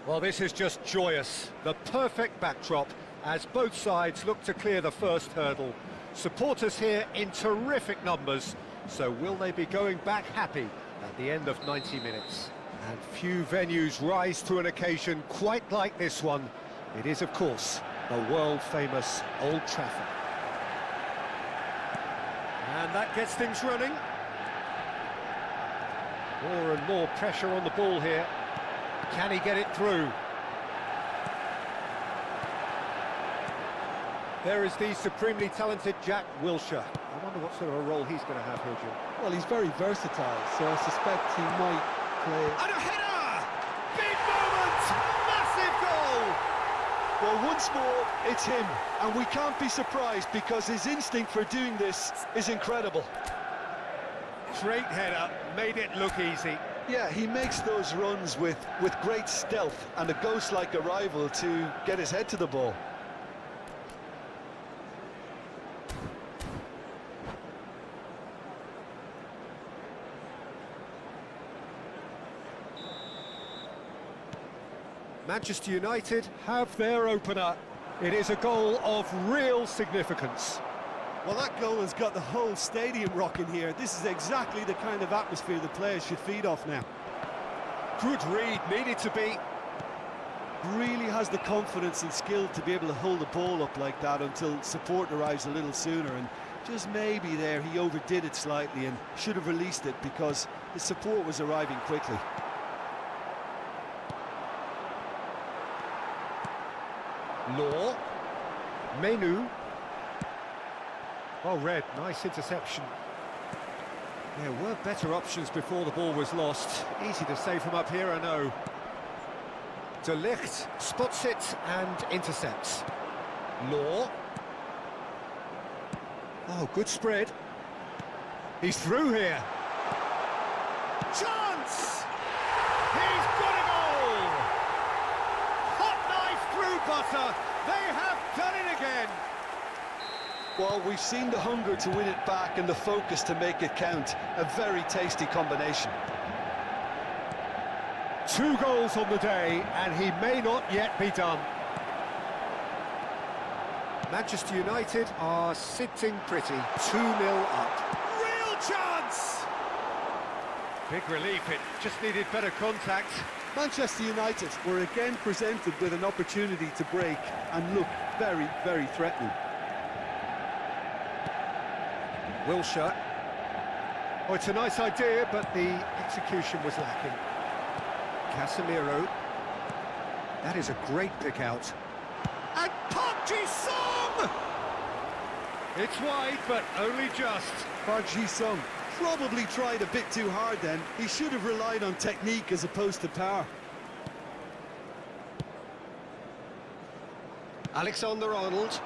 Well, this is just joyous. The perfect backdrop as both sides look to clear the first hurdle. Supporters here in terrific numbers, so will they be going back happy at the end of 90 minutes? And few venues rise to an occasion quite like this one. It is, of course, the world-famous Old Trafford. And that gets things running. More and more pressure on the ball here. Can he get it through? There is the supremely talented Jack Wilshere. I wonder what sort of a role he's going to have here, Jim. Well, he's very versatile, so I suspect he might play... And a header! Big moment! Massive goal! Well, once more, it's him, and we can't be surprised because his instinct for doing this is incredible. Great header, made it look easy. Yeah, he makes those runs with great stealth and a ghost-like arrival to get his head to the ball. Manchester United have their opener. It is a goal of real significance. Well, that goal has got the whole stadium rocking here. This is exactly the kind of atmosphere the players should feed off now. Good read, needed to be. Really has the confidence and skill to be able to hold the ball up like that until support arrives a little sooner, and just maybe there he overdid it slightly and should have released it because the support was arriving quickly. Law. Menu. Oh, Red, nice interception. There were better options before the ball was lost. Easy to say from up here, I know. De Ligt spots it and intercepts. Law. Oh, good spread. He's through here. Chance! He's got a goal! Hot knife through butter. They have done it again. Well, we've seen the hunger to win it back and the focus to make it count. A very tasty combination. 2 goals on the day, and he may not yet be done. Manchester United are sitting pretty, 2-0 up. Real chance! Big relief, it just needed better contact. Manchester United were again presented with an opportunity to break and look very, very threatening. Wilshere. Oh, it's a nice idea, but the execution was lacking. Casemiro. That is a great pick out. And Park Ji-sung! It's wide, but only just. Park Ji-sung probably tried a bit too hard then. He should have relied on technique as opposed to power. Alexander-Arnold.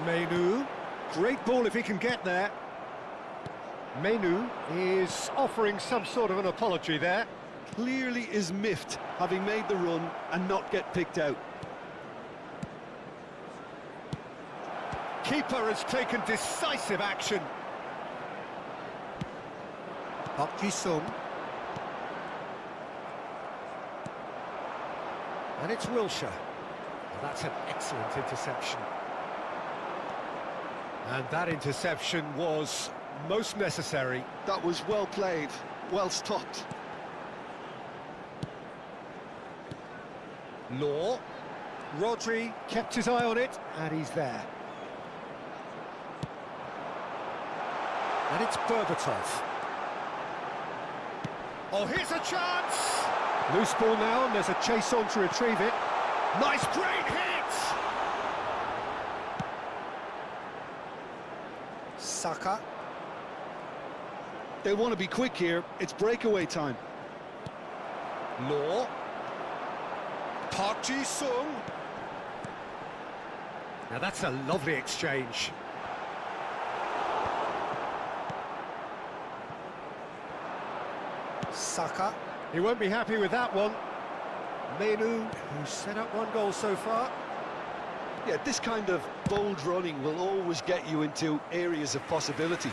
Menu, great ball if he can get there. Menu is offering some sort of an apology there. Clearly is miffed, having made the run and not get picked out. Keeper has taken decisive action. Park Ji-sung. And it's Wilshere. Well, that's an excellent interception. And that interception was most necessary. That was well played, well stopped. Law. Rodri kept his eye on it, and he's there. And it's Berbatov. Oh, here's a chance! Loose ball now, and there's a chase on to retrieve it. Nice break hit! Saka. They want to be quick here. It's breakaway time. Law. Park Ji-sung. Now that's a lovely exchange. Saka. He won't be happy with that one. Menu, who's set up 1 goal so far. Yeah, this kind of bold running will always get you into areas of possibility.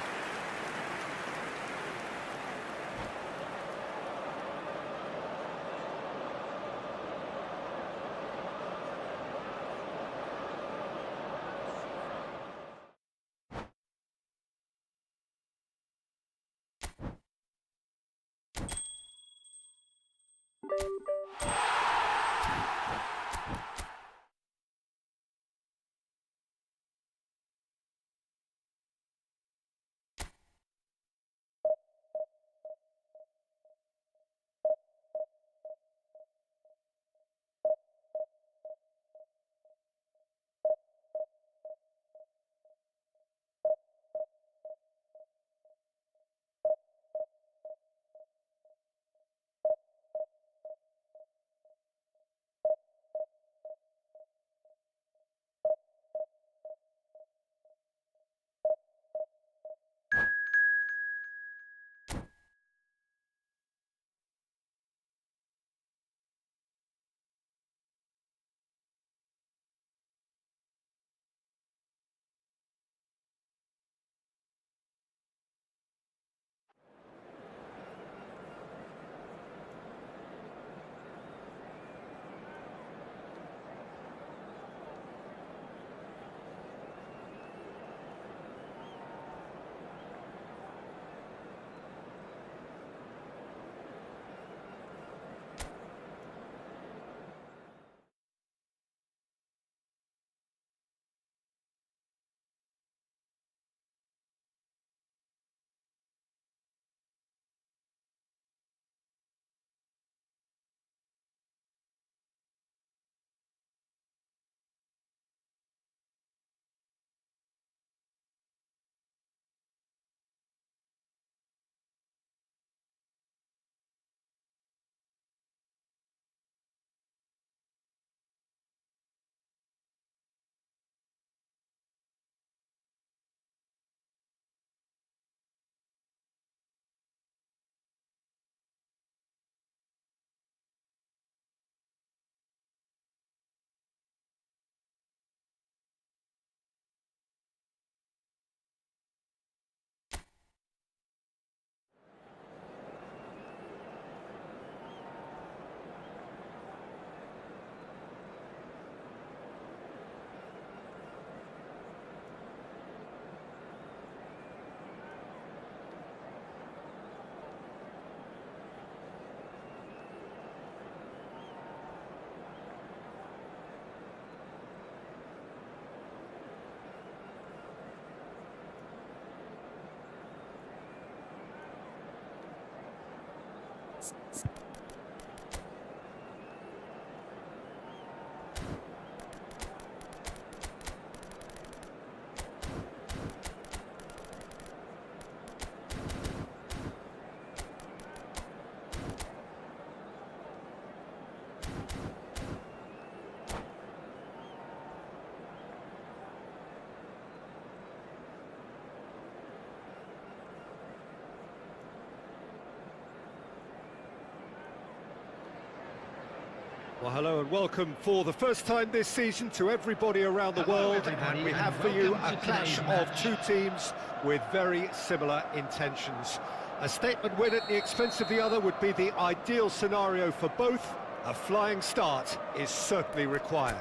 Well, hello and welcome for the first time this season to everybody around the world, and we have for you a clash of two teams with very similar intentions. A statement win at the expense of the other would be the ideal scenario for both. A flying start is certainly required.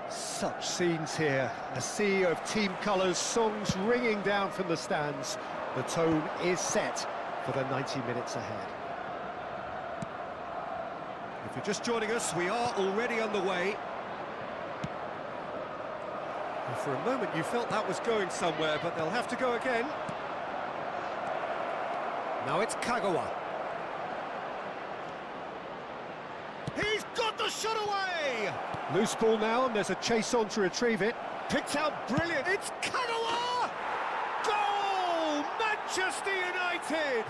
Such scenes here, a sea of team colours, songs ringing down from the stands. The tone is set for the 90 minutes ahead. If you're just joining us, we are already underway. And for a moment you felt that was going somewhere, but they'll have to go again. Now it's Kagawa. He's got the shot away! Loose ball now, and there's a chase on to retrieve it. Picked out brilliant, it's Kagawa! Goal! Manchester United!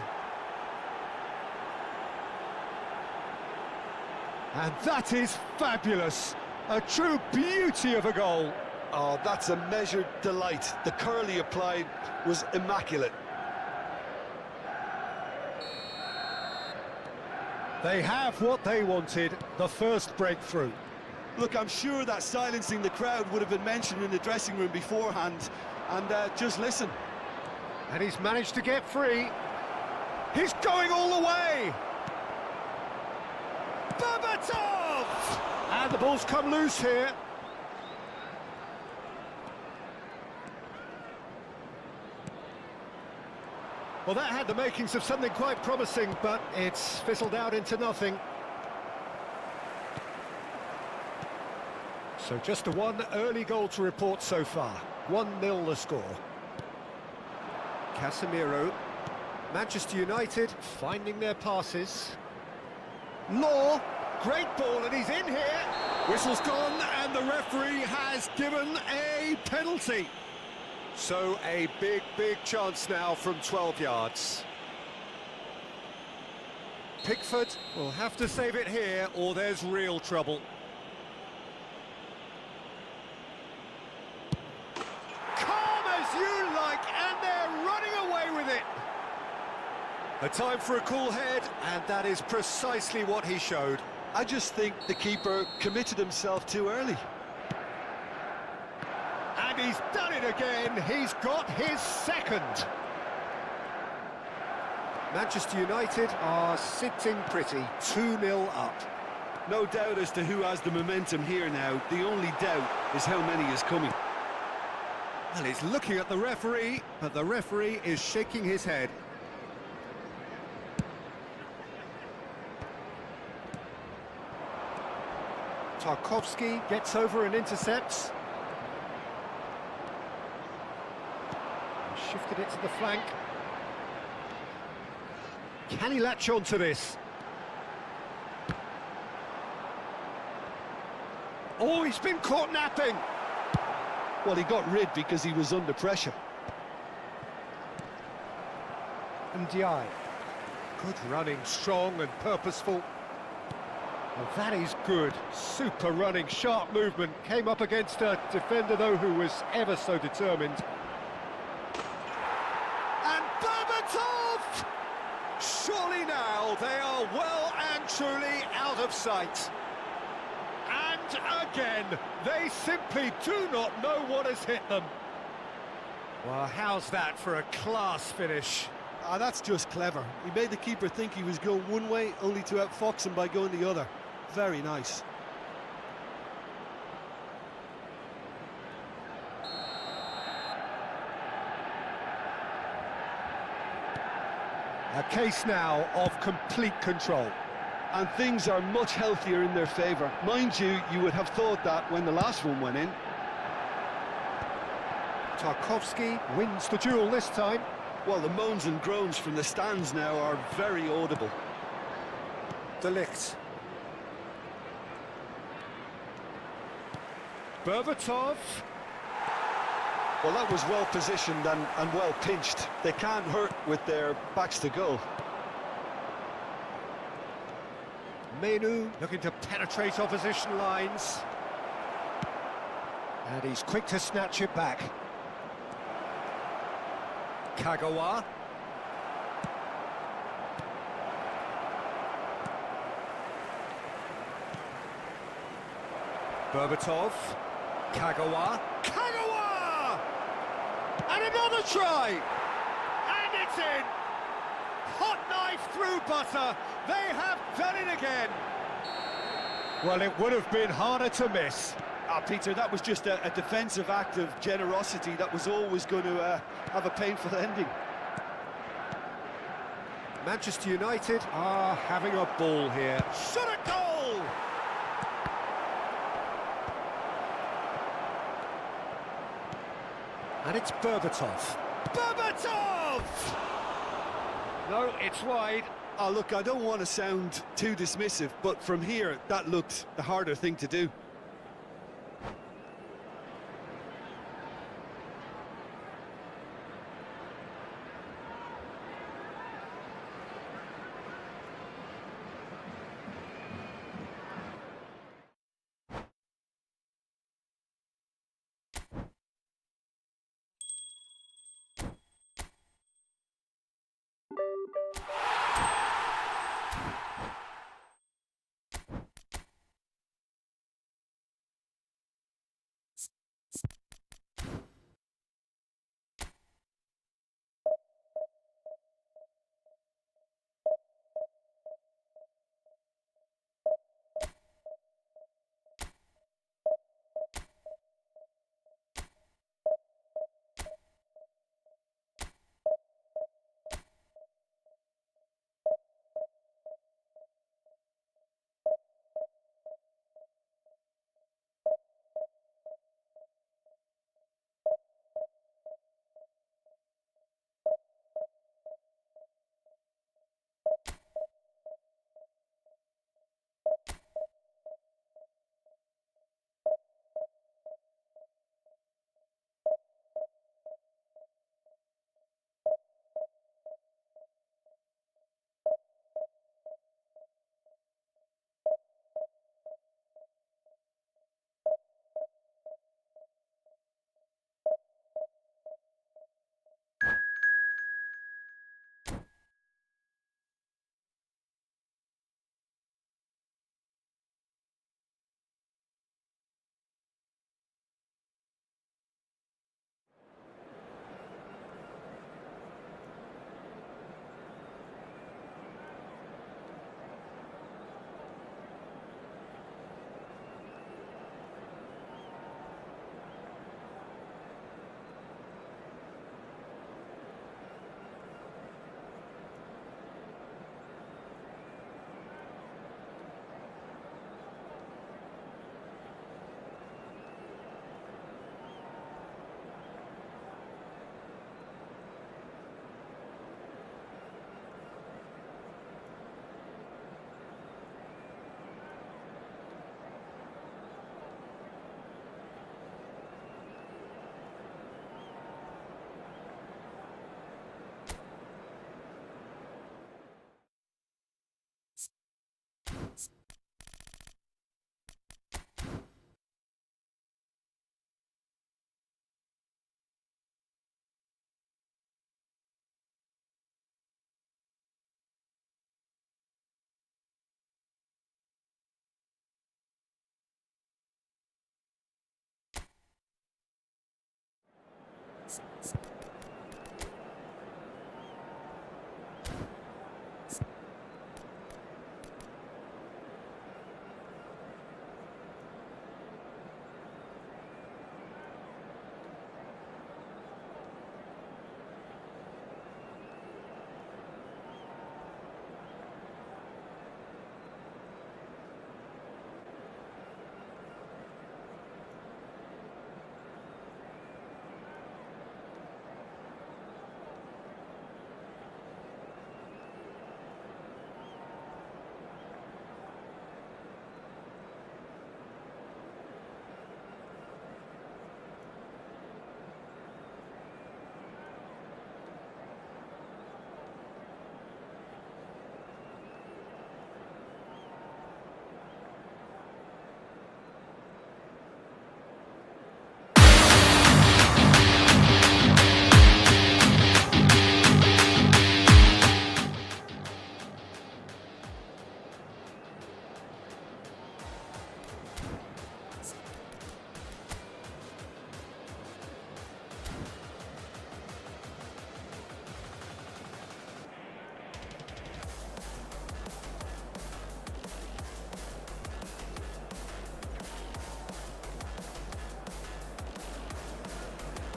And that is fabulous. A true beauty of a goal. Oh, that's a measured delight. The curl he applied was immaculate. They have what they wanted, the first breakthrough. Look, I'm sure that silencing the crowd would have been mentioned in the dressing room beforehand. And just listen. And he's managed to get free. He's going all the way. Babatov! And the ball's come loose here. Well, that had the makings of something quite promising, but it's fizzled out into nothing. So just one early goal to report so far. 1-0 the score. Casemiro. Manchester United finding their passes. Law, great ball, and he's in here. Whistle's gone, and the referee has given a penalty. So a big chance now from 12 yards. Pickford will have to save it here, or there's real trouble. Calm as you like, and they're running away with it. A time for a cool head, and that is precisely what he showed. I just think the keeper committed himself too early. And he's done it again. He's got his second. Manchester United are sitting pretty, 2-0 up. No doubt as to who has the momentum here now. The only doubt is how many is coming. Well, he's looking at the referee, but the referee is shaking his head. Tarkowski gets over and intercepts. He shifted it to the flank. Can he latch on to this? Oh, he's been caught napping. Well, he got rid because he was under pressure. And Diai. Good running, strong and purposeful. Well, that is good. Super running, sharp movement. Came up against a defender, though, who was ever so determined. And Babatov! Surely now they are well and truly out of sight. And again, they simply do not know what has hit them. Well, how's that for a class finish? Ah, that's just clever. He made the keeper think he was going one way, only to outfox him by going the other. Very nice. A case now of complete control. And things are much healthier in their favour. Mind you, you would have thought that when the last one went in. Tarkowski wins the duel this time. Well, the moans and groans from the stands now are very audible. De Ligt. Berbatov. Well, that was well positioned and well pinched. They can't hurt with their backs to goal. Menu looking to penetrate opposition lines. And he's quick to snatch it back. Kagawa. Berbatov. Kagawa. Kagawa! And another try! And it's in! Hot knife through butter. They have done it again. Well, it would have been harder to miss. Peter, that was just a defensive act of generosity that was always going to have a painful ending. Manchester United are having a ball here. Shot a goal! And it's Berbatov. Berbatov! No, it's wide. Oh, look, I don't want to sound too dismissive, but from here, that looked the harder thing to do.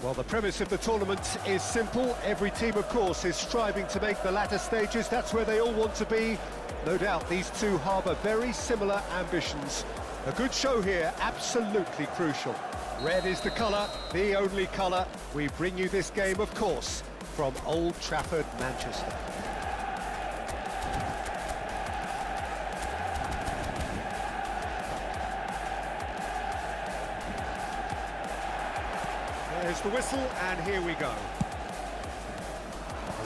Well, the premise of the tournament is simple. Every team, of course, is striving to make the latter stages. That's where they all want to be. No doubt these two harbour very similar ambitions. A good show here, absolutely crucial. Red is the colour, the only colour. We bring you this game, of course, from Old Trafford, Manchester. There's the whistle, and here we go.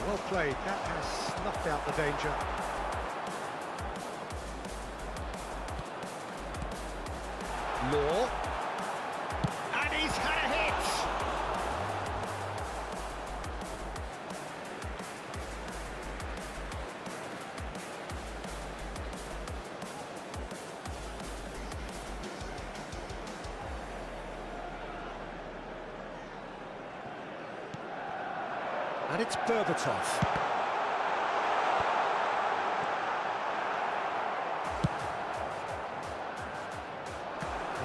Well played, that has snuffed out the danger. Law. And he's had a hit! And it's Berbatov.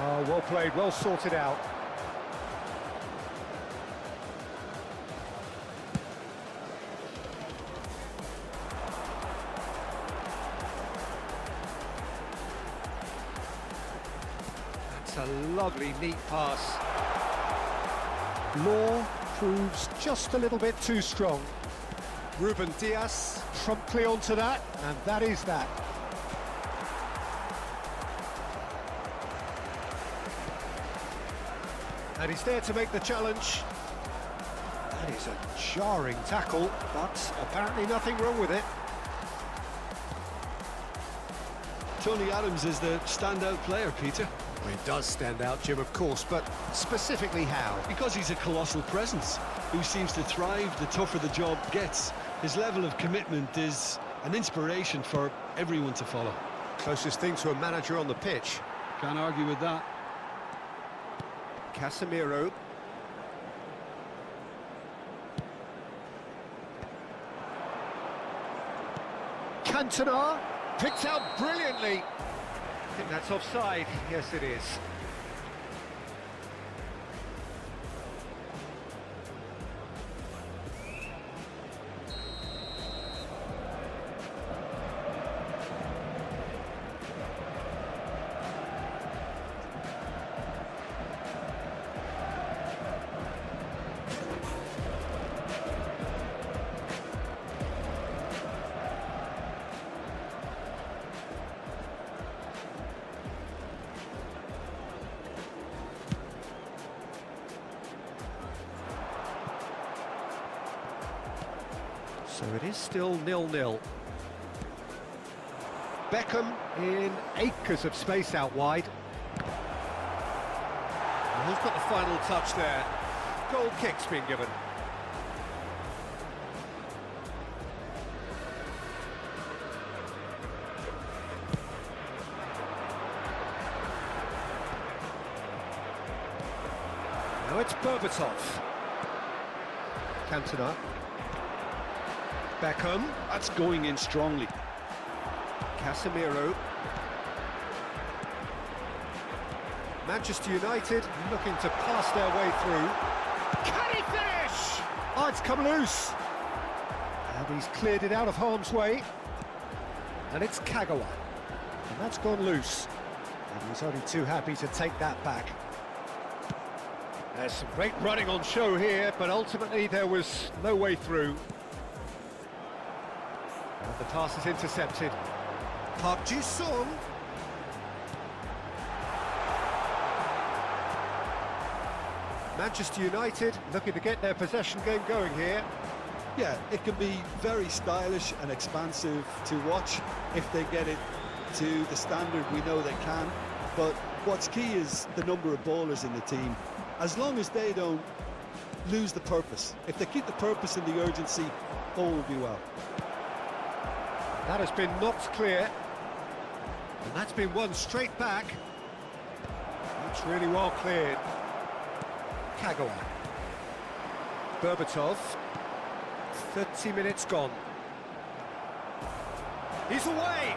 Oh, well played, well sorted out. That's a lovely, neat pass. Law proves just a little bit too strong. Ruben Diaz promptly onto that, and that is that. And he's there to make the challenge. That is a jarring tackle, but apparently nothing wrong with it. Tony Adams is the standout player, Peter. Well, he does stand out, Jim, of course, but specifically how? Because he's a colossal presence who seems to thrive the tougher the job gets. His level of commitment is an inspiration for everyone to follow. Closest thing to a manager on the pitch. Can't argue with that. Casemiro. Cantona picked out brilliantly. I think that's offside. Yes, it is. So it is still 0-0. Beckham in acres of space out wide. And who's got the final touch there? Goal kick's been given. Now it's Berbatov. Cantona. Beckham. That's going in strongly. Casemiro. Manchester United looking to pass their way through. Can he finish? Oh, it's come loose. And he's cleared it out of harm's way. And it's Kagawa. And that's gone loose. And he's only too happy to take that back. There's some great running on show here, but ultimately there was no way through. And the pass is intercepted. Park Ji-sung. Manchester United looking to get their possession game going here. Yeah, it can be very stylish and expansive to watch if they get it to the standard we know they can. But what's key is the number of ballers in the team. As long as they don't lose the purpose. If they keep the purpose and the urgency, all will be well. That has been knocked clear. And that's been won straight back. It's really well cleared. Kagawa. Berbatov. 30 minutes gone. He's away.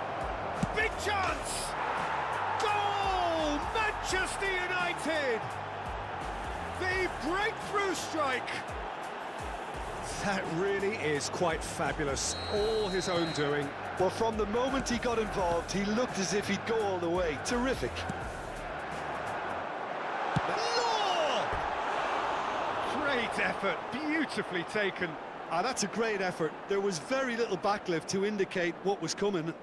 Big chance. Goal! Manchester United! The breakthrough through strike! That really is quite fabulous, all his own doing. Well, from the moment he got involved, he looked as if he'd go all the way. Terrific. Law! Great effort, beautifully taken. Ah, that's a great effort. There was very little backlift to indicate what was coming.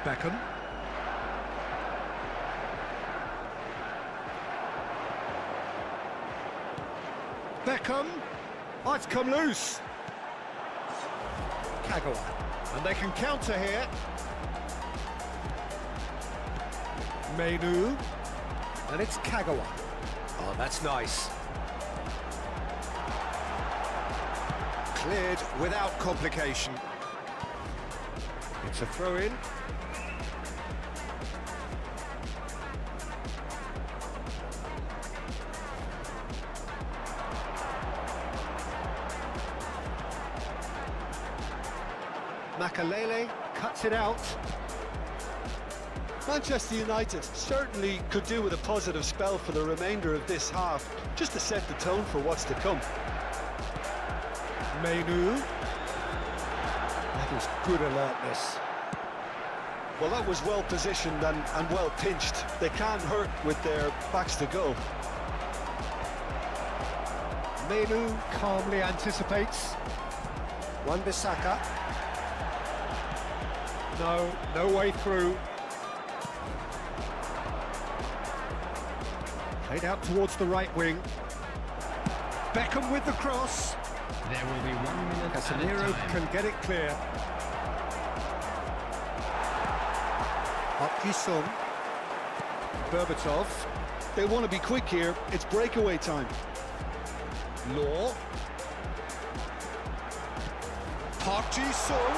Beckham. Beckham. Oh, it's come loose. Koller. And they can counter here. Menu. And it's Koller. Oh, that's nice. Cleared without complication. It's a throw-in. Makalele cuts it out. Manchester United certainly could do with a positive spell for the remainder of this half, just to set the tone for what's to come. Menu. That is good alertness. Well, that was well positioned and well pinched. They can't hurt with their backs to go. Menu calmly anticipates. Wan-Bissaka. No way through. Played out towards the right wing. Beckham with the cross. There will be 1 minute Casemiro can get it clear. Up Berbatov. They want to be quick here. It's breakaway time. Law. Park Ji-sung.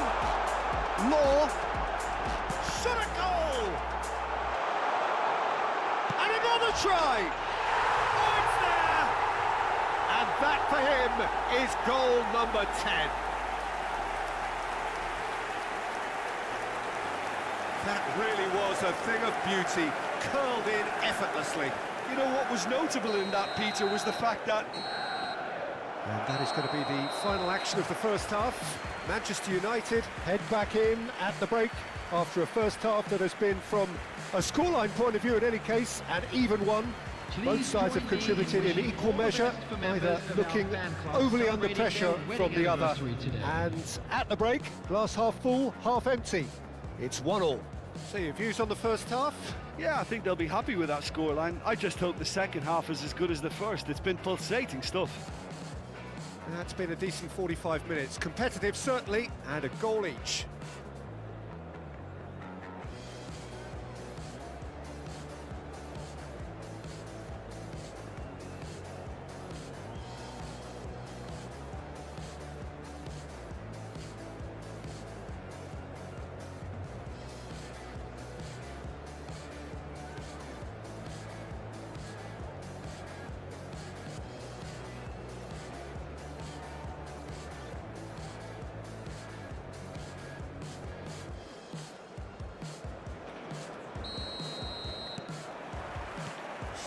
Law. Shot a goal! And another try! Oh, it's there! And that for him is goal number 10. That really was a thing of beauty, curled in effortlessly. You know what was notable in that, Peter, was the fact that... And that is going to be the final action of the first half. Manchester United head back in at the break after a first half that has been, from a scoreline point of view in any case, an even one. Both sides have contributed in equal measure, neither looking overly under pressure from the other. And at the break, glass half full, half empty. It's 1-1. So your views on the first half? Yeah, I think they'll be happy with that scoreline. I just hope the second half is as good as the first. It's been pulsating stuff. That's been a decent 45 minutes. Competitive, certainly, and a goal each.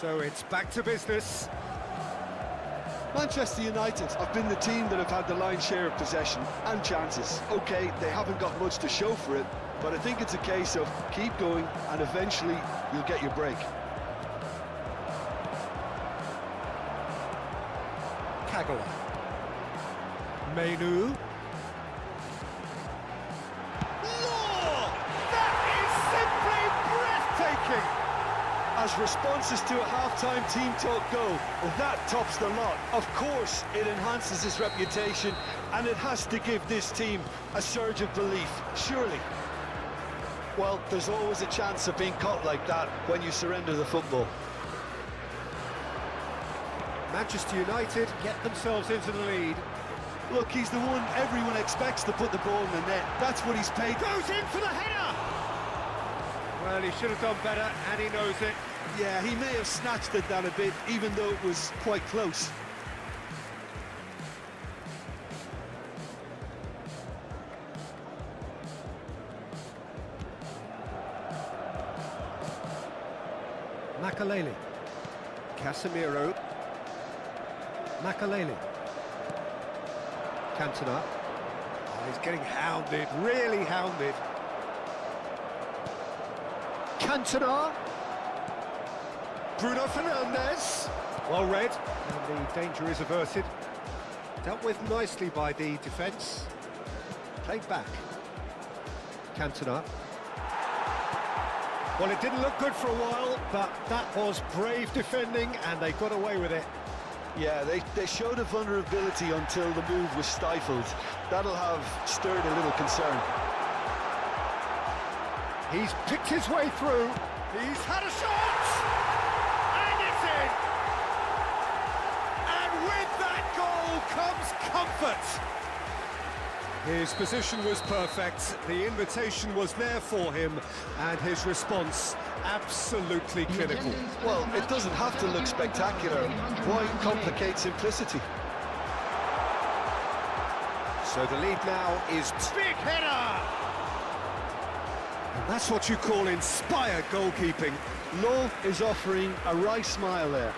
So it's back to business. Manchester United have been the team that have had the lion's share of possession and chances. OK, they haven't got much to show for it, but I think it's a case of keep going and eventually you'll get your break. Koller. Menu. Law! That is simply breathtaking! As responses to a half-time team talk go, that tops the lot. Of course, it enhances his reputation, and it has to give this team a surge of belief, surely. Well, there's always a chance of being caught like that when you surrender the football. Manchester United get themselves into the lead. Look, he's the one everyone expects to put the ball in the net. That's what he's paid. Goes in for the header! Well, he should have done better, and he knows it. Yeah, he may have snatched at that a bit, even though it was quite close. Makalele. Casemiro. Makalele. Cantona. Oh, he's getting hounded, really hounded. Cantona. Bruno Fernandes. Well read, and the danger is averted. Dealt with nicely by the defence. Played back. Cantona. Well, it didn't look good for a while, but that was brave defending, and they got away with it. Yeah, they showed a vulnerability until the move was stifled. That'll have stirred a little concern. He's picked his way through. He's had a shot! And it's in! And with that goal comes comfort. His position was perfect, the invitation was there for him, and his response absolutely clinical. Well, it doesn't have to look spectacular. Why complicate simplicity? So the lead now is big header! And that's what you call inspired goalkeeping. Lowe is offering a wry smile there.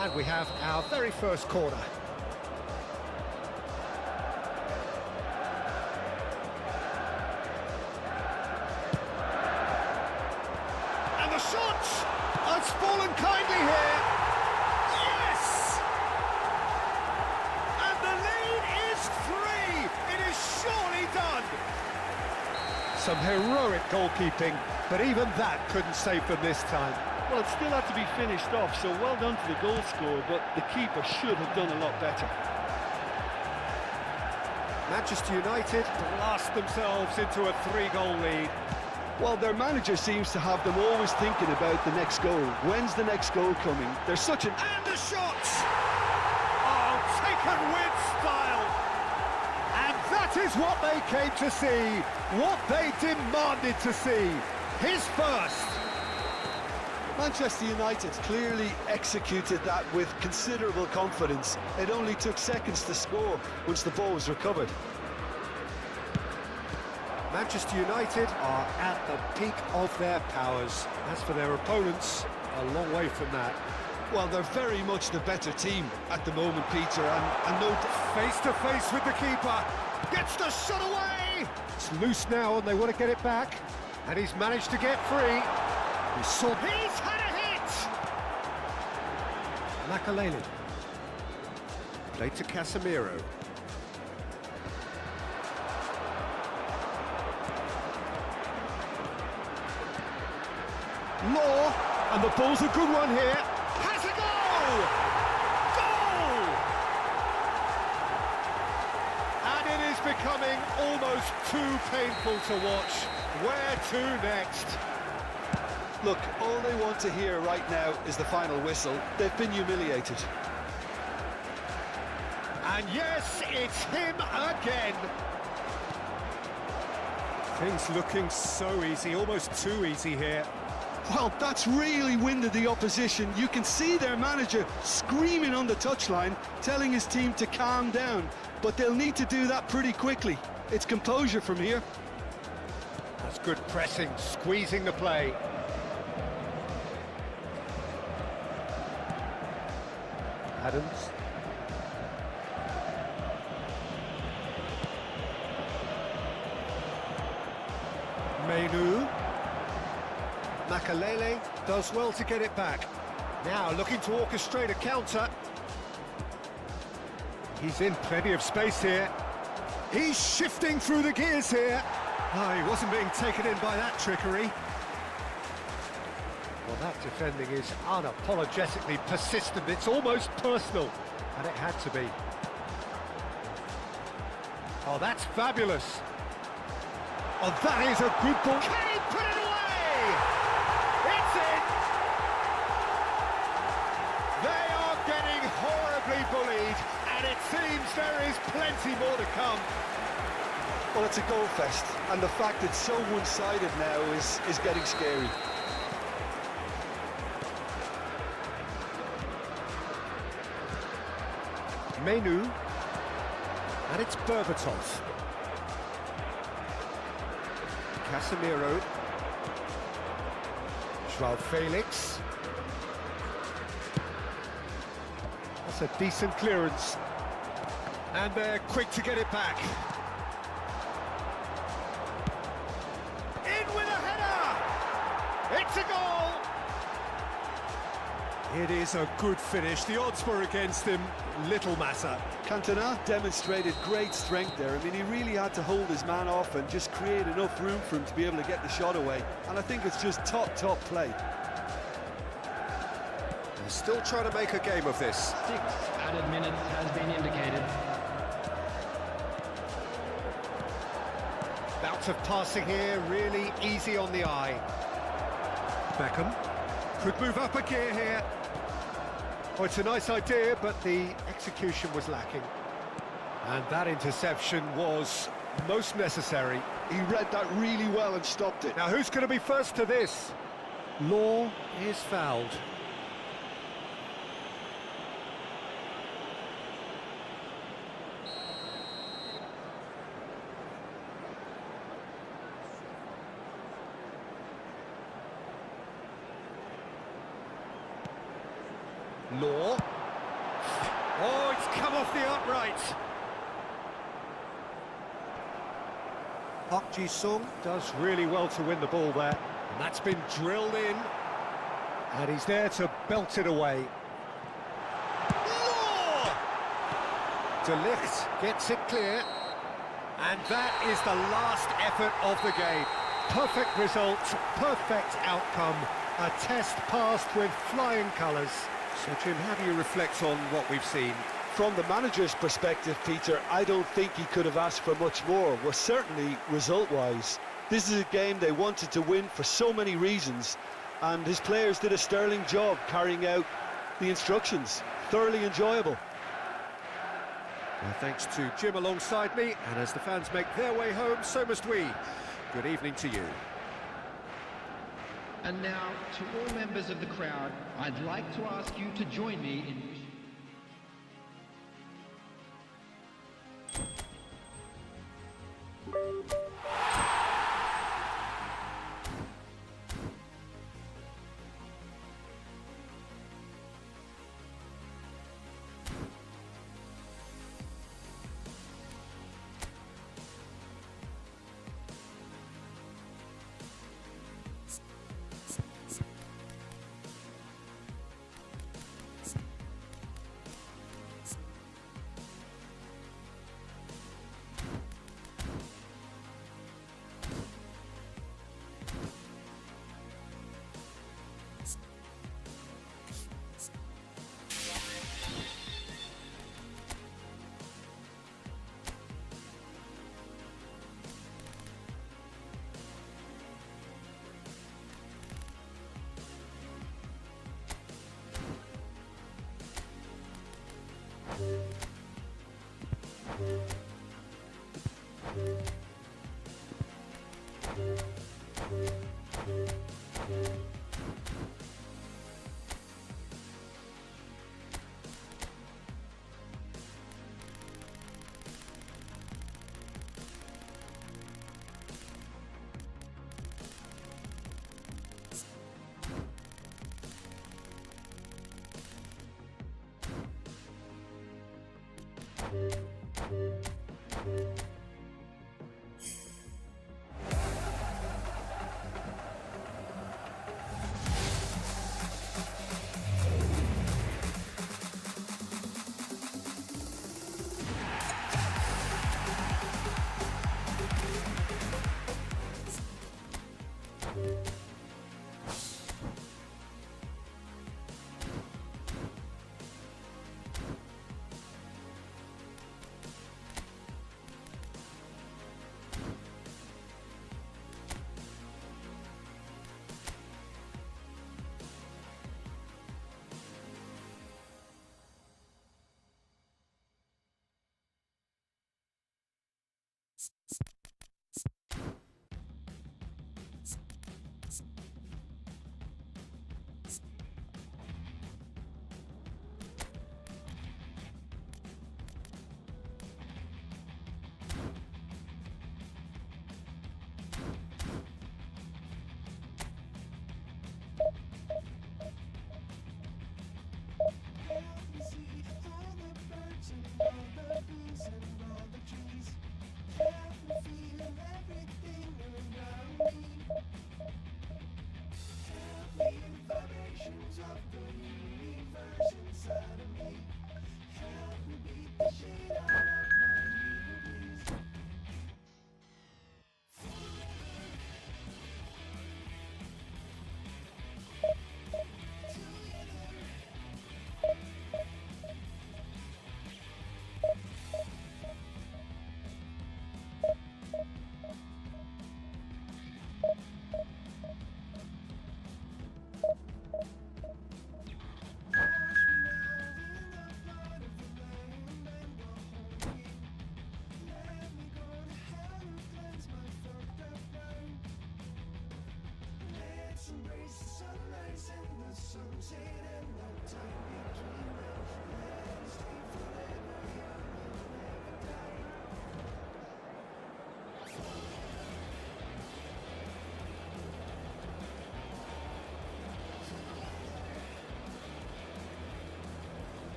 And we have our very first corner. And the shot has fallen kindly here. Yes! And the lead is 3. It is surely done. Some heroic goalkeeping, but even that couldn't save them this time. Well, it still had to be finished off, so well done to the goal scorer, but the keeper should have done a lot better. Manchester United blast themselves into a 3-goal lead. Well, their manager seems to have them always thinking about the next goal. When's the next goal coming? There's such an... And the shot! Oh, taken with style! And that is what they came to see, what they demanded to see. His first! Manchester United clearly executed that with considerable confidence. It only took seconds to score once the ball was recovered. Manchester United are at the peak of their powers. As for their opponents, a long way from that. Well, they're very much the better team at the moment, Peter, and no... Face to face with the keeper, gets the shot away! It's loose now and they want to get it back, and he's managed to get free. He's had a hit! Makalele. Played to Casemiro. Law, and the ball's a good one here. Has a goal! Goal! And it is becoming almost too painful to watch. Where to next? Look, all they want to hear right now is the final whistle. They've been humiliated. And yes, it's him again. Things looking so easy, almost too easy here. Well, that's really winded the opposition. You can see their manager screaming on the touchline, telling his team to calm down. But they'll need to do that pretty quickly. It's composure from here. That's good pressing, squeezing the play. Adams. Menu. Makalele does well to get it back. Now looking to orchestrate a counter. He's in plenty of space here. He's shifting through the gears here. Oh, he wasn't being taken in by that trickery. Well, that defending is unapologetically persistent. It's almost personal, and it had to be. Oh, that's fabulous. Oh, that is a good ball. Can he put it away? It's in. They are getting horribly bullied, and it seems there is plenty more to come. Well, it's a goal fest, and the fact it's so one-sided now is getting scary. Menu, and it's Berbatov. Casemiro, Joao Felix. That's a decent clearance. And they're quick to get it back. In with a header! It's a goal! It is a good finish. The odds were against him. Little matter. Cantona demonstrated great strength there. I mean, he really had to hold his man off and just create enough room for him to be able to get the shot away. And I think it's just top play. They're still trying to make a game of this. 6 added minutes has been indicated. Bout of passing here, really easy on the eye. Beckham could move up a gear here. Oh, it's a nice idea, but the execution was lacking. And that interception was most necessary. He read that really well and stopped it. Now, who's going to be first to this? Law is fouled. Law. Oh, it's come off the upright. Park Ji-sung does really well to win the ball there. And that's been drilled in. And he's there to belt it away. Law! De Ligt gets it clear. And that is the last effort of the game. Perfect result, perfect outcome. A test passed with flying colours. So, Jim, how do you reflect on what we've seen? From the manager's perspective, Peter, I don't think he could have asked for much more. Well, certainly result-wise. This is a game they wanted to win for so many reasons, and his players did a sterling job carrying out the instructions. Thoroughly enjoyable. Well, thanks to Jim alongside me, and as the fans make their way home, so must we. Good evening to you. And now, to all members of the crowd, I'd like to ask you to join me in wishing...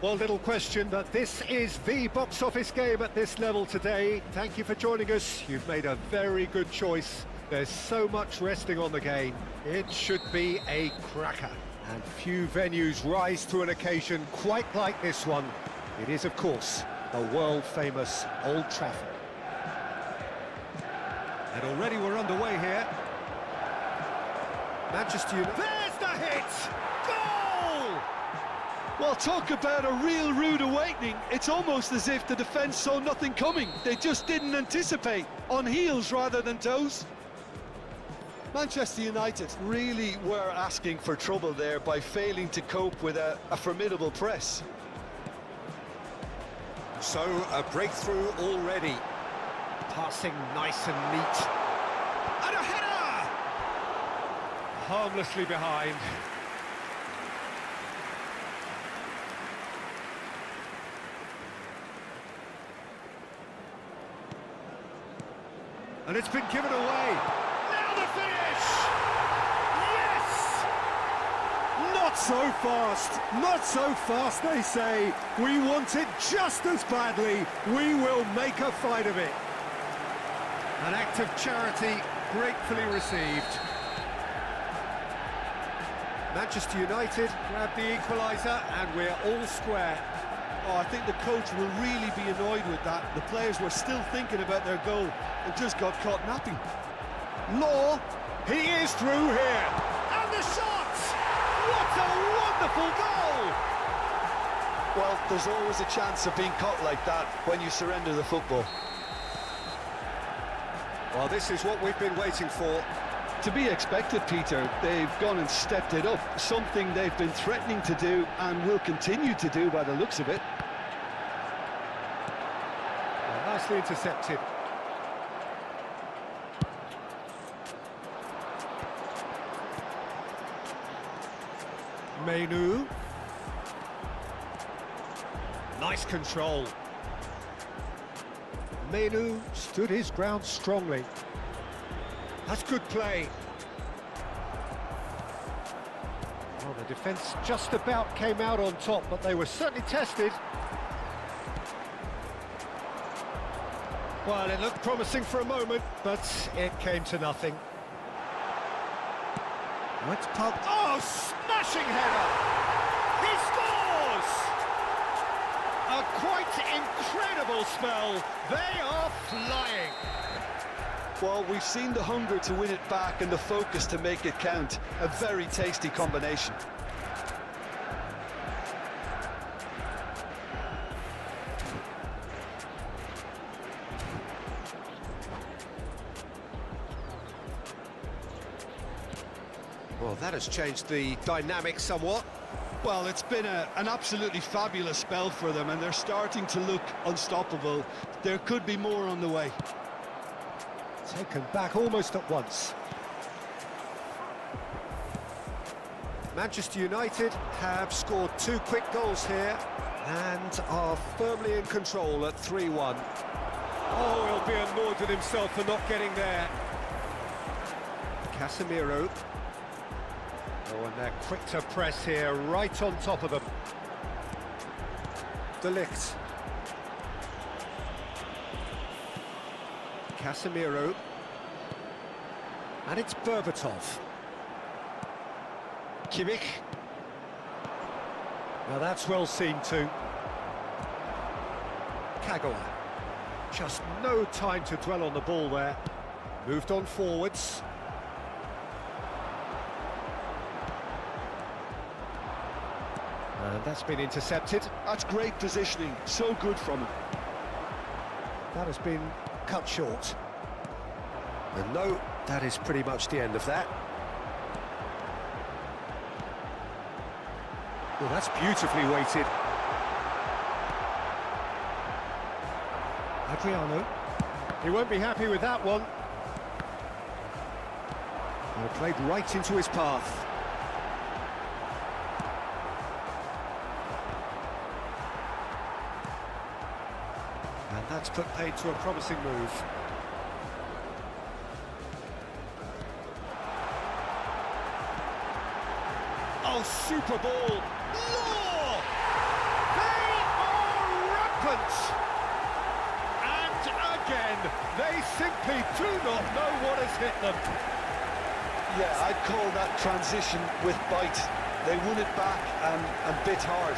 Well, little question that this is the box office game at this level today. Thank you for joining us. You've made a very good choice. There's so much resting on the game. It should be a cracker. And few venues rise to an occasion quite like this one. It is, of course, the world-famous Old Trafford. And already we're underway here. Manchester United. There's the hit! Goal! Well, talk about a real rude awakening. It's almost as if the defence saw nothing coming. They just didn't anticipate. On heels rather than toes. Manchester United really were asking for trouble there by failing to cope with a formidable press. So, a breakthrough already. Passing nice and neat. And a header! Harmlessly behind. And it's been given away. Now the finish! Yes! Not so fast, not so fast, they say. We want it just as badly. We will make a fight of it. An act of charity gratefully received. Manchester United grab the equaliser and we're all square. Oh, I think the coach will really be annoyed with that. The players were still thinking about their goal and just got caught napping. Law, he is through here. And the shot! What a wonderful goal! Well, there's always a chance of being caught like that when you surrender the football. Well, this is what we've been waiting for. To be expected, Peter. They've gone and stepped it up, something they've been threatening to do and will continue to do by the looks of it. Well, nicely intercepted. Menu. Nice control. Menu stood his ground strongly. That's good play. Well, the defence just about came out on top, but they were certainly tested. Well, it looked promising for a moment, but it came to nothing. Let's pump. Oh, smashing header! He scores! A quite incredible spell. They are flying. Well, we've seen the hunger to win it back and the focus to make it count. A very tasty combination. Well, that has changed the dynamic somewhat. Well, it's been an absolutely fabulous spell for them, and they're starting to look unstoppable. There could be more on the way. Taken back almost at once. Manchester United have scored 2 quick goals here and are firmly in control at 3-1. Oh, he'll be annoyed with himself for not getting there. Casemiro. Oh, and they're quick to press here, right on top of them. De Ligt. Casemiro. And it's Berbatov. Kimmich. Now that's well seen too. Koller. Just no time to dwell on the ball there. Moved on forwards. And that's been intercepted. That's great positioning, so good from him. That has been cut short. And no, that is pretty much the end of that. Well, that's beautifully weighted. Adriano. He won't be happy with that one. And it played right into his path. And that's put paid to a promising move. Oh, super ball! Law! They chance! And again, they simply do not know what has hit them. Yeah, I'd call that transition with bite. They won it back and bit hard.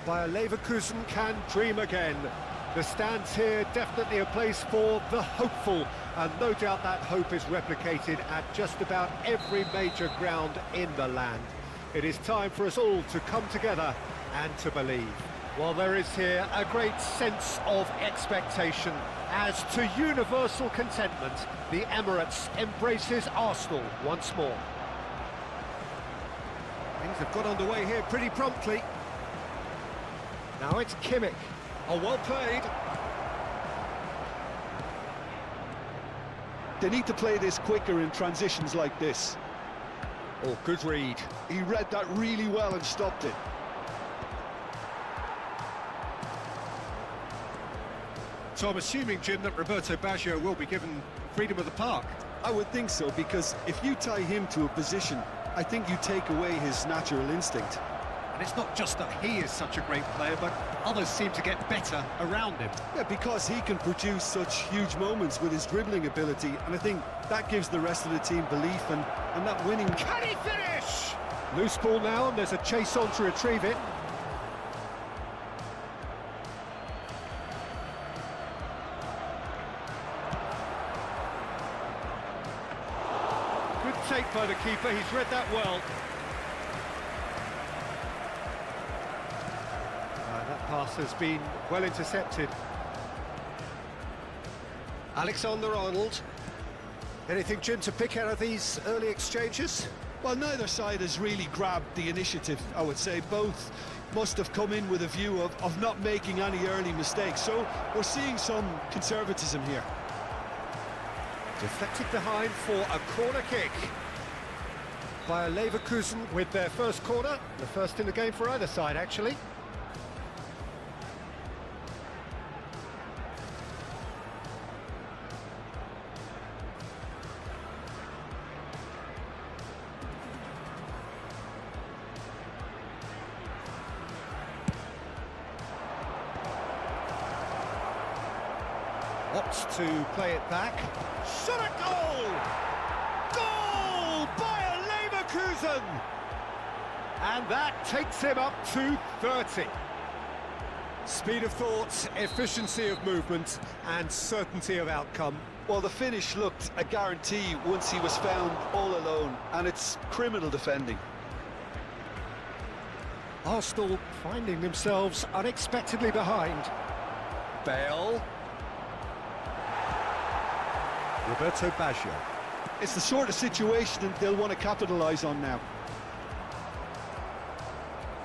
Bayer Leverkusen can dream again. The stands here definitely a place for the hopeful, and no doubt that hope is replicated at just about every major ground in the land. It is time for us all to come together and to believe. Well, there is here a great sense of expectation as to universal contentment. The Emirates embraces Arsenal once more. Things have got underway here pretty promptly. Now it's Kimmich. Oh, well played. They need to play this quicker in transitions like this. Oh, good read. He read that really well and stopped it. So I'm assuming, Jim, that Roberto Baggio will be given freedom of the park. I would think so, because if you tie him to a position, I think you take away his natural instinct. And it's not just that he is such a great player, but others seem to get better around him. Yeah, because he can produce such huge moments with his dribbling ability, and I think that gives the rest of the team belief and that winning... Can he finish? Loose ball now, and there's a chase on to retrieve it. Good take by the keeper, he's read that well. That pass has been well intercepted. Alexander-Arnold. Anything, Jim, to pick out of these early exchanges? Well, neither side has really grabbed the initiative, I would say. Both must have come in with a view of not making any early mistakes. So we're seeing some conservatism here. Deflected behind for a corner kick by Leverkusen with their first corner. The first in the game for either side, actually. Opts to play it back. Shot at goal! Goal by Leverkusen! And that takes him up to 30. Speed of thought, efficiency of movement, and certainty of outcome. Well, the finish looked a guarantee once he was found all alone, and it's criminal defending. Arsenal finding themselves unexpectedly behind. Bale. Roberto Baggio. It's the sort of situation that they'll want to capitalise on now.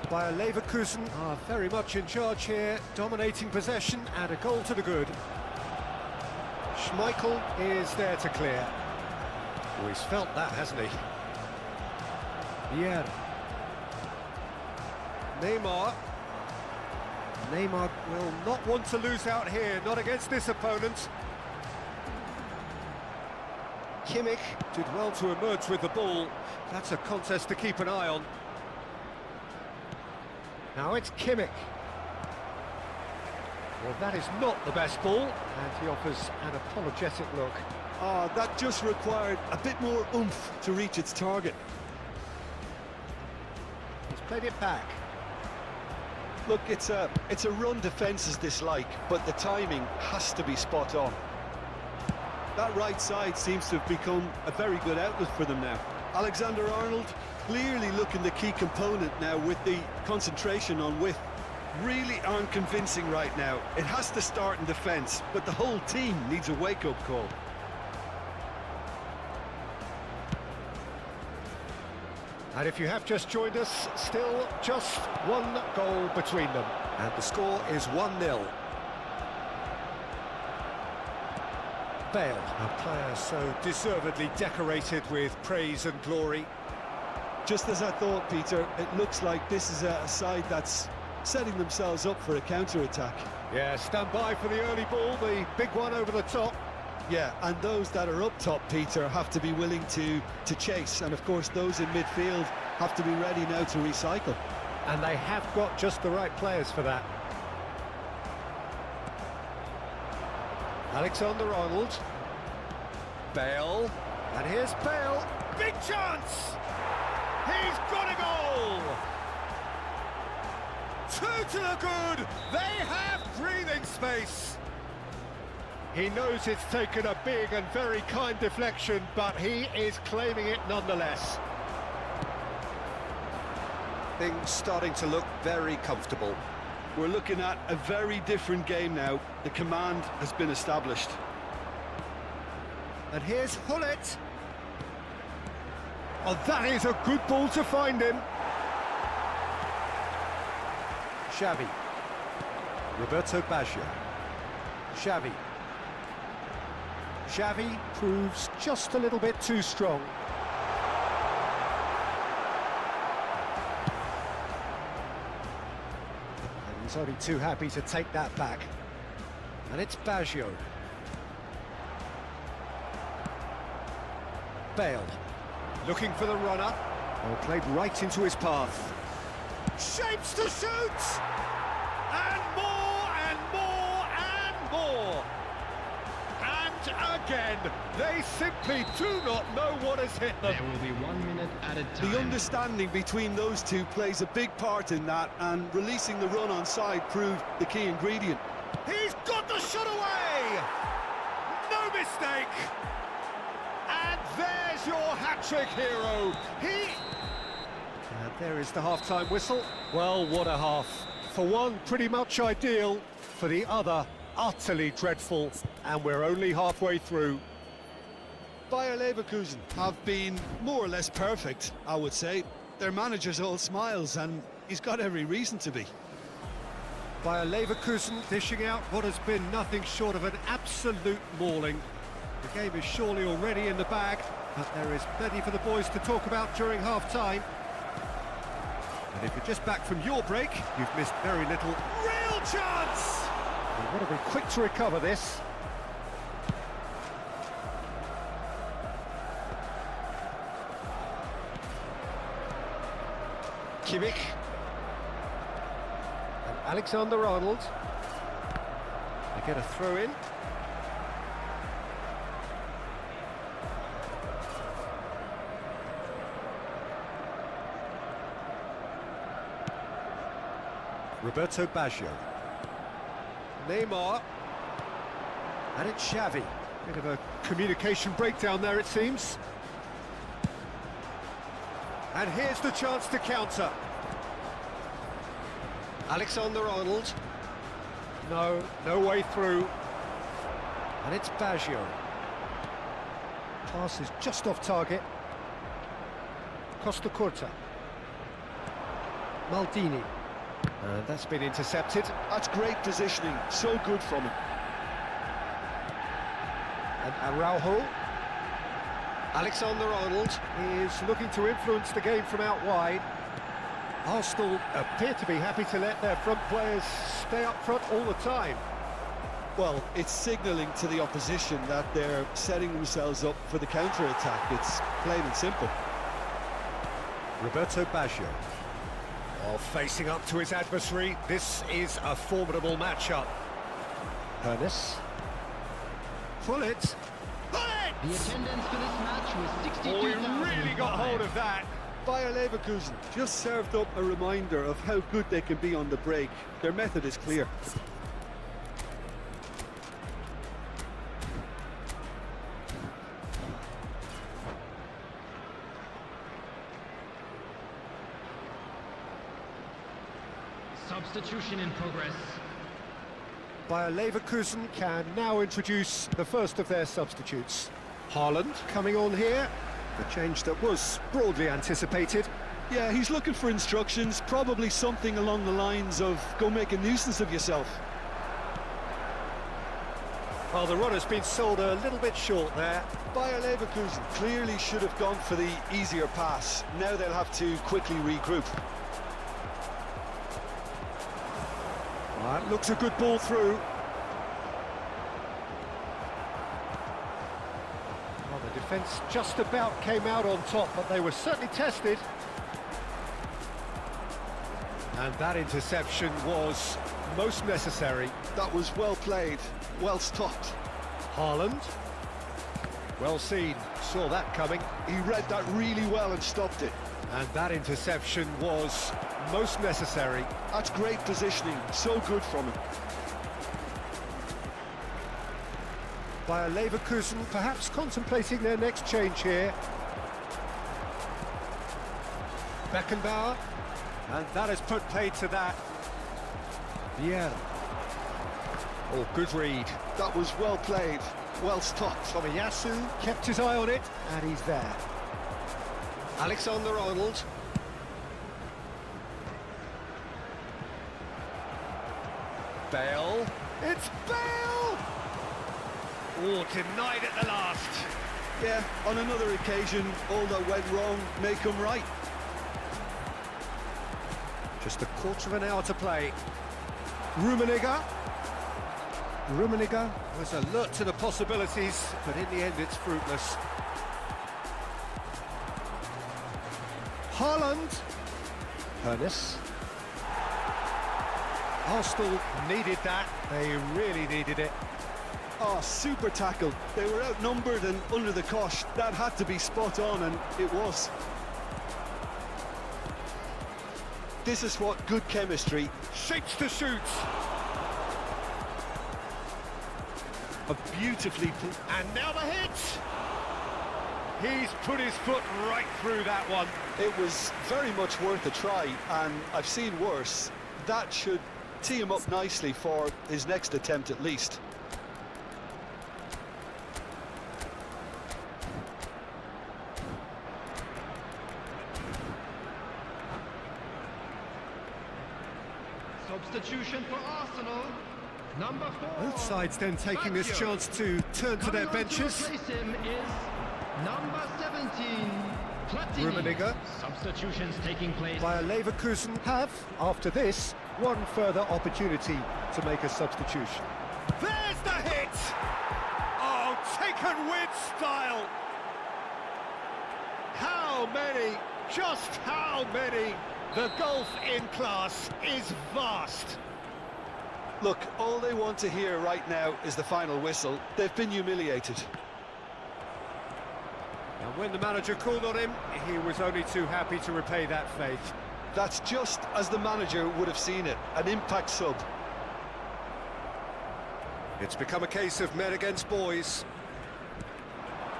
Bayer Leverkusen are very much in charge here, dominating possession and a goal to the good. Schmeichel is there to clear. Oh, he's felt that, hasn't he? Yeah. Neymar. Neymar will not want to lose out here, not against this opponent. Kimmich did well to emerge with the ball. That's a contest to keep an eye on. Now it's Kimmich. Well, that is not the best ball, and he offers an apologetic look. That just required a bit more oomph to reach its target. He's played it back. Look, it's a run defence's dislike, but the timing has to be spot on. That right side seems to have become a very good outlet for them now. Alexander-Arnold clearly looking the key component now with the concentration on width. Really aren't convincing right now. It has to start in defence, but the whole team needs a wake-up call. And if you have just joined us, still just one goal between them. And the score is 1-0. Bale, a player so deservedly decorated with praise and glory. Just as I thought, Peter, it looks like this is a side that's setting themselves up for a counter-attack. Yeah, stand by for the early ball, the big one over the top. Yeah, and those that are up top, Peter, have to be willing to chase. And of course, those in midfield have to be ready now to recycle. And they have got just the right players for that. Alexander-Arnold. Bale. And here's Bale. Big chance! He's got a goal! 2 to the good! They have breathing space! He knows it's taken a big and very kind deflection, but he is claiming it nonetheless. Things starting to look very comfortable. We're looking at a very different game now. The command has been established. And here's Hullet. Oh, that is a good ball to find him. Xavi. Roberto Baggio. Xavi. Xavi proves just a little bit too strong. And he's only too happy to take that back. And it's Baggio. Bale. Looking for the runner. Oh, played right into his path. Shapes to shoot! And more, and more, and more! And again, they simply do not know what has hit them. There will be 1 minute added time. The understanding between those two plays a big part in that, and releasing the run on side proved the key ingredient. He's got the shot away! No mistake! And there's your hat-trick hero. And there is the half-time whistle. Well, what a half. For one, pretty much ideal. For the other, utterly dreadful. And we're only halfway through. Bayer Leverkusen have been more or less perfect, I would say. Their manager's all smiles, and he's got every reason to be. Bayer Leverkusen dishing out what has been nothing short of an absolute mauling. The game is surely already in the bag, but there is plenty for the boys to talk about during half-time. And if you're just back from your break, you've missed very little. Real chance! They've got to be quick to recover this. Kimmich. And Alexander-Arnold. They get a throw in. Roberto Baggio. Neymar. And it's Xavi. Bit of a communication breakdown there, it seems. And here's the chance to counter. Alexander-Arnold. No way through. And it's Baggio. Pass is just off target. Costa Curta. Maldini. And that's been intercepted. That's great positioning, so good from him. And Araujo. Alexander-Arnold is looking to influence the game from out wide. Arsenal appear to be happy to let their front players stay up front all the time. Well, it's signalling to the opposition that they're setting themselves up for the counter-attack. It's plain and simple. Roberto Baggio. Oh, facing up to his adversary, this is a formidable matchup. Ernest. Hullet. Hullet! The attendance for this match was 62,000. Oh, he really got hold of that. Bayer Leverkusen just served up a reminder of how good they can be on the break. Their method is clear. Substitution in progress. Bayer Leverkusen can now introduce the first of their substitutes. Haaland coming on here, a change that was broadly anticipated. Yeah, he's looking for instructions, probably something along the lines of go make a nuisance of yourself. Well, the run has been sold a little bit short there. Bayer Leverkusen clearly should have gone for the easier pass. Now they'll have to quickly regroup. That looks a good ball through. Well, the defence just about came out on top, but they were certainly tested. And that interception was most necessary. That was well played, well stopped. Haaland. Well seen, saw that coming. He read that really well and stopped it. And that interception was most necessary. That's great positioning, so good from him. Bayer Leverkusen perhaps contemplating their next change here. Beckenbauer, and that has put paid to that. Vieira. Oh, good read. That was well played, well stopped. Tomiyasu kept his eye on it, and he's there. Alexander-Arnold. Bale. It's Bale! Oh, denied at the last. Yeah, on another occasion, all that went wrong may come right. Just a quarter of an hour to play. Rummenigge was alert to the possibilities, but in the end it's fruitless. Haaland. Pernis. Arsenal needed that. They really needed it. Oh, super tackle. They were outnumbered and under the cosh. That had to be spot on, and it was. This is what good chemistry... Shapes to shoot. A beautifully... And now the hit. He's put his foot right through that one. It was very much worth a try, and I've seen worse. That should tee him up nicely for his next attempt at least. Substitution for Arsenal. Number 4. Both sides then taking this chance to turn to their benches. To replace him is number 17, Platini. Rummenigge. Substitutions taking place. Bayer Leverkusen have, after this, one further opportunity to make a substitution. There's the hit! Oh, taken with style! How many? Just how many? The gulf in class is vast. Look, all they want to hear right now is the final whistle. They've been humiliated. And when the manager called on him, he was only too happy to repay that faith. That's just as the manager would have seen it, an impact sub. It's become a case of men against boys.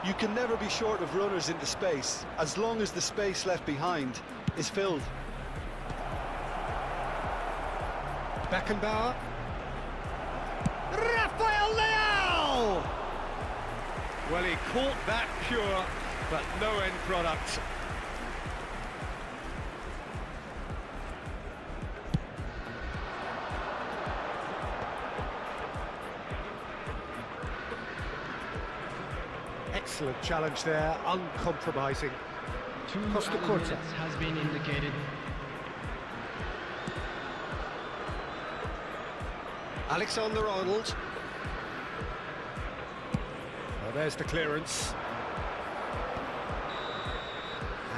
You can never be short of runners into space, as long as the space left behind is filled. Beckenbauer. Rafael Leao! Well, he caught that pure, but no end product. Excellent challenge there, uncompromising. 2 Costa added Corta. minutes has been indicated. Alexander-Arnold. Well, there's the clearance.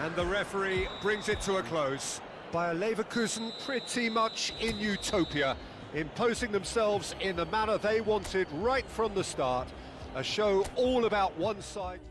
And the referee brings it to a close. Bayer Leverkusen pretty much in utopia, imposing themselves in the manner they wanted right from the start. A show all about one side.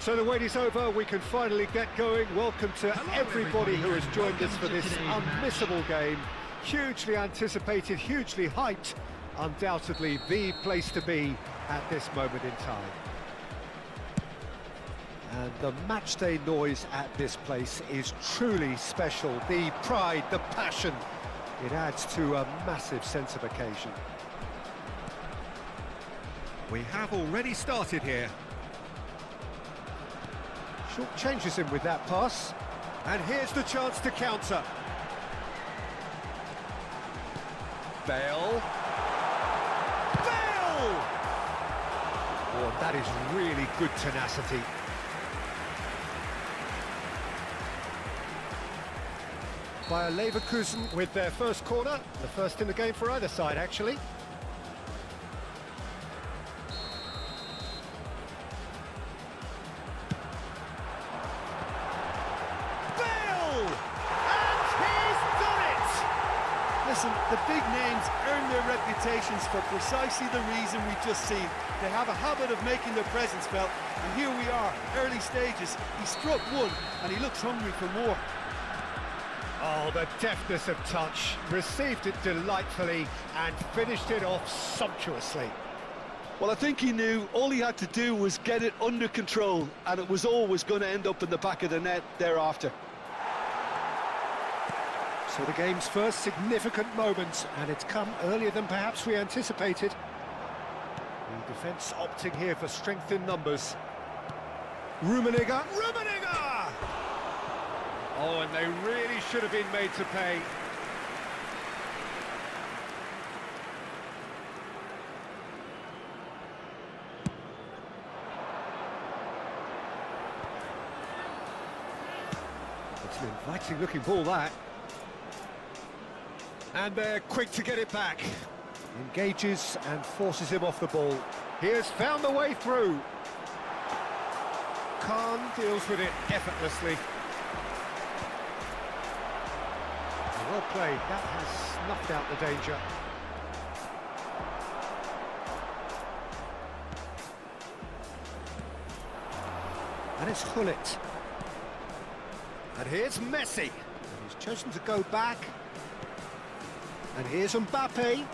So the wait is over, we can finally get going. Welcome to everybody who has joined us for this unmissable game. Hugely anticipated, hugely hyped, undoubtedly the place to be at this moment in time. And the matchday noise at this place is truly special. The pride, the passion, it adds to a massive sense of occasion. We have already started here. Short changes him with that pass, and here's the chance to counter. Bale. Bale! Oh, that is really good tenacity. Bayer Leverkusen with their first corner, the first in the game for either side, actually. Listen, the big names earn their reputations for precisely the reason we've just seen. They have a habit of making their presence felt, and here we are, early stages. He struck one, and he looks hungry for more. Oh, the deftness of touch, received it delightfully and finished it off sumptuously. Well, I think he knew all he had to do was get it under control, and it was always going to end up in the back of the net thereafter. So the game's first significant moment, and it's come earlier than perhaps we anticipated. The defence opting here for strength in numbers. Rummenigge! Oh, and they really should have been made to pay. It's an inviting looking ball, that. And they're quick to get it back. Engages and forces him off the ball. He has found the way through. Khan deals with it effortlessly. Well played, that has snuffed out the danger. And it's Gullit. And here's Messi. He's chosen to go back. And here's Mbappe.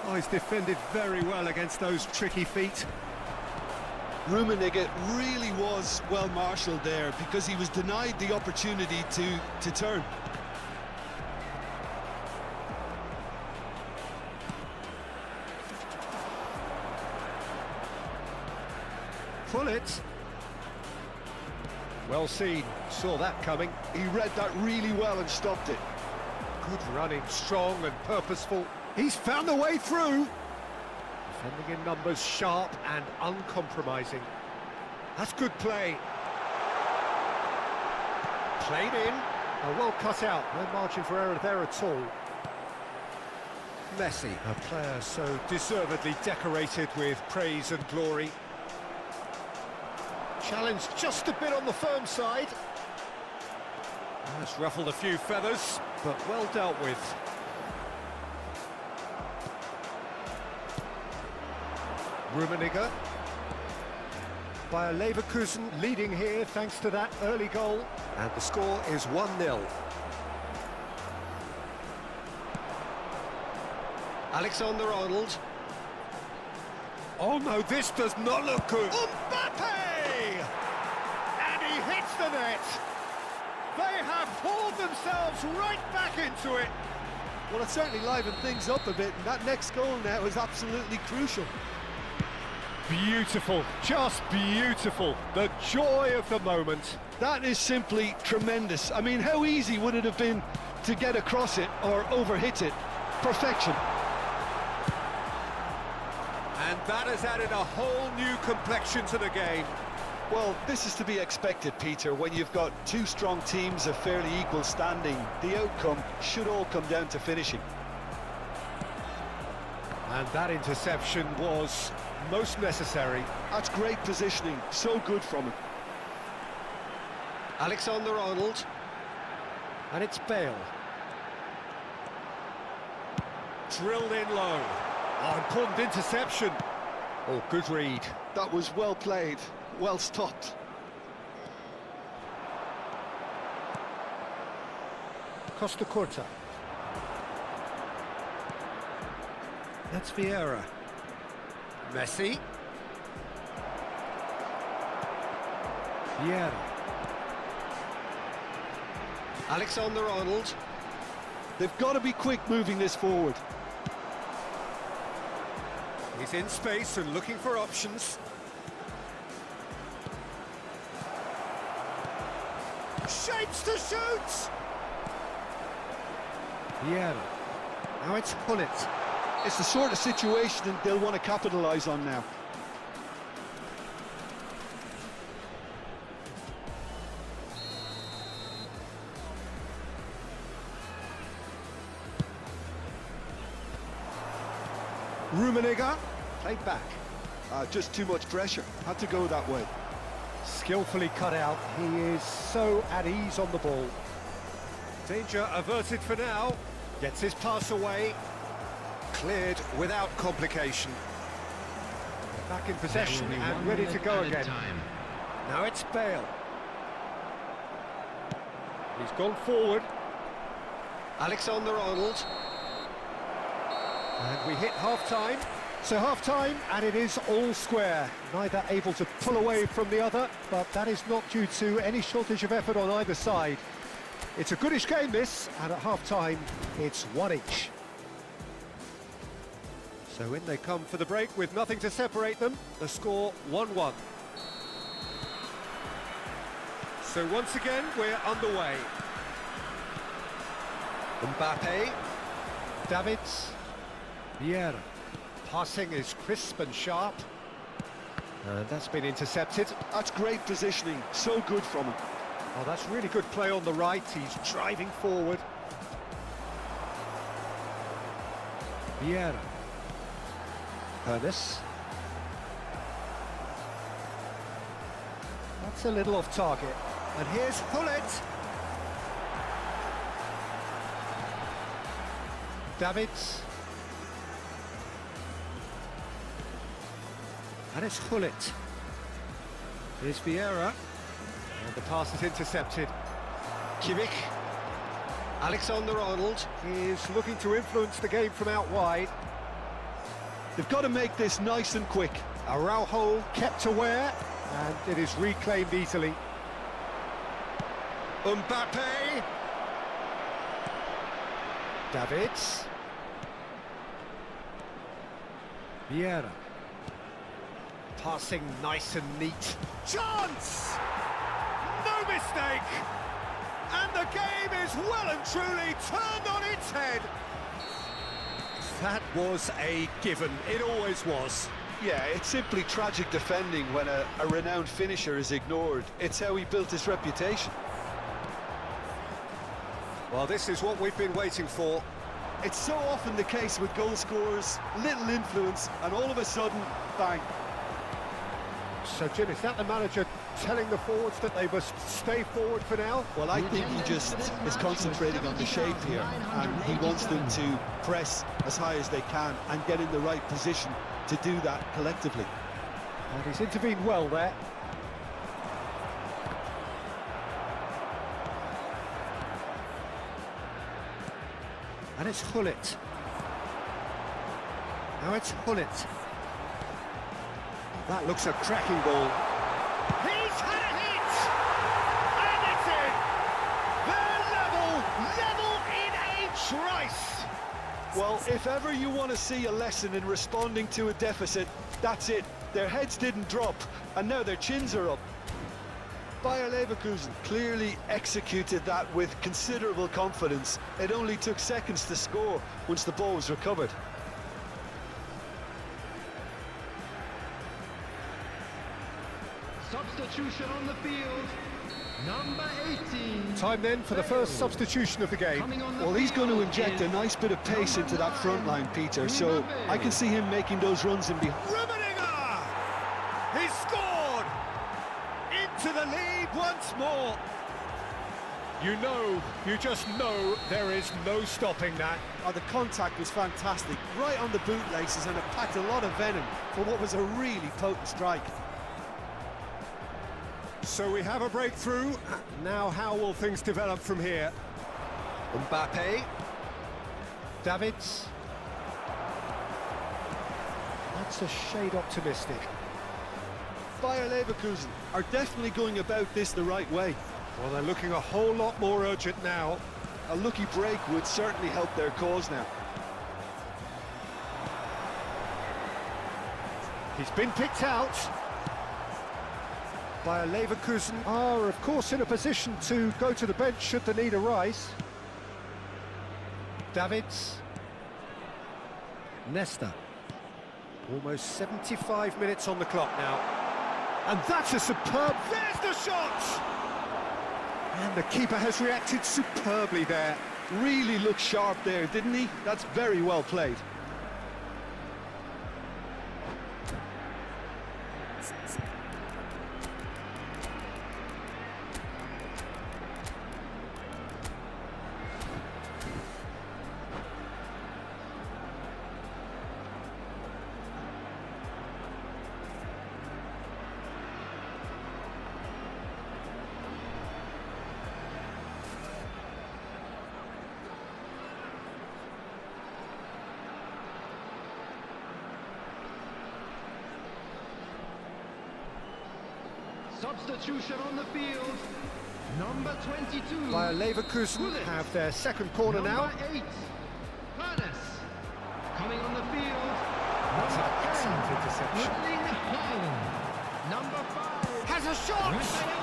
Oh, he's defended very well against those tricky feet. Rummenigge really was well marshalled there because he was denied the opportunity to turn. Gullit. Well seen, saw that coming. He read that really well and stopped it. Good running, strong and purposeful. He's found the way through. Defending in numbers, sharp and uncompromising. That's good play. Played in. Well cut out, no margin for error there at all. Messi, a player so deservedly decorated with praise and glory. Challenged just a bit on the firm side. That's ruffled a few feathers, but well dealt with. Rummenigge. Bayer Leverkusen leading here thanks to that early goal. And the score is 1-0. Alexander-Arnold. Oh no, this does not look good. Mbappe! And he hits the net. They have pulled themselves right back into it. Well, it certainly livened things up a bit, and that next goal now is absolutely crucial. Beautiful, just beautiful. The joy of the moment. That is simply tremendous. I mean, how easy would it have been to get across it or overhit it? Perfection. And that has added a whole new complexion to the game. Well, this is to be expected, Peter. When you've got two strong teams of fairly equal standing, the outcome should all come down to finishing. And that interception was most necessary. That's great positioning, so good from him. Alexander-Arnold. And it's Bale. Drilled in low. Oh, important interception. Oh, good read. That was well played, well stopped. Costa Curta. That's Vieira. Messi. Vieira. Alexander-Arnold. They've got to be quick moving this forward. He's in space and looking for options. Shapes to shoot! Vieira. Now it's Gullit. It's the sort of situation they'll want to capitalise on now. Rummenigge. Played back. Just too much pressure. Had to go that way. Skillfully cut out. He is so at ease on the ball. Danger averted for now. Gets his pass away. Cleared without complication. Back in possession and ready to go again. Now it's Bale. He's gone forward. Alexander-Arnold. And we hit half-time. So half-time, and it is all square. Neither able to pull away from the other, but that is not due to any shortage of effort on either side. It's a goodish game, this, and at half-time, it's one each. So in they come for the break with nothing to separate them. The score 1-1. So once again, we're underway. Mbappe. Davids. Vieira. Passing is crisp and sharp. And that's been intercepted. That's great positioning, so good from him. Oh, that's really good play on the right. He's driving forward. Vieira. Ernest. That's a little off target. And here's Hullet. Davids. And it's Hullet. Here's Vieira. And the pass is intercepted. Kimmich. Alexander-Arnold is looking to influence the game from out wide. They've got to make this nice and quick. Araujo kept aware, and it is reclaimed easily. Mbappe. Davids. Vieira. Passing nice and neat. Chance! No mistake! And the game is well and truly turned on its head. That was a given. It always was. Yeah, it's simply tragic defending when a renowned finisher is ignored. It's how he built his reputation. Well, this is what we've been waiting for. It's so often the case with goal scorers, little influence, and all of a sudden, bang. So, Jim, is that the manager telling the forwards that they must stay forward for now? Well, I think he just is concentrating on the shape here, and he wants them to press as high as they can and get in the right position to do that collectively. And he's intervened well there. And it's Hullet. Now it's Hullet. That looks a cracking ball. He's had a hit! And it's in! They're level in a trice! Well, if ever you want to see a lesson in responding to a deficit, that's it. Their heads didn't drop, and now their chins are up. Bayer Leverkusen clearly executed that with considerable confidence. It only took seconds to score once the ball was recovered. Substitution on the field, number 18. Time then for the first substitution of the game. Well, he's going to inject a nice bit of pace into that front line, Peter, so I can see him making those runs in behind. Rummenigge! He's scored! Into the lead once more. You just know there is no stopping that. Oh, the contact was fantastic, right on the bootlaces, and it packed a lot of venom for what was a really potent strike. So we have a breakthrough. Now how will things develop from here? Mbappe. Davids. That's a shade optimistic. Bayer Leverkusen are definitely going about this the right way. Well, they're looking a whole lot more urgent now. A lucky break would certainly help their cause now. He's been picked out. Bayer Leverkusen are, of course, in a position to go to the bench should the need arise. Davids. Nesta. Almost 75 minutes on the clock now. And that's a superb... There's the shot! And the keeper has reacted superbly there. Really looked sharp there, didn't he? That's very well played. Substitution on the field, number 22. Bayer Leverkusen have their second corner now. Number 8, Hannes. Coming on the field, That's number an excellent 10, interception. Erling Haaland. Number 5, Has a shot! Raphael.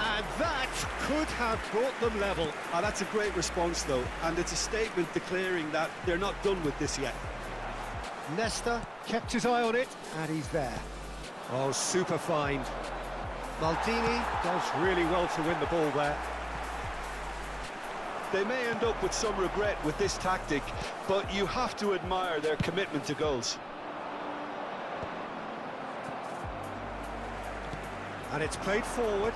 And that could have brought them level. Oh, that's a great response, though, and it's a statement declaring that they're not done with this yet. Nesta kept his eye on it, and he's there. Oh, super find. Maldini does really well to win the ball there. They may end up with some regret with this tactic, but you have to admire their commitment to goals. And it's played forward.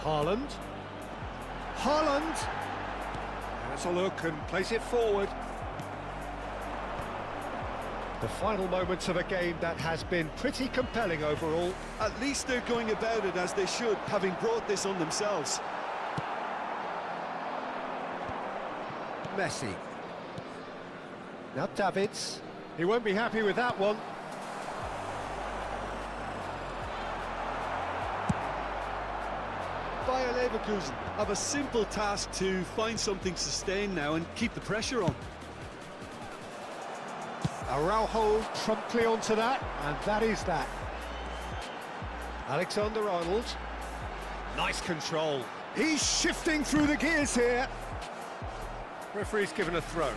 Haaland. Haaland! Has a look and place it forward. The final moments of a game that has been pretty compelling overall. At least they're going about it as they should, having brought this on themselves. Messi. Now Davids. He won't be happy with that one. Bayer Leverkusen have a simple task to find something sustained now and keep the pressure on. Araujo promptly onto that, and that is that. Alexander-Arnold. Nice control. He's shifting through the gears here. Referee's given a throw.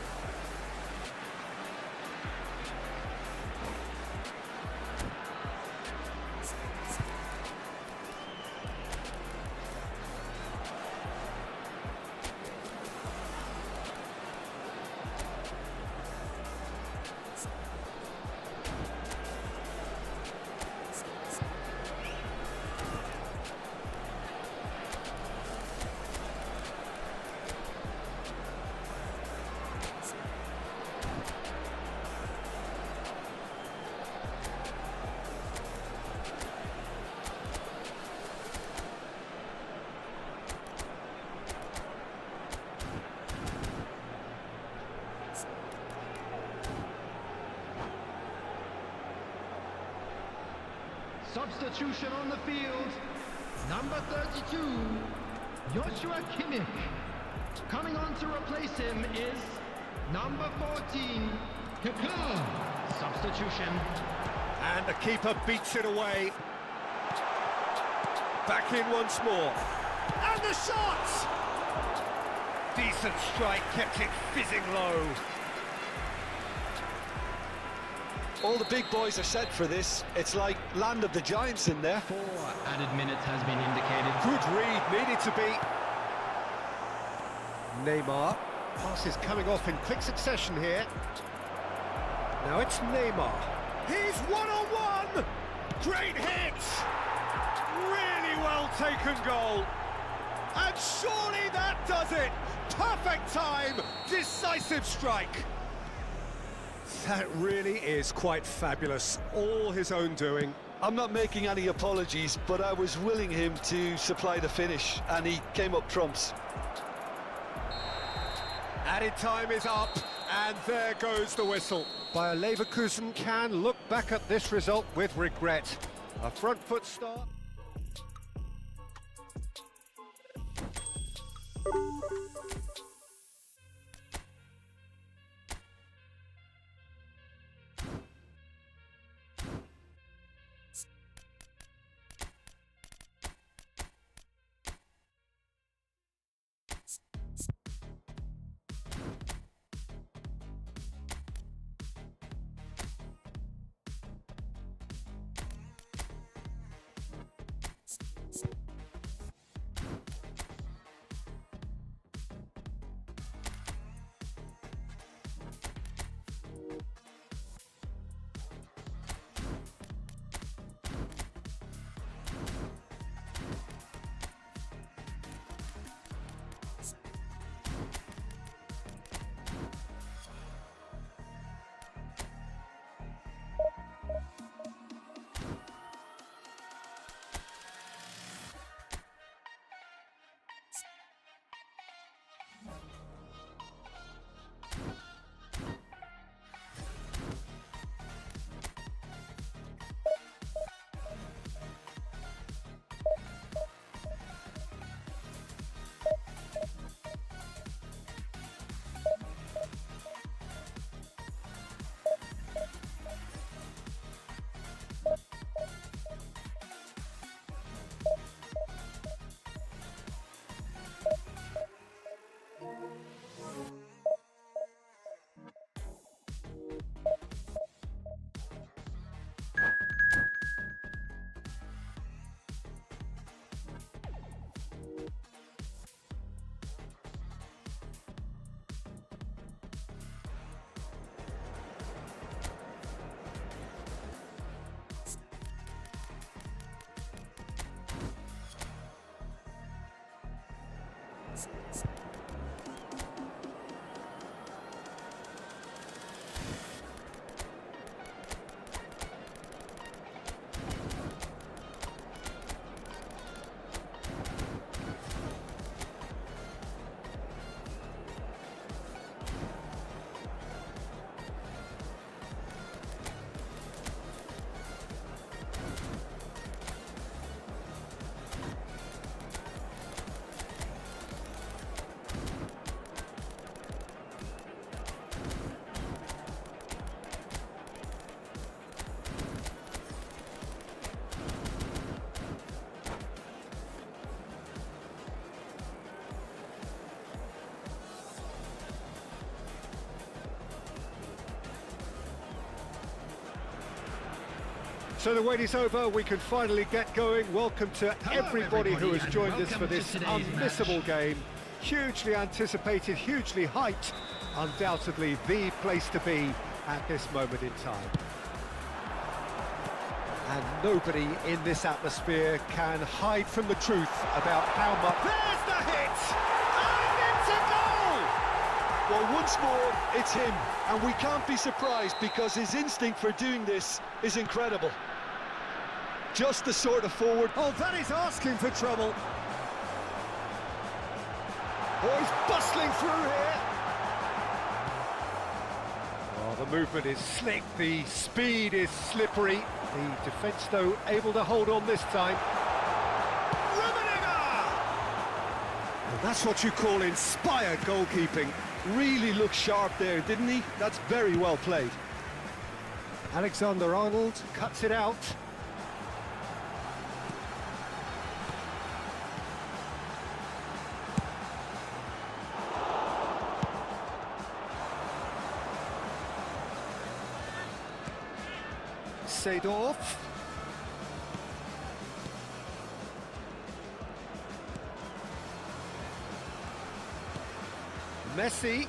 Substitution on the field. Number 32, Joshua Kimmich. Coming on to replace him is number 14, Koller. Substitution. And the keeper beats it away. Back in once more. And the shot! Decent strike, kept it fizzing low. All the big boys are set for this. It's like land of the giants in there. 4 added minutes has been indicated. Good read, needed to be. Neymar. Pass is coming off in quick succession here. Now it's Neymar. He's one-on-one! Great hit! Really well taken goal. And surely that does it! Perfect time! Decisive strike! That really is quite fabulous. All his own doing. I'm not making any apologies, but I was willing him to supply the finish, and he came up trumps. Added time is up, and there goes the whistle. Bayer Leverkusen can look back at this result with regret. A front foot start. So the wait is over, we can finally get going. Welcome to everybody who has joined us for this unmissable game. Hugely anticipated, hugely hyped, undoubtedly the place to be at this moment in time. And nobody in this atmosphere can hide from the truth about how much... There's the hit! And it's a goal! Well, once more, it's him, and we can't be surprised because his instinct for doing this is incredible. Just the sort of forward... Oh, that is asking for trouble. Oh, he's bustling through here. Oh, the movement is slick, the speed is slippery. The defence, though, able to hold on this time. And that's what you call inspired goalkeeping. Really looked sharp there, didn't he? That's very well played. Alexander-Arnold cuts it out. Seedorf. Messi.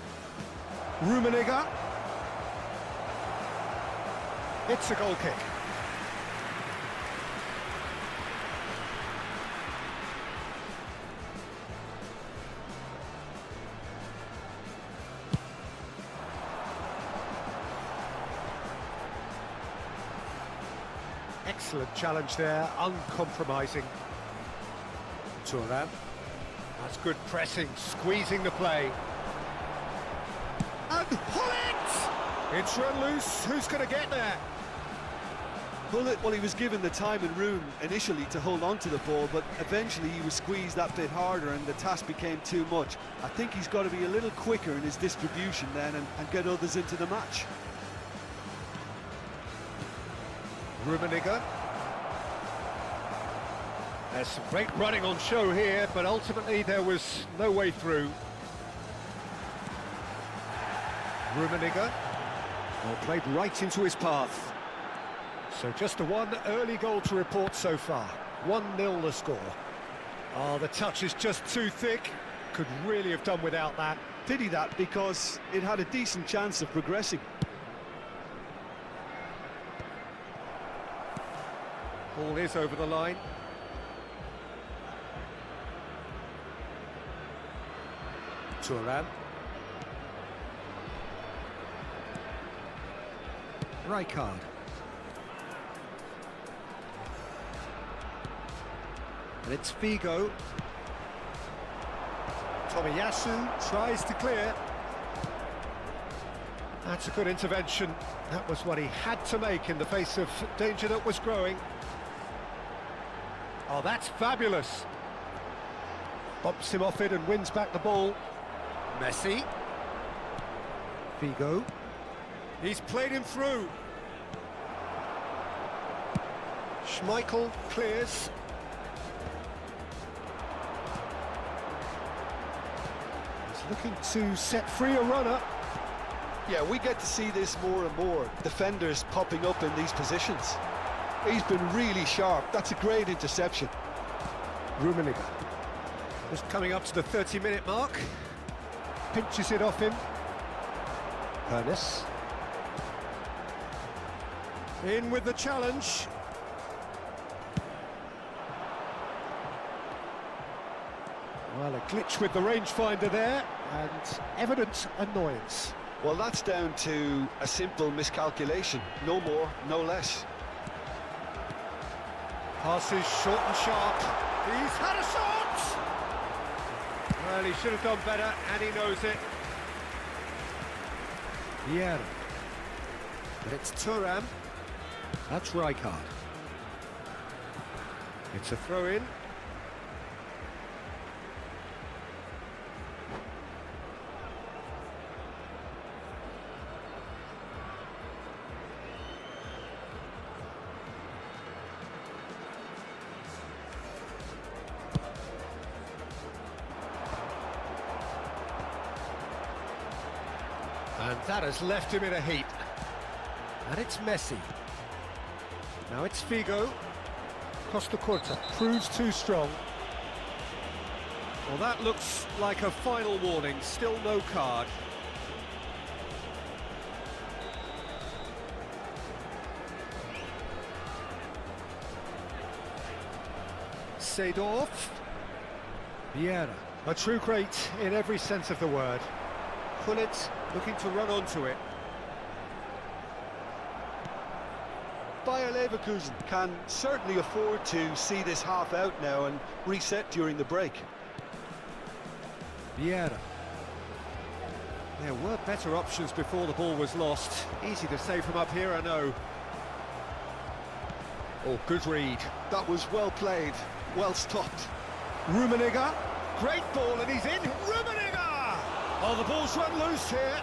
Rummenigge. It's a goal kick. Excellent challenge there, uncompromising. Thuram. That's good pressing, squeezing the play. And Hullet! It's run loose, who's going to get there? Hullet, well, he was given the time and room initially to hold on to the ball, but eventually he was squeezed that bit harder and the task became too much. I think he's got to be a little quicker in his distribution then and get others into the match. Rummenigge. There's some great running on show here, but ultimately there was no way through. Rummenigge. Well, played right into his path. So just the one early goal to report so far. 1-0 the score. Oh, the touch is just too thick. Could really have done without that. Pity that, because it had a decent chance of progressing. Ball is over the line. Thuram. Rijkaard. And it's Figo. Tomiyasu tries to clear. That's a good intervention. That was what he had to make in the face of danger that was growing. Oh, that's fabulous. Bumps him off it and wins back the ball. Messi. Figo. He's played him through. Schmeichel clears. He's looking to set free a runner. Yeah, we get to see this more and more. Defenders popping up in these positions. He's been really sharp. That's a great interception. Rummenigge. Just coming up to the 30-minute mark. Pinches it off him. Ernest. In with the challenge. Well, a glitch with the rangefinder there, and evident annoyance. Well, that's down to a simple miscalculation. No more, no less. Passes short and sharp. He's had a shot! Well, he should have done better, and he knows it. Vieira. But it's Thuram. That's Rijkaard. It's a throw-in. And that has left him in a heap. And it's Messi. Now it's Figo. Costa Curta proves too strong. Well, that looks like a final warning. Still no card. Seedorf. Vieira. A true great in every sense of the word. Gullit looking to run onto it. Bayer Leverkusen can certainly afford to see this half out now and reset during the break. Vieira. There were better options before the ball was lost. Easy to say from up here, I know. Oh, good read. That was well played, well stopped. Rummenigge. Great ball, and he's in. Rummenigge! Oh, the ball's run loose here.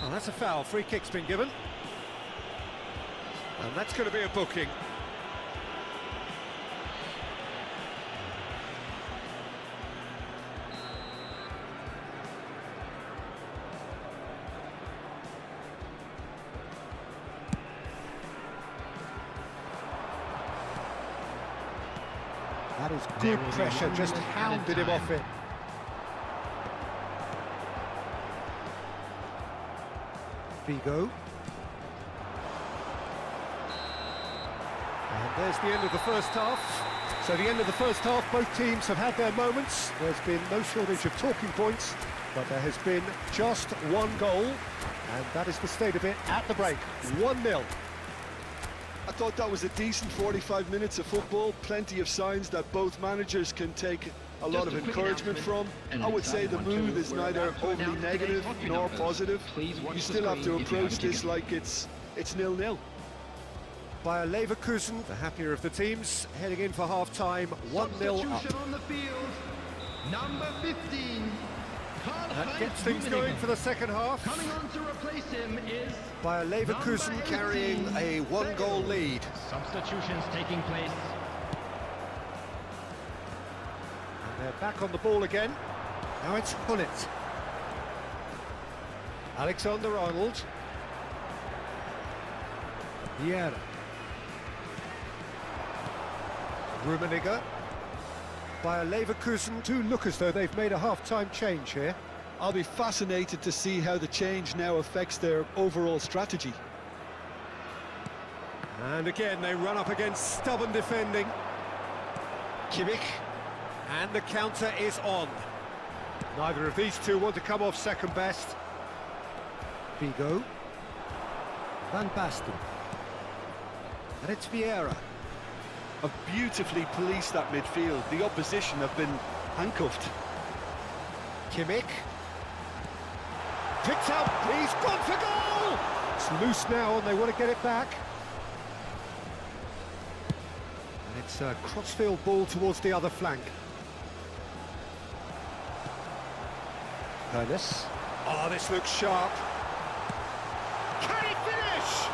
Oh, that's a foul. Free kick's been given. And that's going to be a booking. That is good pressure, just hounded him off it. Figo. And there's the end of the first half. So the end of the first half, both teams have had their moments. There's been no shortage of talking points, but there has been just one goal, and that is the state of it at the break. 1-0. I thought that was a decent 45 minutes of football, plenty of signs that both managers can take a lot of encouragement from. I would say the mood is neither overly negative nor positive. You still have to approach this like it's 0-0. Bayer Leverkusen, the happier of the teams, heading in for half-time, 1-0 up. Substitution on the field, number 15. That gets things going for the second half. Coming on to replace him is Bayer Leverkusen carrying a one-goal lead. Substitutions taking place. And they're back on the ball again. Now it's Gullit. Alexander-Arnold. Vieira. Rummenigge. Bayer Leverkusen do look as though they've made a half-time change here. I'll be fascinated to see how the change now affects their overall strategy. And again, they run up against stubborn defending. Kimmich. And the counter is on. Neither of these two want to come off second best. Figo. Van Basten. And it's Vieira. Have beautifully policed that midfield. The opposition have been handcuffed. Kimmich. Picked up, he's gone for goal! It's loose now and they want to get it back. And it's a crossfield ball towards the other flank. Ernest. Oh, this looks sharp. Can he finish?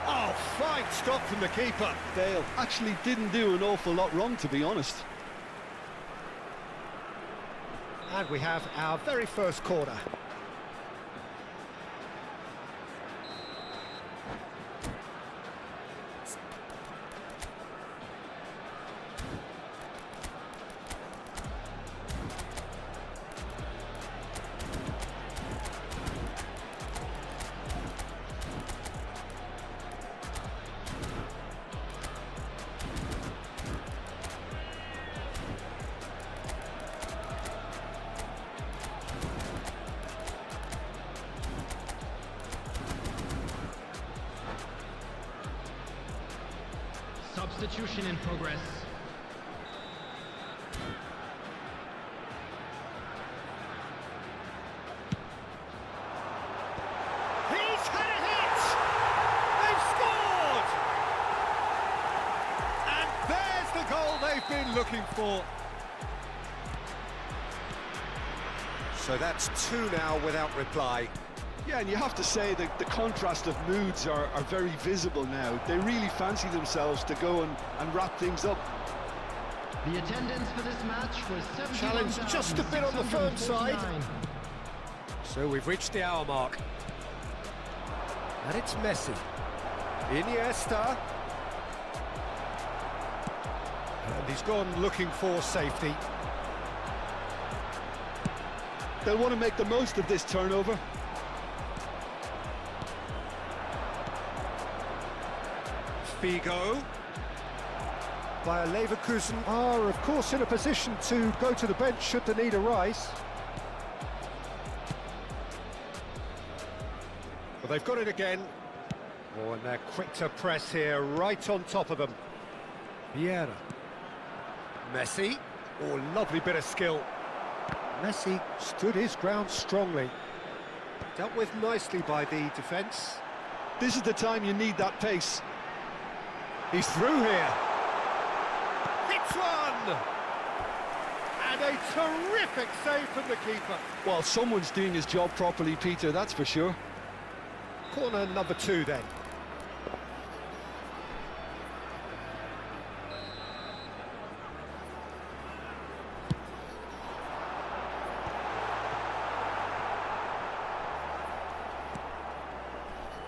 Oh, fine stop from the keeper. Dale actually didn't do an awful lot wrong, to be honest. And we have our very first corner. substitution in progress. He's had a hit! They've scored! And there's the goal they've been looking for. So that's two now without reply. Yeah, and you have to say that the contrast of moods are very visible now. They really fancy themselves to go and wrap things up. The attendance for this match was 71,649. Challenge just a bit on the firm side. So we've reached the hour mark. And it's Messi. Iniesta. And he's gone looking for safety. They'll want to make the most of this turnover. Figo. Bayer Leverkusen are, of course, in a position to go to the bench should the need arise. Well, they've got it again. Oh, and they're quick to press here, right on top of them. Vieira. Messi. Oh, lovely bit of skill. Messi stood his ground strongly. Dealt with nicely by the defence. This is the time you need that pace. He's through here. Hits one! And a terrific save from the keeper. Well, someone's doing his job properly, Peter, that's for sure. Corner number 2 then.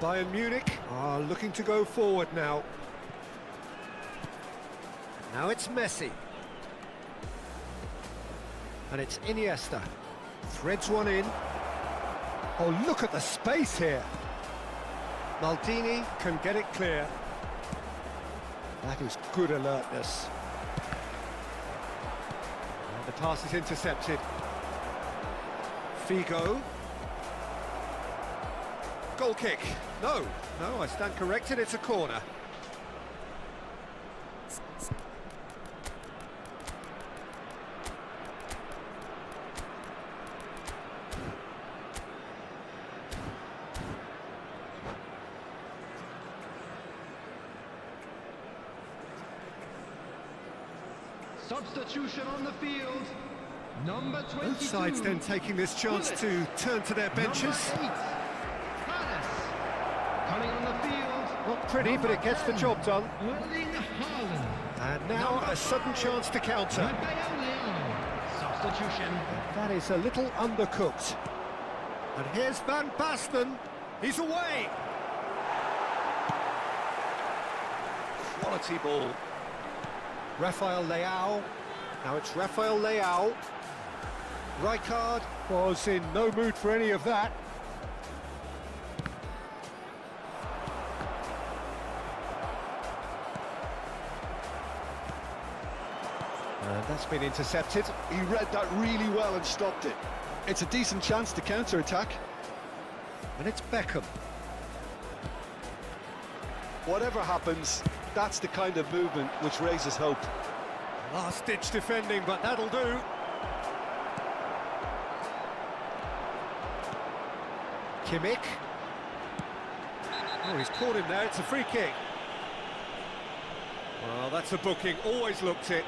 Bayern Munich are looking to go forward now. Now it's Messi. And it's Iniesta. Threads one in. Oh, look at the space here. Maldini can get it clear. That is good alertness. And the pass is intercepted. Figo. Goal kick. No, I stand corrected, it's a corner. Substitution on the field. Number 22. Both sides then taking this chance to turn to their benches. Number 8. Coming on the field. Not pretty, but it gets the job done. Erling Haaland. And now a sudden chance to counter. Substitution. That is a little undercooked. And here's Van Basten. He's away. Quality ball. Rafael Leao. Now it's Rafael Leao. Rijkaard was in no mood for any of that. And that's been intercepted. He read that really well and stopped it. It's a decent chance to counter-attack. And it's Beckham. Whatever happens, that's the kind of movement which raises hope. Last-ditch defending, but that'll do. Kimmich. Oh, he's caught him there, it's a free kick. Well, that's a booking, always looked it.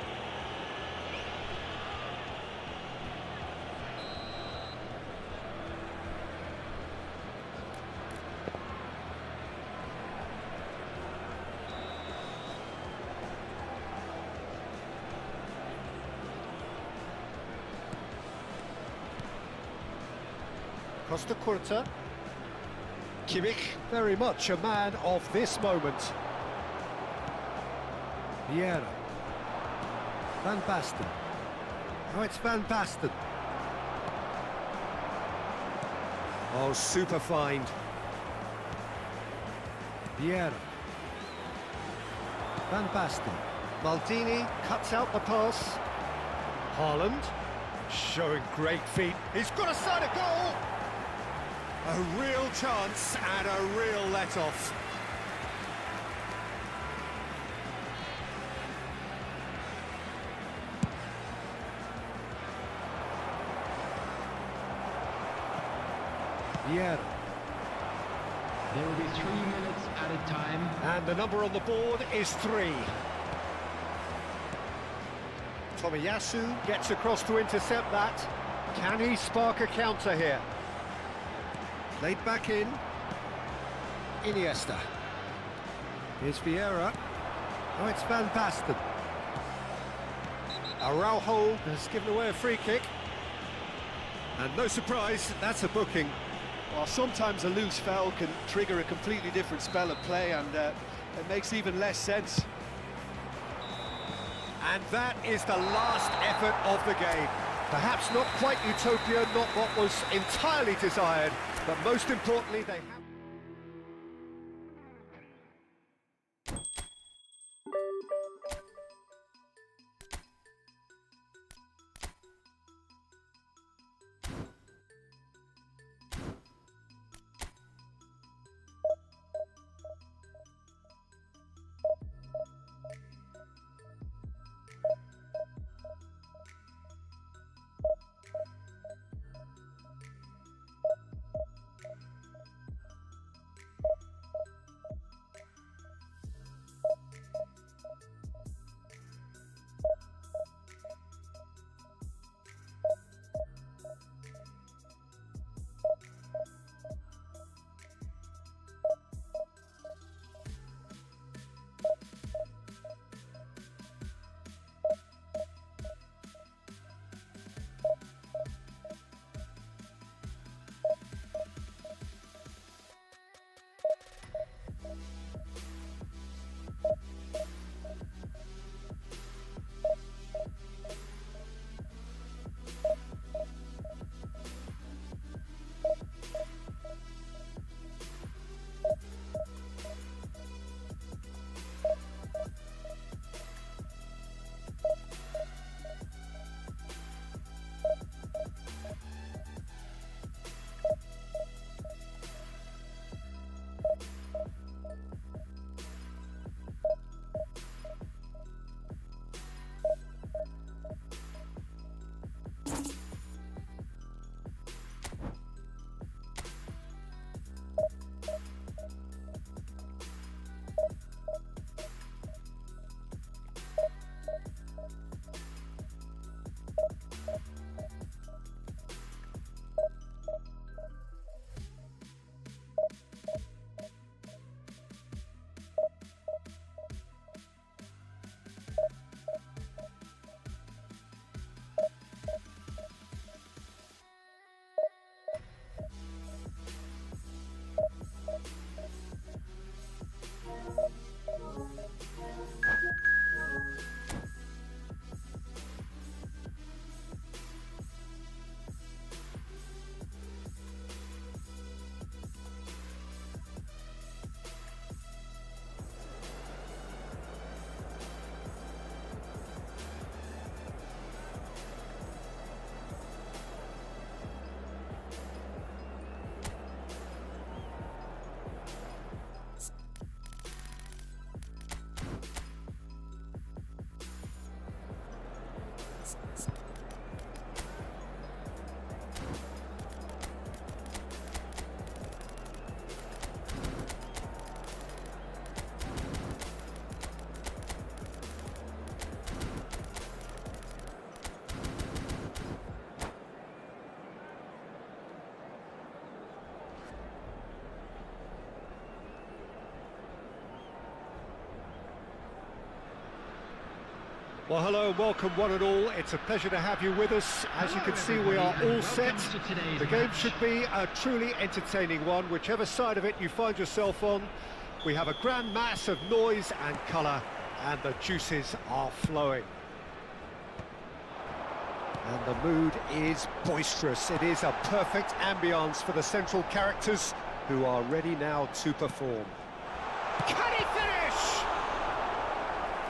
Costa Curta. Kimmich, very much a man of this moment. Vieira. Van Basten. Oh, it's Van Basten. Oh, super find. Vieira. Van Basten. Maldini cuts out the pass. Haaland. Showing great feet. He's got a side of goal. A real chance and a real let-off. Vieira. There will be 3 minutes at a time. And the number on the board is 3. Tomiyasu gets across to intercept that. Can he spark a counter here? Played back in. Iniesta. Here's Vieira. Oh, it's Van Basten. Araujo has given away a free kick. And no surprise, that's a booking. Well, sometimes a loose foul can trigger a completely different spell of play, and it makes even less sense. And that is the last effort of the game. Perhaps not quite utopia, not what was entirely desired, but most importantly, they have... Well, hello and welcome one and all. It's a pleasure to have you with us. As you can see, we are all set. The game should be a truly entertaining one, whichever side of it you find yourself on. We have a grand mass of noise and colour, and the juices are flowing. And the mood is boisterous. It is a perfect ambience for the central characters, who are ready now to perform. Can he finish?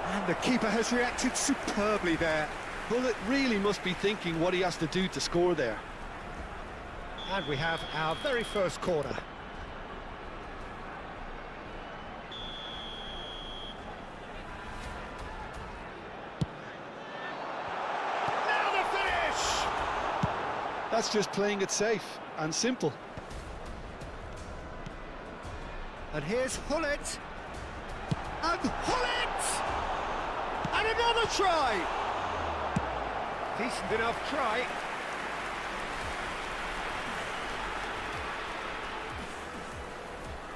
And the keeper has reacted superbly there. Well, it really must be thinking what he has to do to score there. And we have our very first corner. Now the finish! That's just playing it safe and simple. And here's Hullet. And Hullet! And another try! Decent enough try.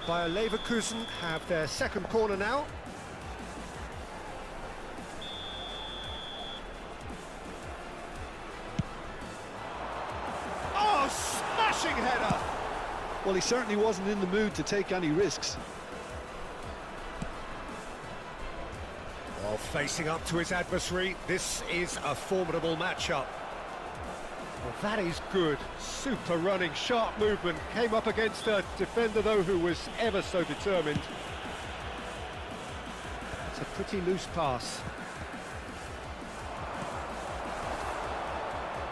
Bayer Leverkusen have their second corner now. Oh, smashing header! Well, he certainly wasn't in the mood to take any risks. While facing up to his adversary, this is a formidable matchup. Well, that is good. Super running, sharp movement. Came up against a defender, though, who was ever so determined. It's a pretty loose pass.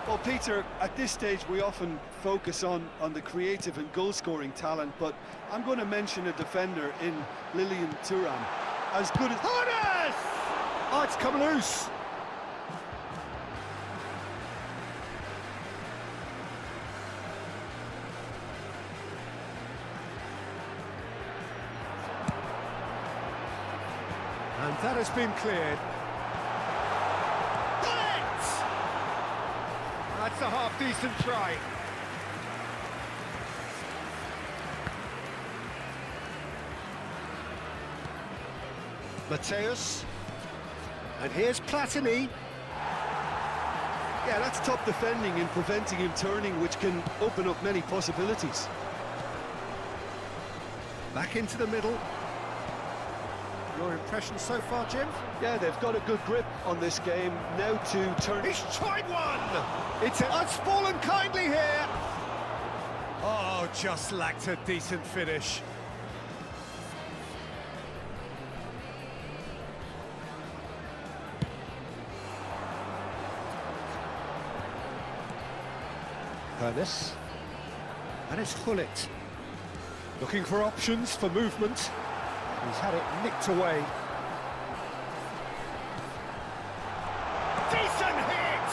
Well, Peter, at this stage we often focus on the creative and goal-scoring talent, but I'm going to mention a defender in Lilian Thuram. As good as... Harness! Oh, it's come loose. And that has been cleared. That's a half-decent try. Mateus. And here's Platini. Yeah, that's top defending and preventing him turning, which can open up many possibilities. Back into the middle. Your impression so far, Jim? Yeah, they've got a good grip on this game. Now to turn... He's tried one! It's fallen kindly here! Oh, just lacked a decent finish. Ernest. And it's Hullet. Looking for options for movement. He's had it nicked away. Decent hit!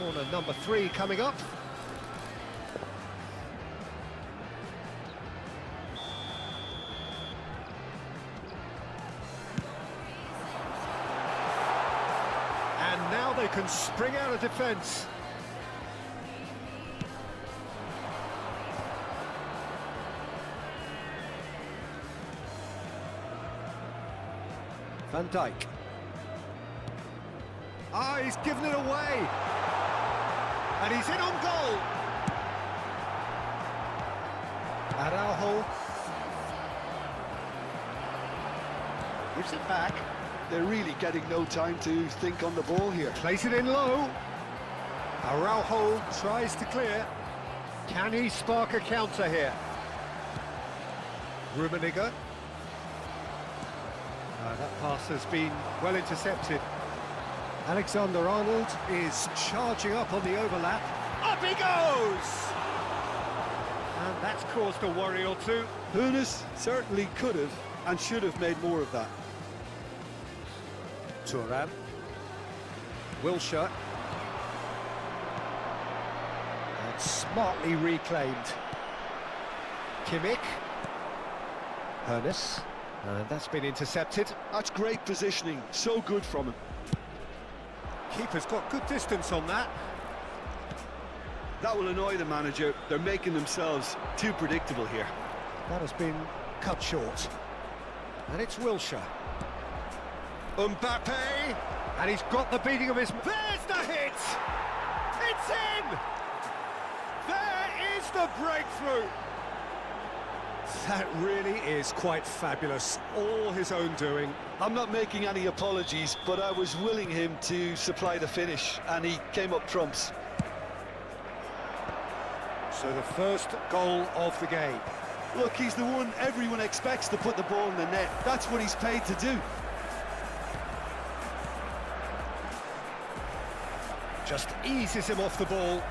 Corner number 3 coming up. And now they can spring out of defence. Van Dijk. Ah, he's given it away. And he's in on goal. Araujo. Gives it back. They're really getting no time to think on the ball here. Plays it in low. Araujo tries to clear. Can he spark a counter here? Rummenigge. That pass has been well intercepted. Alexander-Arnold is charging up on the overlap. Up he goes! And that's caused a worry or two. Hoeneß certainly could have and should have made more of that. Thuram. Wilshere. And smartly reclaimed. Kimmich. Ernest. And that's been intercepted. That's great positioning, so good from him. Keeper's got good distance on that. That will annoy the manager. They're making themselves too predictable here. That has been cut short. And it's Wilshere. Mbappe! And he's got the beating of his... There's the hit! It's in! There is the breakthrough! That really is quite fabulous. All his own doing. I'm not making any apologies, but I was willing him to supply the finish, and he came up trumps. So the first goal of the game. Look, he's the one everyone expects to put the ball in the net. That's what he's paid to do. Just eases him off the ball.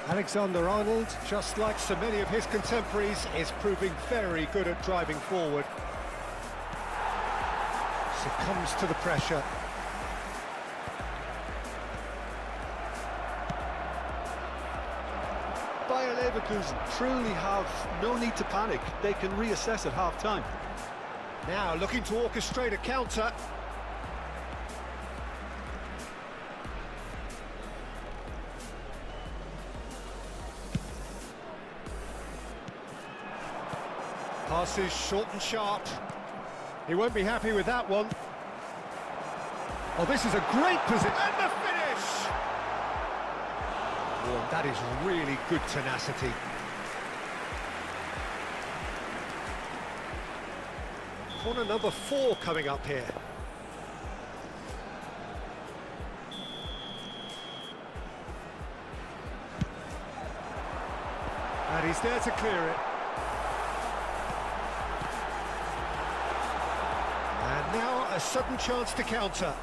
Alexander-Arnold, just like so many of his contemporaries, is proving very good at driving forward. Succumbs to the pressure. Bayer Leverkusen truly have no need to panic. They can reassess at half-time. Now looking to orchestrate a counter. Passes short and sharp. He won't be happy with that one. Oh, this is a great position. And the finish! Oh, that is really good tenacity. Corner number 4 coming up here. And he's there to clear it. And now a sudden chance to counter.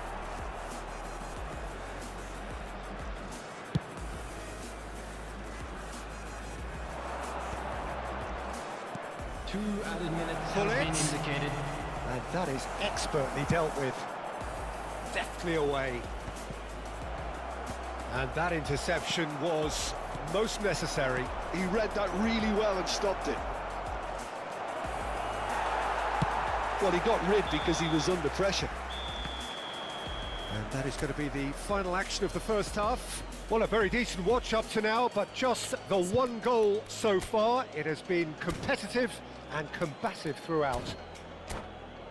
Two added minutes Pull have it. been indicated. And that is expertly dealt with. Deftly away. And that interception was most necessary. He read that really well and stopped it. Well, he got rid because he was under pressure. And that is going to be the final action of the first half. Well, a very decent watch up to now, but just the one goal so far. It has been competitive and combative throughout.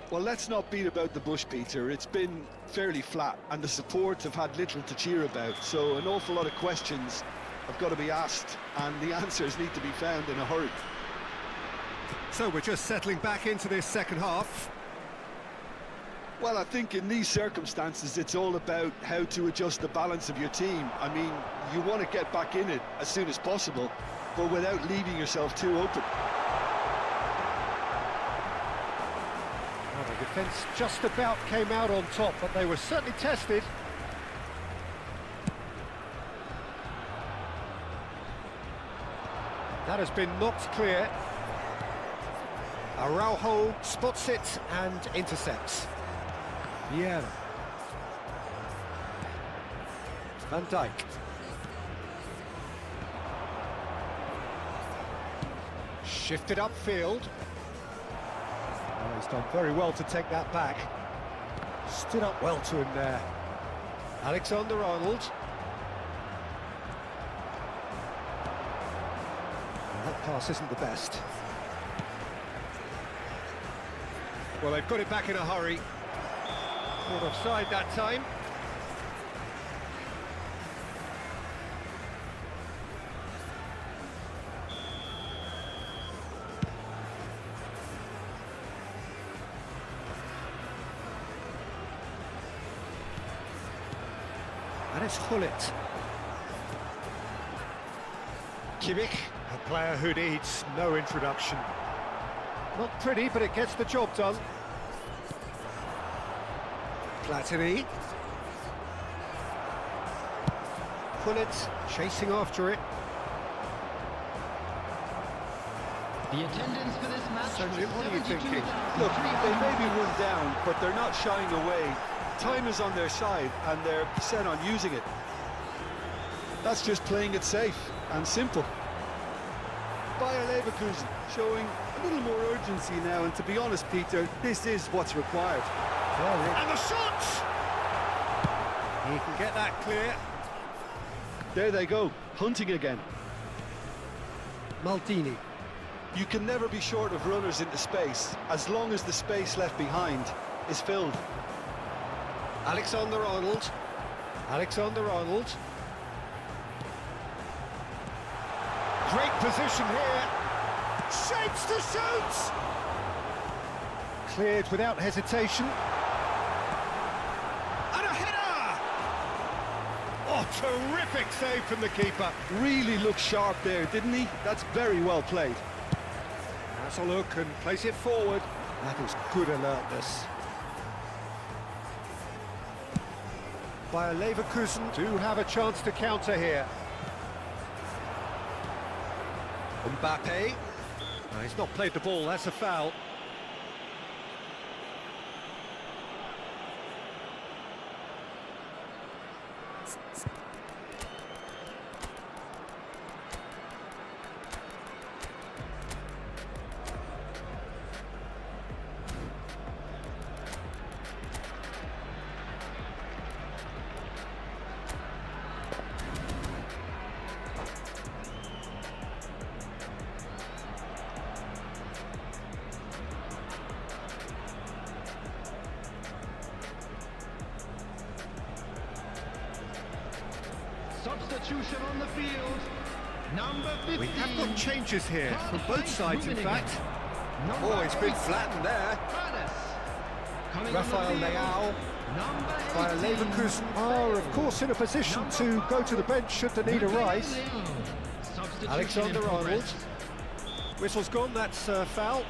Well, let's not beat about the bush, Peter. It's been fairly flat, and the support have had little to cheer about. So an awful lot of questions have got to be asked, and the answers need to be found in a hurry. So we're just settling back into this second half. Well, I think in these circumstances, it's all about how to adjust the balance of your team. I mean, you want to get back in it as soon as possible, but without leaving yourself too open. Well, the defence just about came out on top, but they were certainly tested. That has been knocked clear. Araujo spots it and intercepts. Yeah. Van Dijk. Shifted upfield. Oh, he's done very well to take that back. Stood up well to him there. Alexander-Arnold. That pass isn't the best. Well, they've got it back in a hurry. Caught offside that time. And it's Gullit. Kimmich, a player who needs no introduction. Not pretty, but it gets the job done. Platini. Gullit chasing after it. The attendance for this match So, was Jim, what are you thinking? Look, they may be run down, but they're not shying away. Time is on their side, and they're set on using it. That's just playing it safe and simple. Bayer Leverkusen showing a little more urgency now, and to be honest, Peter, this is what's required. And the shot! He can get that clear. There they go, hunting again. Maldini. You can never be short of runners into space, as long as the space left behind is filled. Alexander-Arnold. Alexander-Arnold. Great position here. Shapes to shoot! Cleared without hesitation. And a header! Oh, terrific save from the keeper. Really looked sharp there, didn't he? That's very well played. Has a look and place it forward. That is good alertness. Bayer Leverkusen do have a chance to counter here. Mbappe. No, he's not played the ball, that's a foul. Substitution on the field. Number 15. We have got changes here from both sides, in fact. Oh, it's been flattened there. Rafael Leao. Bayer Leverkusen are, of course, in a position to go to the bench should the need arise. Alexander-Arnold. Whistle's gone, that's foul.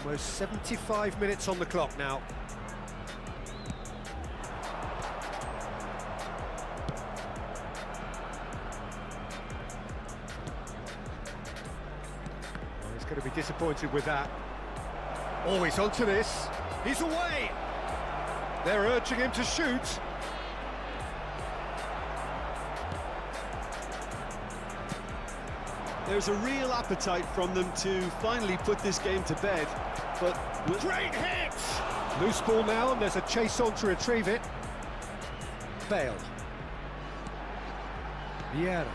Almost 75 minutes on the clock now. Well, he's going to be disappointed with that. Oh, he's onto this. He's away! They're urging him to shoot. There's a real appetite from them to finally put this game to bed, but... Great hit! Loose ball now, and there's a chase on to retrieve it. Bale. Vieira.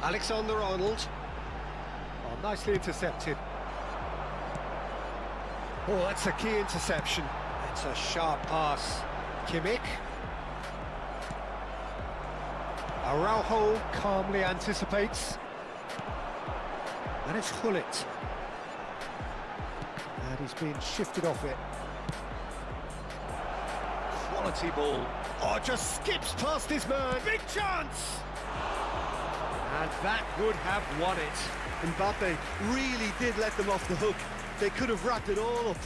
Alexander-Arnold. Oh, nicely intercepted. Oh, that's a key interception. It's a sharp pass. Kimmich. Araujo calmly anticipates. And it's Hullet. And he's been shifted off it. Quality ball. Oh, just skips past his man. Big chance! And that would have won it. Mbappe really did let them off the hook. They could have wrapped it all up.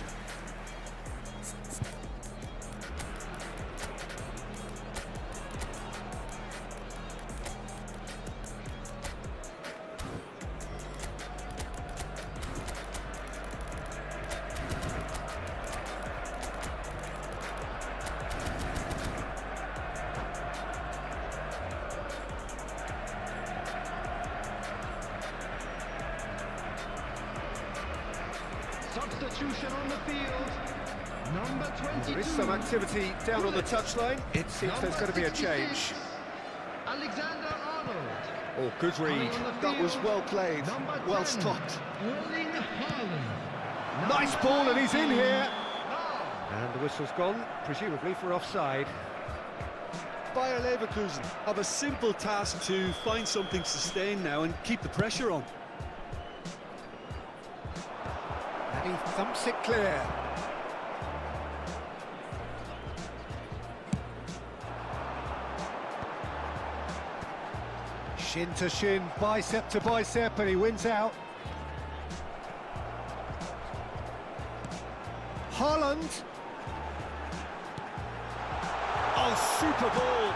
Substitution on the field. Number 22. There is some activity down on the touchline. It seems there's going to be a change. Alexander-Arnold. Oh, good read. That was well played, well stopped. Nice ball, and he's in here. And the whistle's gone, presumably for offside. Bayer Leverkusen have a simple task to find something sustained now and keep the pressure on. And he thumps it clear. Shin to shin, bicep to bicep, and he wins out. Haaland. Oh, super ball.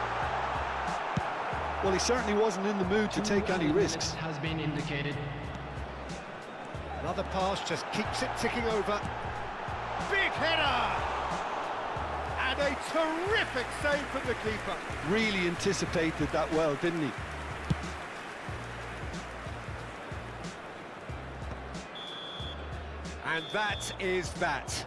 Well, he certainly wasn't in the mood to take any risks. Has been indicated. Another pass just keeps it ticking over. Big header! And a terrific save from the keeper. Really anticipated that well, didn't he? And that is that.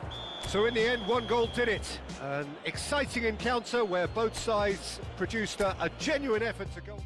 So in the end, one goal did it. An exciting encounter where both sides produced a genuine effort to go.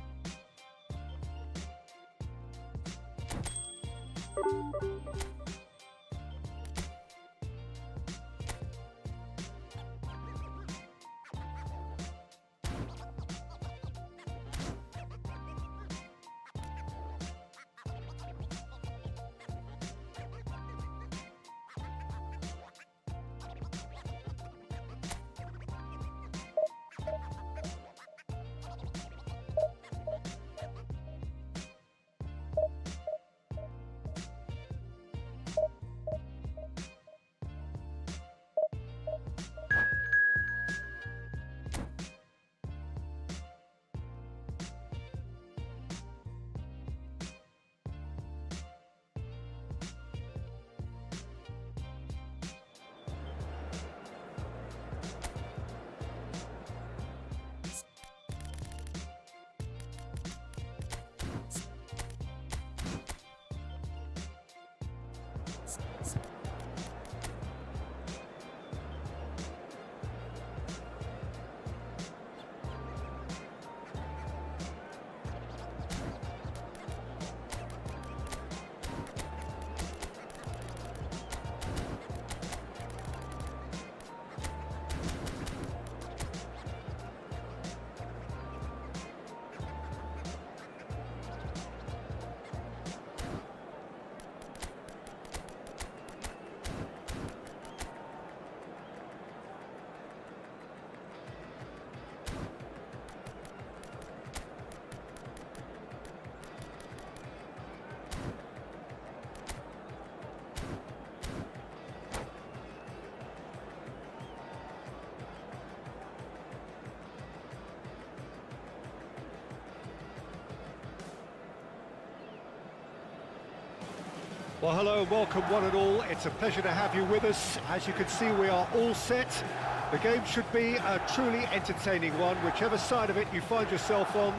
Well, hello and welcome one and all. It's a pleasure to have you with us. As you can see, we are all set. The game should be a truly entertaining one, whichever side of it you find yourself on.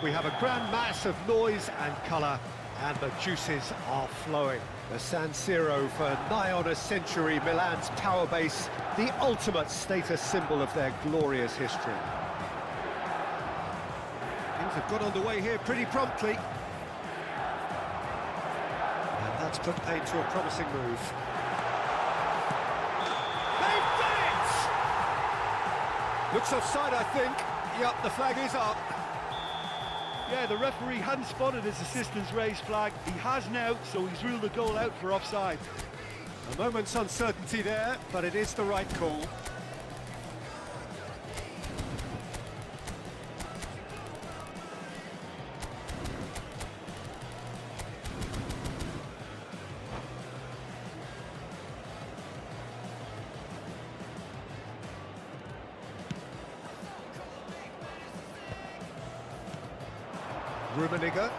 We have a grand mass of noise and colour, and the juices are flowing. The San Siro for nigh on a century, Milan's power base, the ultimate status symbol of their glorious history. Things have got underway here pretty promptly. And that's put paid to a promising move. They've done it! Looks offside, I think. Yep, the flag is up. Yeah, the referee hadn't spotted his assistant's raised flag. He has now, so he's ruled the goal out for offside. A moment's uncertainty there, but it is the right call. Rummenigge.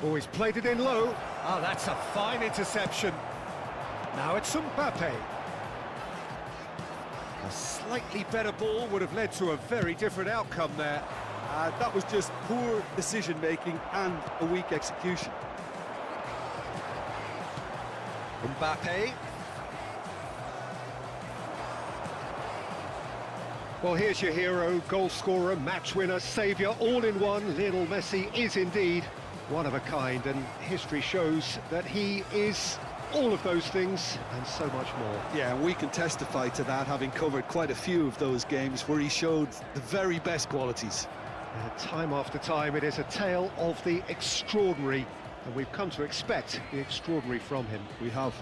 Oh, he's played it in low. Ah, that's a fine interception. Now it's Mbappe. A slightly better ball would have led to a very different outcome there. That was just poor decision-making and a weak execution. Mbappe. Well, here's your hero, goal scorer, match winner, saviour, all in one. Lionel Messi is indeed one of a kind, and history shows that he is all of those things and so much more. Yeah, and we can testify to that, having covered quite a few of those games where he showed the very best qualities. Time after time, it is a tale of the extraordinary, and we've come to expect the extraordinary from him. We have.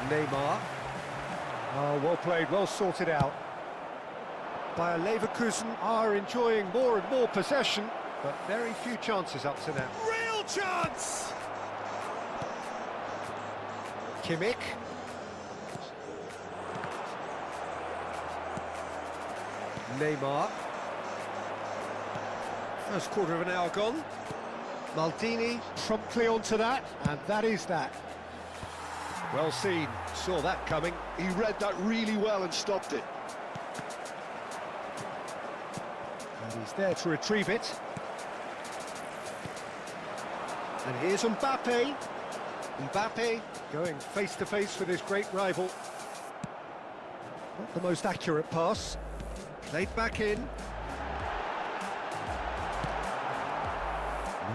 Neymar. Oh, well played, well sorted out. Bayer Leverkusen are enjoying more and more possession, but very few chances up to now. Real chance! Kimmich. Neymar. First quarter of an hour gone. Maldini promptly onto that, and that is that. Well seen, saw that coming. He read that really well and stopped it. And he's there to retrieve it. And here's Mbappe. Mbappe going face-to-face with his great rival. Not the most accurate pass. Played back in.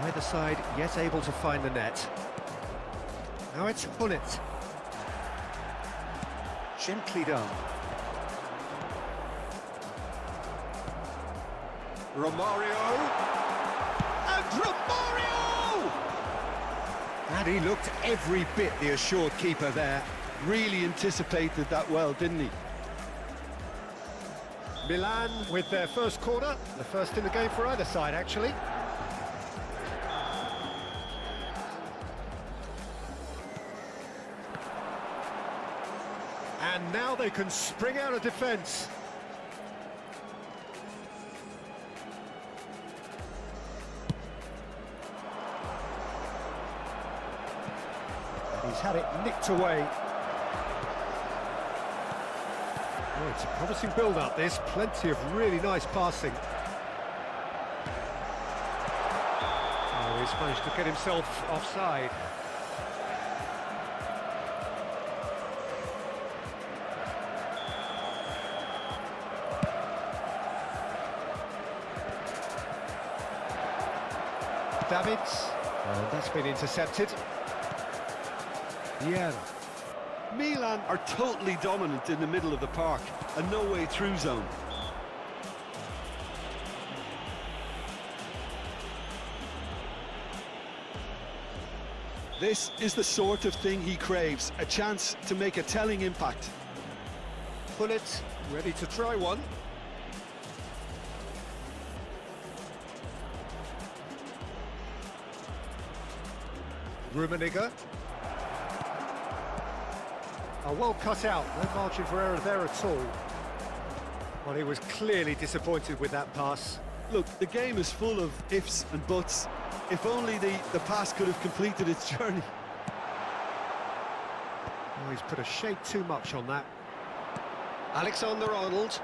Neither side yet able to find the net. Now it's Gullit. Gently done. Romario! And Romario! And he looked every bit the assured keeper there. Really anticipated that well, didn't he? Milan with their first corner, the first in the game for either side, actually. And now they can spring out of defence. He's had it nicked away. Oh, it's a promising build-up, this. Plenty of really nice passing. Oh, he's managed to get himself offside. Davids, and that's been intercepted. Vieira. Milan are totally dominant in the middle of the park, a no-way through zone. This is the sort of thing he craves, a chance to make a telling impact. Bullet, ready to try one. Rummenigge. Well cut out, no margin for error there at all. Well, he was clearly disappointed with that pass. Look, the game is full of ifs and buts. If only the pass could have completed its journey. Oh, he's put a shade too much on that. Alexander-Arnold.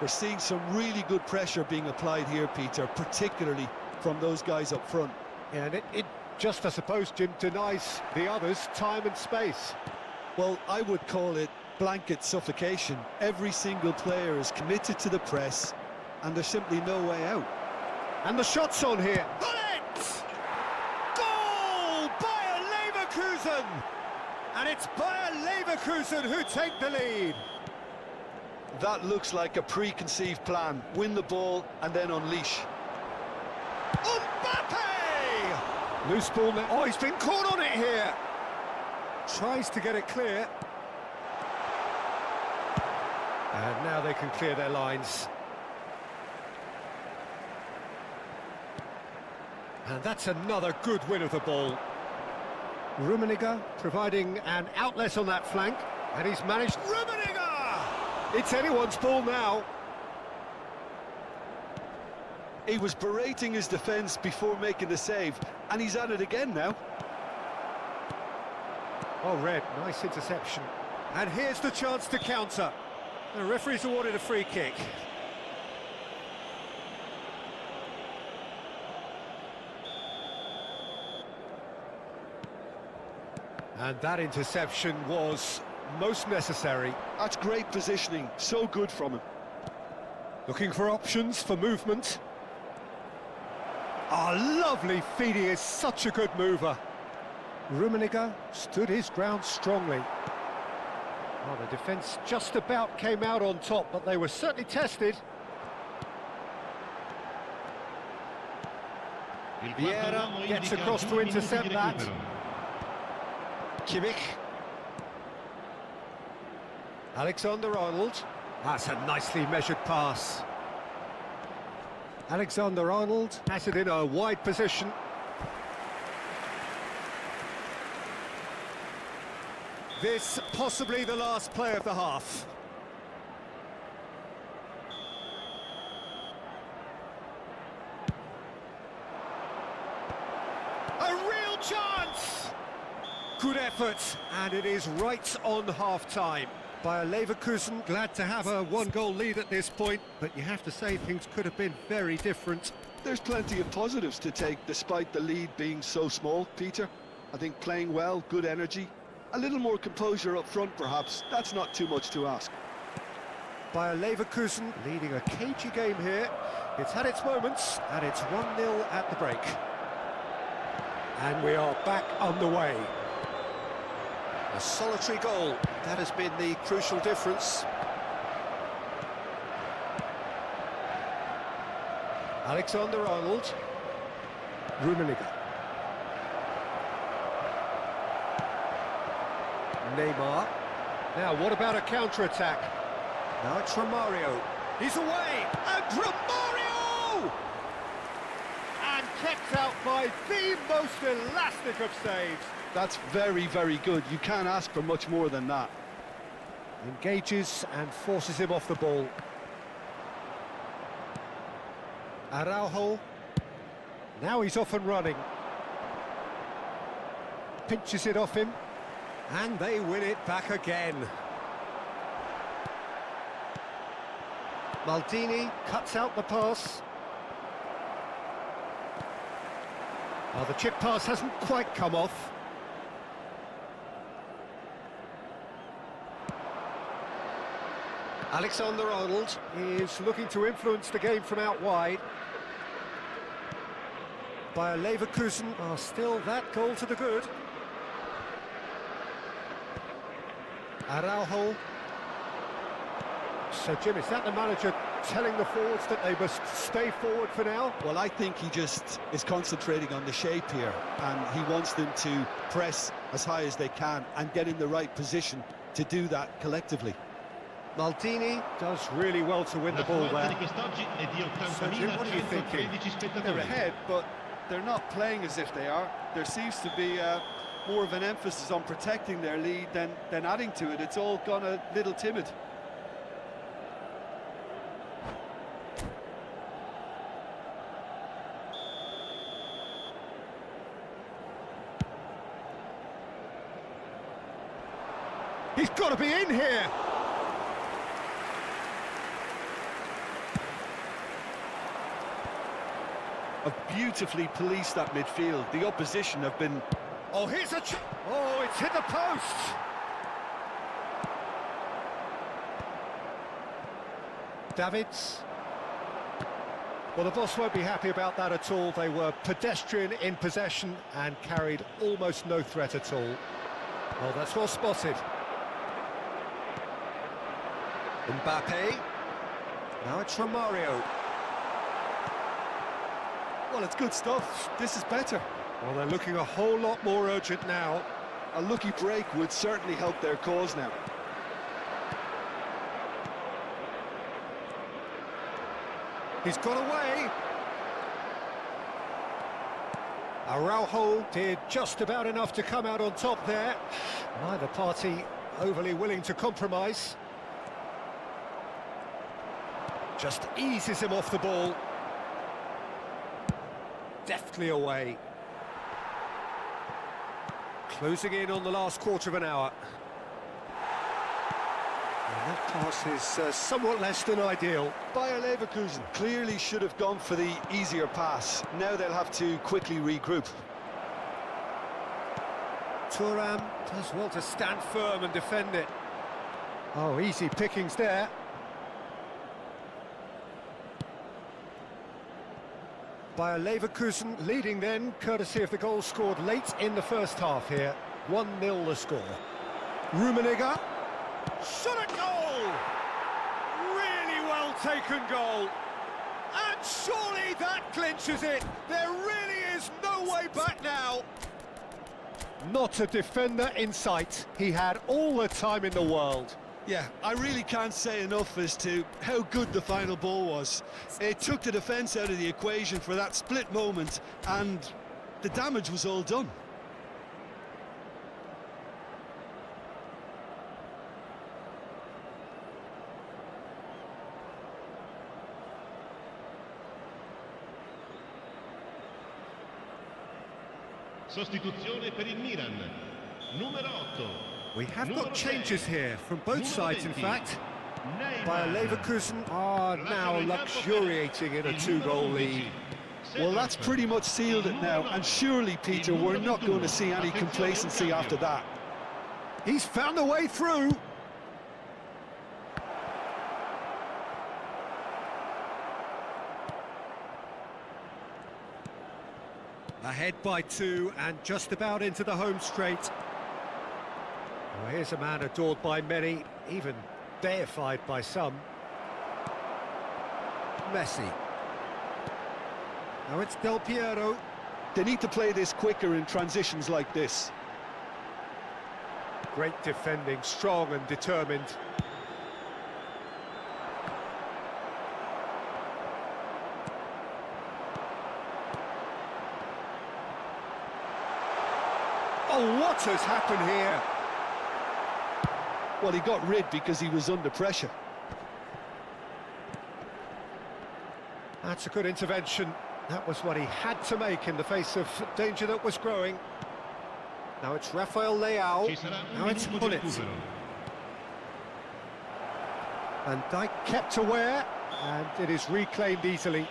We're seeing some really good pressure being applied here, Peter, particularly from those guys up front. Yeah, and it just, I suppose, Jim, denies the others time and space. Well, I would call it blanket suffocation. Every single player is committed to the press, and there's simply no way out. And the shot's on here. Bullet! Goal! Bayer Leverkusen! And it's Bayer Leverkusen who take the lead. That looks like a preconceived plan. Win the ball and then unleash. Mbappe! Loose ball now. Oh, he's been caught on it here. Tries to get it clear. And now they can clear their lines. And that's another good win of the ball. Rummenigge providing an outlet on that flank. And he's managed... Rummenigge! It's anyone's ball now. He was berating his defence before making the save, and he's at it again now. Oh, Red, nice interception. And here's the chance to counter. The referee's awarded a free kick. And that interception was most necessary. That's great positioning, so good from him. Looking for options for movement. Oh, lovely feed, he is such a good mover. Rummenigge stood his ground strongly. Well, the defence just about came out on top, but they were certainly tested. Vieira gets across to intercept that. Kimmich. Alexander-Arnold. That's a nicely measured pass. Alexander-Arnold has it in a wide position. This possibly the last play of the half. A real chance! Good effort, and it is right on half-time. Bayer Leverkusen glad to have a one-goal lead at this point, but you have to say things could have been very different. There's plenty of positives to take despite the lead being so small, Peter. I think playing well, good energy, a little more composure up front perhaps, that's not too much to ask. Bayer Leverkusen leading a cagey game here. It's had its moments, and it's 1-0 at the break. And we are back underway. A solitary goal, that has been the crucial difference. Alexander-Arnold. Rummenigge. Neymar. Now, what about a counter-attack? Now it's Romario. He's away! And Romario! And kept out by the most elastic of saves. That's very, very good. You can't ask for much more than that. Engages and forces him off the ball. Araujo. Now he's off and running. Pinches it off him. And they win it back again. Maldini cuts out the pass. Oh, the chip pass hasn't quite come off. Alexander-Arnold is looking to influence the game from out wide. Bayer Leverkusen are still that goal to the good. Araujo. So, Jim, is that the manager telling the forwards that they must stay forward for now? Well, I think he just is concentrating on the shape here, and he wants them to press as high as they can and get in the right position to do that collectively. Maldini does really well to win the ball there. So, Jim, what are you thinking? They're ahead, but they're not playing as if they are. There seems to be more of an emphasis on protecting their lead than adding to it. It's all gone a little timid. He's got to be in here! Have beautifully policed that midfield. The opposition have been... Oh, here's a... Oh, it's hit the post! Davids. Well, the boss won't be happy about that at all. They were pedestrian in possession and carried almost no threat at all. Oh, that's well spotted. Mbappe. Now it's Romario. Well, it's good stuff. This is better. Well, they're looking a whole lot more urgent now. A lucky break would certainly help their cause now. He's got away. Araujo did just about enough to come out on top there. Neither party overly willing to compromise. Just eases him off the ball. Deftly away. Closing in on the last quarter of an hour. And that pass is somewhat less than ideal. Bayer Leverkusen clearly should have gone for the easier pass. Now they'll have to quickly regroup. Thuram does well to stand firm and defend it. Oh, easy pickings there. Bayer Leverkusen leading then, courtesy of the goal scored late in the first half here. 1-0 the score. Rummenigge. Shot at goal! Really well taken goal. And surely that clinches it. There really is no way back now. Not a defender in sight. He had all the time in the world. Yeah, I really can't say enough as to how good the final ball was. It took the defence out of the equation for that split moment, and the damage was all done. Sostituzione per il Milan. Numero 8. We have got changes here from both sides, in fact. Bayer Leverkusen are now luxuriating in a 2-goal lead. Well, that's pretty much sealed it now, and surely, Peter, we're not going to see any complacency after that. He's found a way through. Ahead by 2 and just about into the home straight. Well, here's a man adored by many, even deified by some. Messi. Now it's Del Piero. They need to play this quicker in transitions like this. Great defending, strong and determined. Oh, what has happened here? Well, he got rid because he was under pressure. That's a good intervention. That was what he had to make in the face of danger that was growing. Now it's Rafael Leao. Now it's Hullet. And Dijk kept aware, and it is reclaimed easily.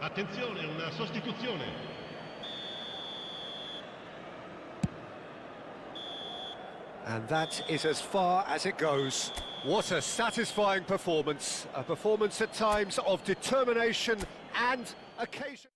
Attenzione, una sostituzione. And that is as far as it goes. What a satisfying performance. A performance at times of determination and occasion.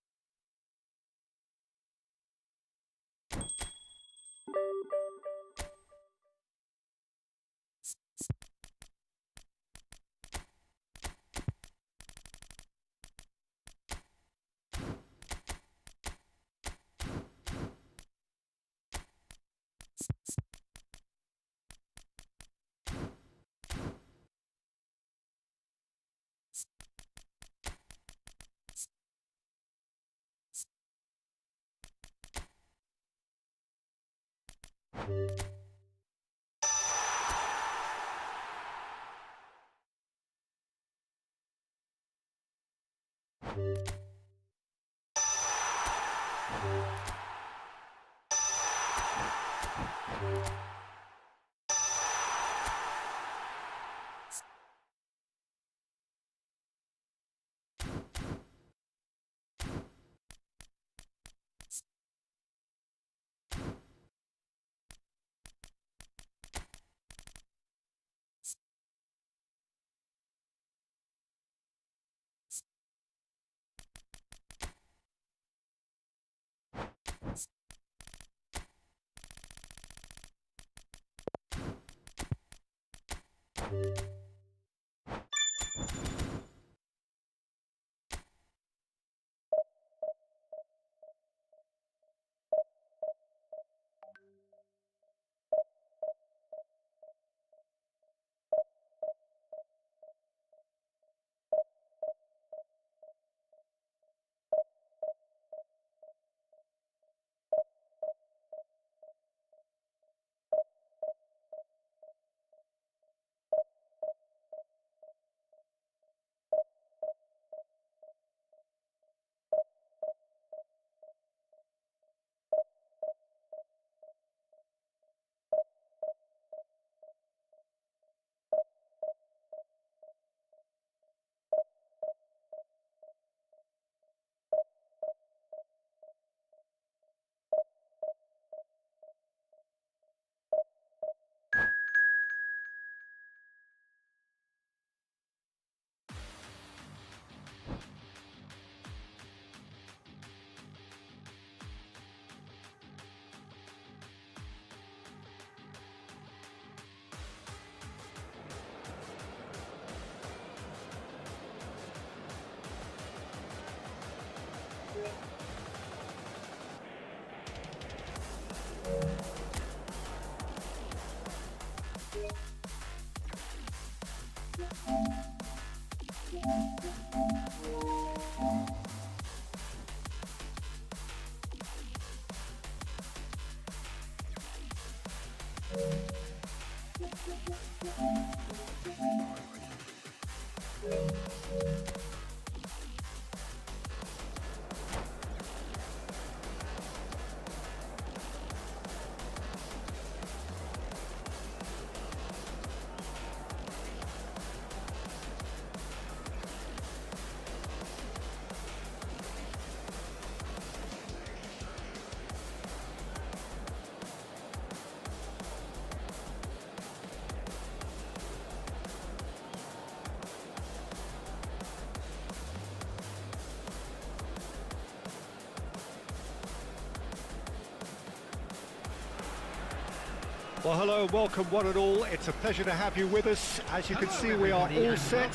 Well, hello, welcome one and all. It's a pleasure to have you with us. As you can see, we are all set.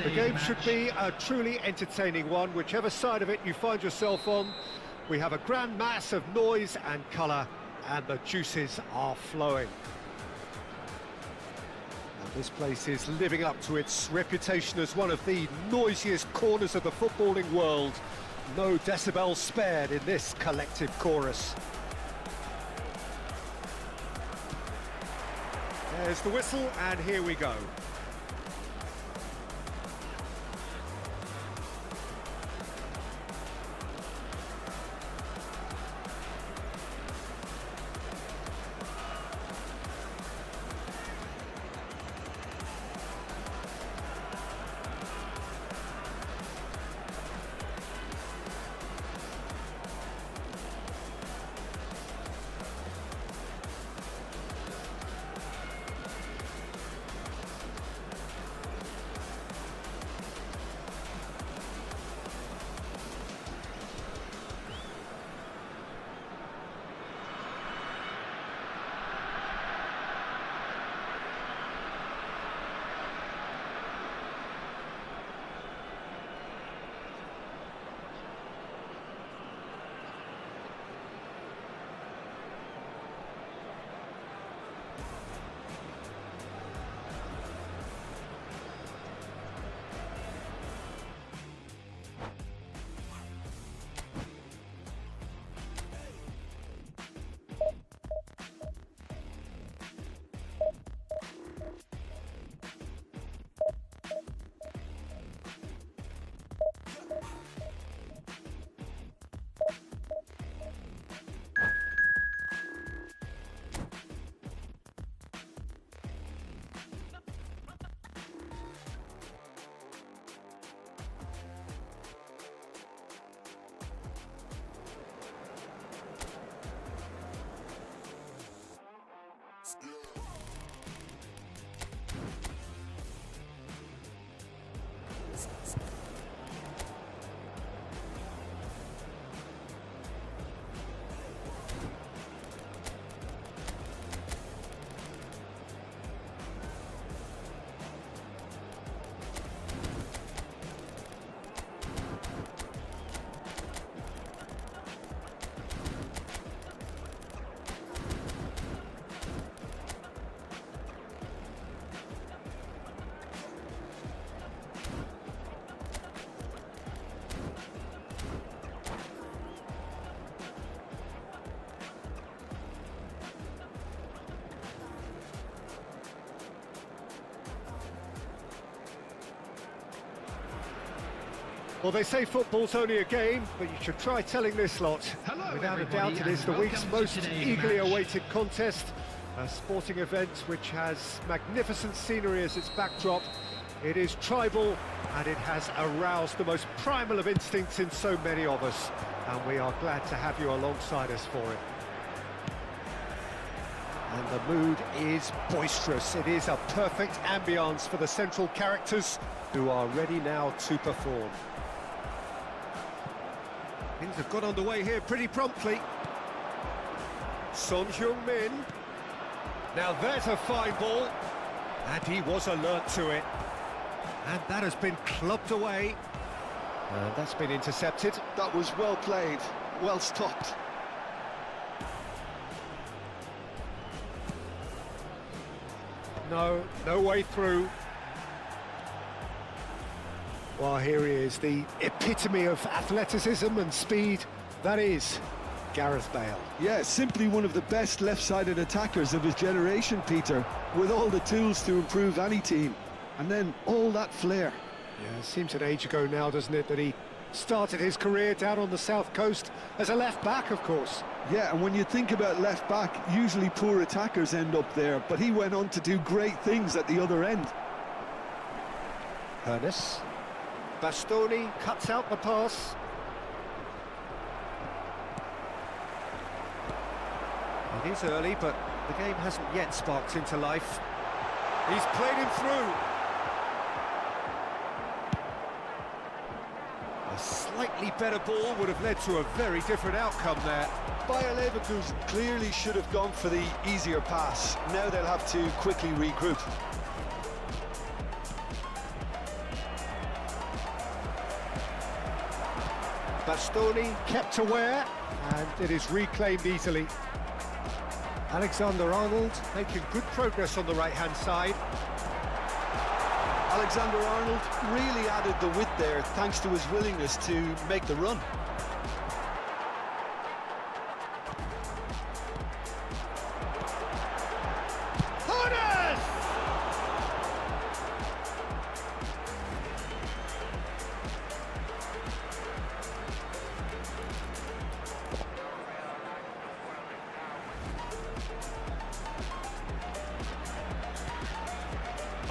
The game should be a truly entertaining one, whichever side of it you find yourself on. We have a grand mass of noise and colour, and the juices are flowing. And this place is living up to its reputation as one of the noisiest corners of the footballing world. No decibels spared in this collective chorus. There's the whistle, and here we go. Well, they say football's only a game, but you should try telling this lot. Hello, Without a everybody, doubt, it is and the week's welcome to most today's eagerly match. awaited contest. A sporting event which has magnificent scenery as its backdrop. It is tribal, and it has aroused the most primal of instincts in so many of us. And we are glad to have you alongside us for it. And the mood is boisterous. It is a perfect ambience for the central characters who are ready now to perform. Things have got underway here pretty promptly. Son Heung-min. Now there's a fine ball. And he was alert to it. And that has been clubbed away. And that's been intercepted. That was well played, well stopped. No way through. Well, here he is, the epitome of athleticism and speed. That is Gareth Bale. Yeah, simply one of the best left-sided attackers of his generation, Peter, with all the tools to improve any team. And then all that flair. Yeah, it seems an age ago now, doesn't it, that he started his career down on the south coast as a left-back, of course. Yeah, and when you think about left-back, usually poor attackers end up there, but he went on to do great things at the other end. Ernest. Bastoni cuts out the pass. It is early, but the game hasn't yet sparked into life. He's played him through. A slightly better ball would have led to a very different outcome there. Bayer Leverkusen clearly should have gone for the easier pass. Now they'll have to quickly regroup. Bastoni kept aware, and it is reclaimed easily. Alexander-Arnold making good progress on the right-hand side. Alexander-Arnold really added the width there thanks to his willingness to make the run.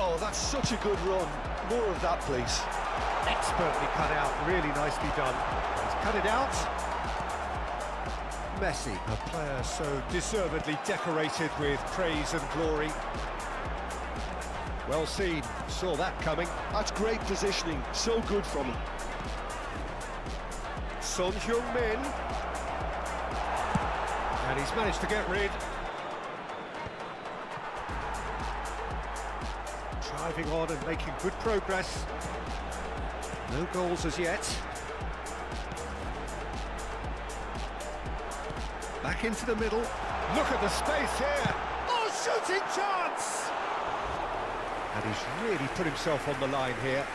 Oh, that's such a good run. More of that, please. Expertly cut out, really nicely done. He's cut it out. Messi, a player so deservedly decorated with praise and glory. Well seen, saw that coming. That's great positioning, so good from him. Son Heung-min. And he's managed to get rid. Driving on and making good progress. No goals as yet. Back into the middle. Look at the space here. Oh, shooting chance! And he's really put himself on the line here.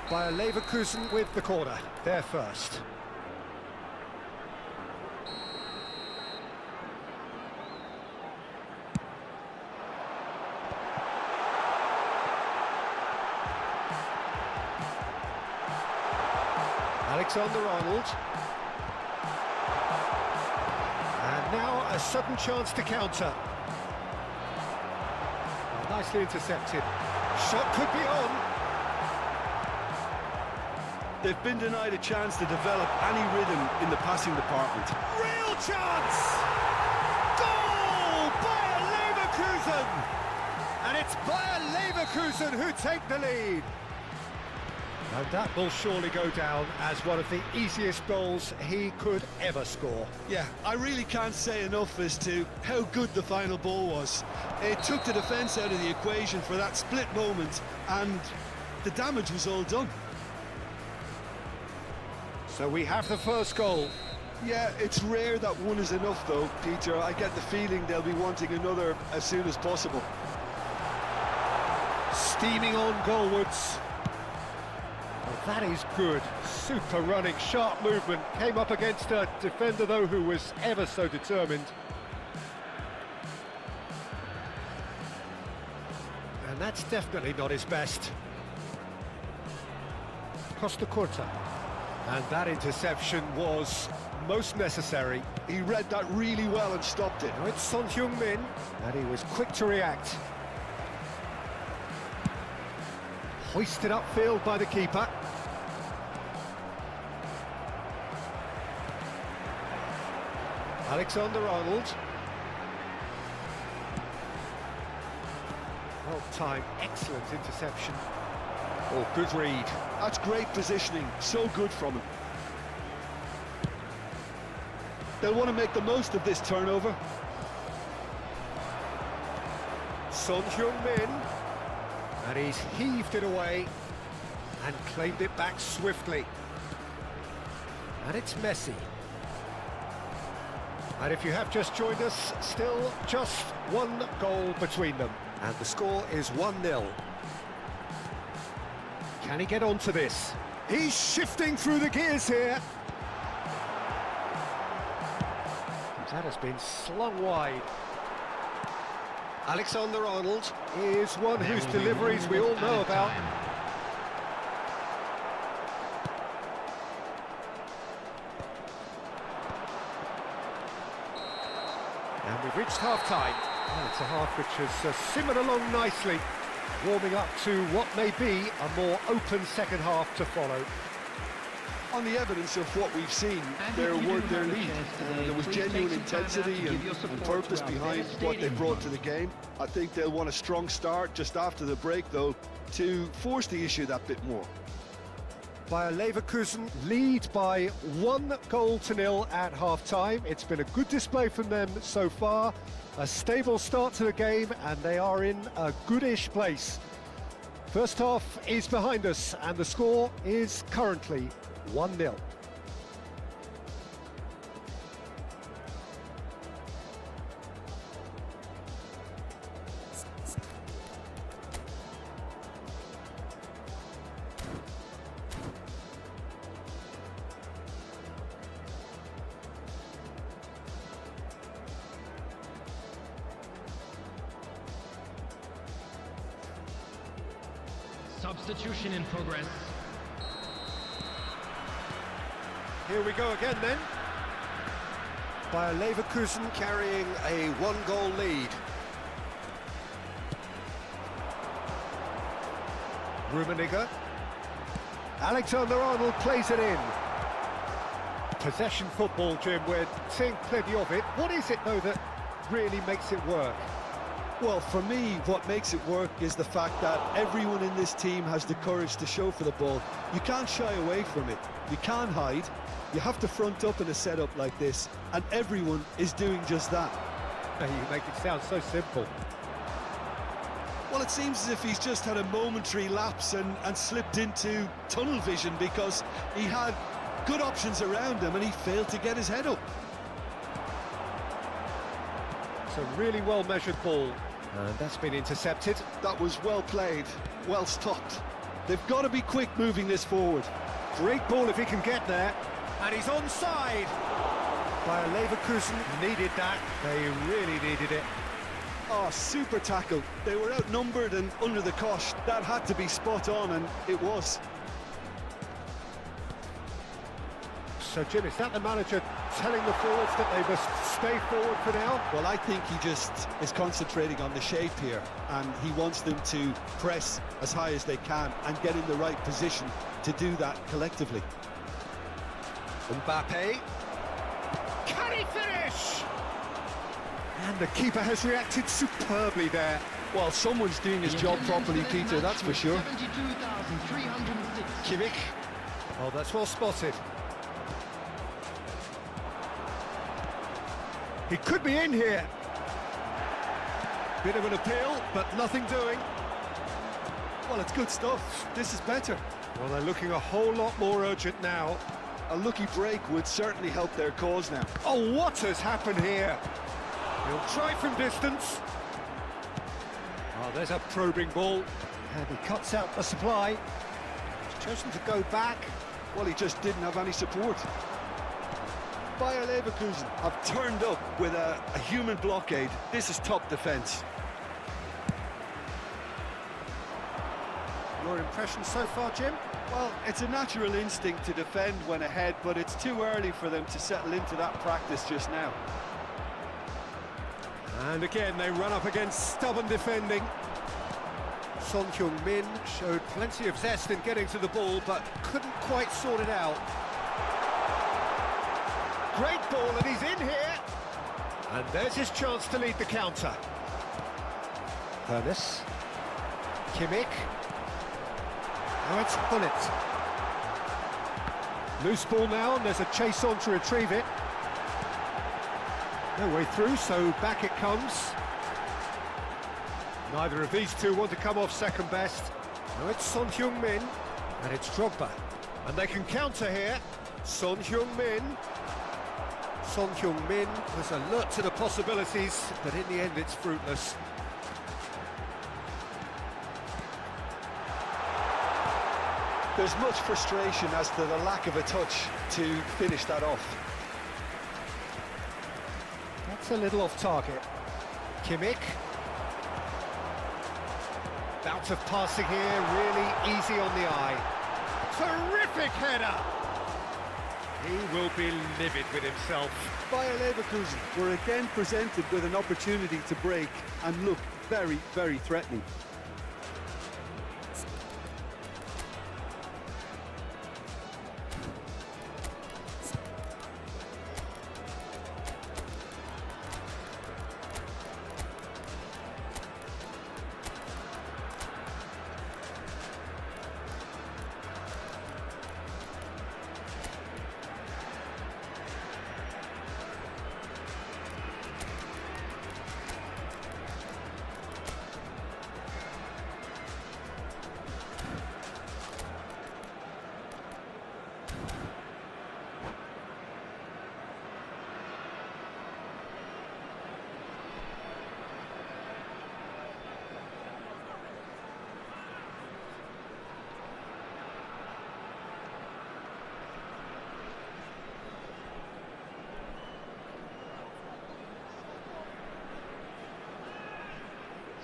Bayer Leverkusen with the corner. They're first. Alexander-Arnold. And now a sudden chance to counter. Nicely intercepted. Shot could be on. They've been denied a chance to develop any rhythm in the passing department. Real chance! Goal! Bayer Leverkusen! And It's Bayer Leverkusen who take the lead. And that will surely go down as one of the easiest goals he could ever score. Yeah, I really can't say enough as to how good the final ball was. It took the defence out of the equation for that split moment, and the damage was all done. So we have the first goal. Yeah, it's rare that one is enough though, Peter. I get the feeling they'll be wanting another as soon as possible. Steaming on goalwards. Well, that is good. Super running, sharp movement. Came up against a defender though who was ever so determined. And that's definitely not his best. Costa Curta. And that interception was most necessary. He read that really well and stopped it. Now it's Son Heung-min, and he was quick to react. Hoisted upfield by the keeper. Alexander-Arnold. Well timed, excellent interception. Oh, good read. That's great positioning, so good from him. They'll want to make the most of this turnover. Son Heung-min, and he's heaved it away and claimed it back swiftly. And it's Messi. And if you have just joined us, still just one goal between them. And the score is 1-0. Can he get onto this? He's shifting through the gears here. That has been slung wide. Alexander-Arnold is one whose deliveries we all know about. And we've reached half-time. Well, it's a half which has simmered along nicely, warming up to what may be a more open second half to follow. On the evidence of what we've seen, there were their lead. There was genuine intensity and purpose behind what they brought to the game. I think they'll want a strong start just after the break, though, to force the issue that bit more. Bayer Leverkusen lead by 1-0 at half-time. It's been a good display from them so far. A stable start to the game, and they are in a goodish place. First half is behind us, and the score is currently 1-0. Substitution in progress. Here we go again then. Bayer Leverkusen carrying a 1-goal lead. Rummenigge. Alexander-Arnold plays it in. Possession football, Jim, we're seeing plenty of it. What is it, though, that really makes it work? Well, for me, what makes it work is the fact that everyone in this team has the courage to show for the ball. You can't shy away from it. You can't hide. You have to front up in a setup like this, and everyone is doing just that. You make it sound so simple. Well, it seems as if he's just had a momentary lapse and slipped into tunnel vision, because he had good options around him and he failed to get his head up. It's a really well-measured ball, and that's been intercepted. That was well played, well stopped. They've got to be quick moving this forward. Great ball if he can get there, and he's onside. Bayer Leverkusen needed that, they really needed it. Oh, super tackle. They were outnumbered and under the cosh. That had to be spot on, and it was. So, Jim, is that the manager telling the forwards that they must stay forward for now? Well, I think he just is concentrating on the shape here, and he wants them to press as high as they can and get in the right position to do that collectively. Mbappe. Can he finish? And the keeper has reacted superbly there. Well, someone's doing his job properly, Peter, that's for sure. 72,306. Kimmich. Oh, that's well spotted. He could be in here. Bit of an appeal, but nothing doing. Well, it's good stuff. This is better. Well, they're looking a whole lot more urgent now. A lucky break would certainly help their cause now. Oh, what has happened here? He'll try from distance. Oh, there's a probing ball. And he cuts out the supply. He's chosen to go back. Well, he just didn't have any support. Bayer Leverkusen have turned up with a human blockade. This is top defence. Your impression so far, Jim? Well, it's a natural instinct to defend when ahead, but it's too early for them to settle into that practice just now. And again, they run up against stubborn defending. Son Heung-min showed plenty of zest in getting to the ball, but couldn't quite sort it out. Great ball, and he's in here. And there's his chance to lead the counter. Hernes. Kimmich. Now it's Bullet. Loose ball now, and there's a chase on to retrieve it. No way through, so back it comes. Neither of these two want to come off second best. Now it's Son Heung-min, and it's Drogba. And they can counter here. Son Heung-min. Son Heung-min was alert to the possibilities, but in the end it's fruitless. There's much frustration as to the lack of a touch to finish that off. That's a little off target. Kimmich. Bout of passing here, really easy on the eye. Terrific header! He will be livid with himself. Bayer Leverkusen were again presented with an opportunity to break and look very, very threatening.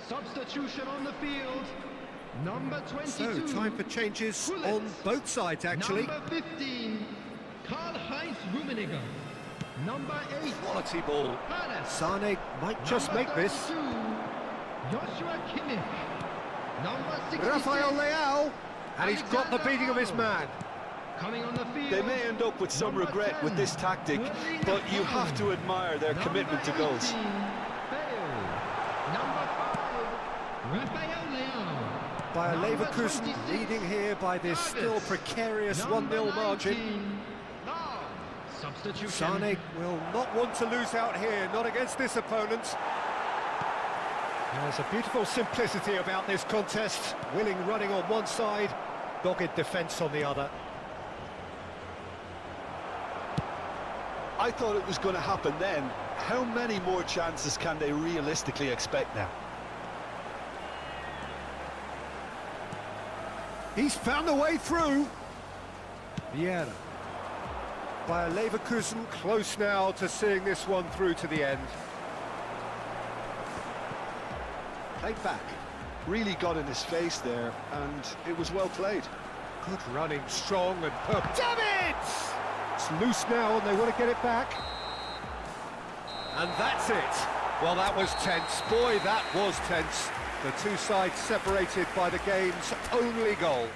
Substitution on the field. Number 22. So, time for changes Gullit. on both sides, actually. Number 15. Karl-Heinz Rummenigge. Number 8. Quality ball. Hernes. Sane might just Number make this. 32, Joshua Kimmich. Number 66. Rafael Leao. And he's got the beating of his man. Coming on the field. They may end up with some Number regret 10, with this tactic, but you have to admire their commitment to goals. Number 5, Rafael Leao. By a Number Leverkusen 26, leading here by this still precarious 1-0 margin. 19. Now, substitution. Sane will not want to lose out here, not against this opponent. There's a beautiful simplicity about this contest. Willing running on one side, dogged defence on the other. I thought it was going to happen then. How many more chances can they realistically expect now? He's found a way through. Vieira. By a Leverkusen close now to seeing this one through to the end. Played back. Really got in his face there, and it was well played. Good running, strong and perfect. Damn it! It's loose now and they want to get it back. And that's it. Well, that was tense. Boy, that was tense. The two sides separated by the game's only goal.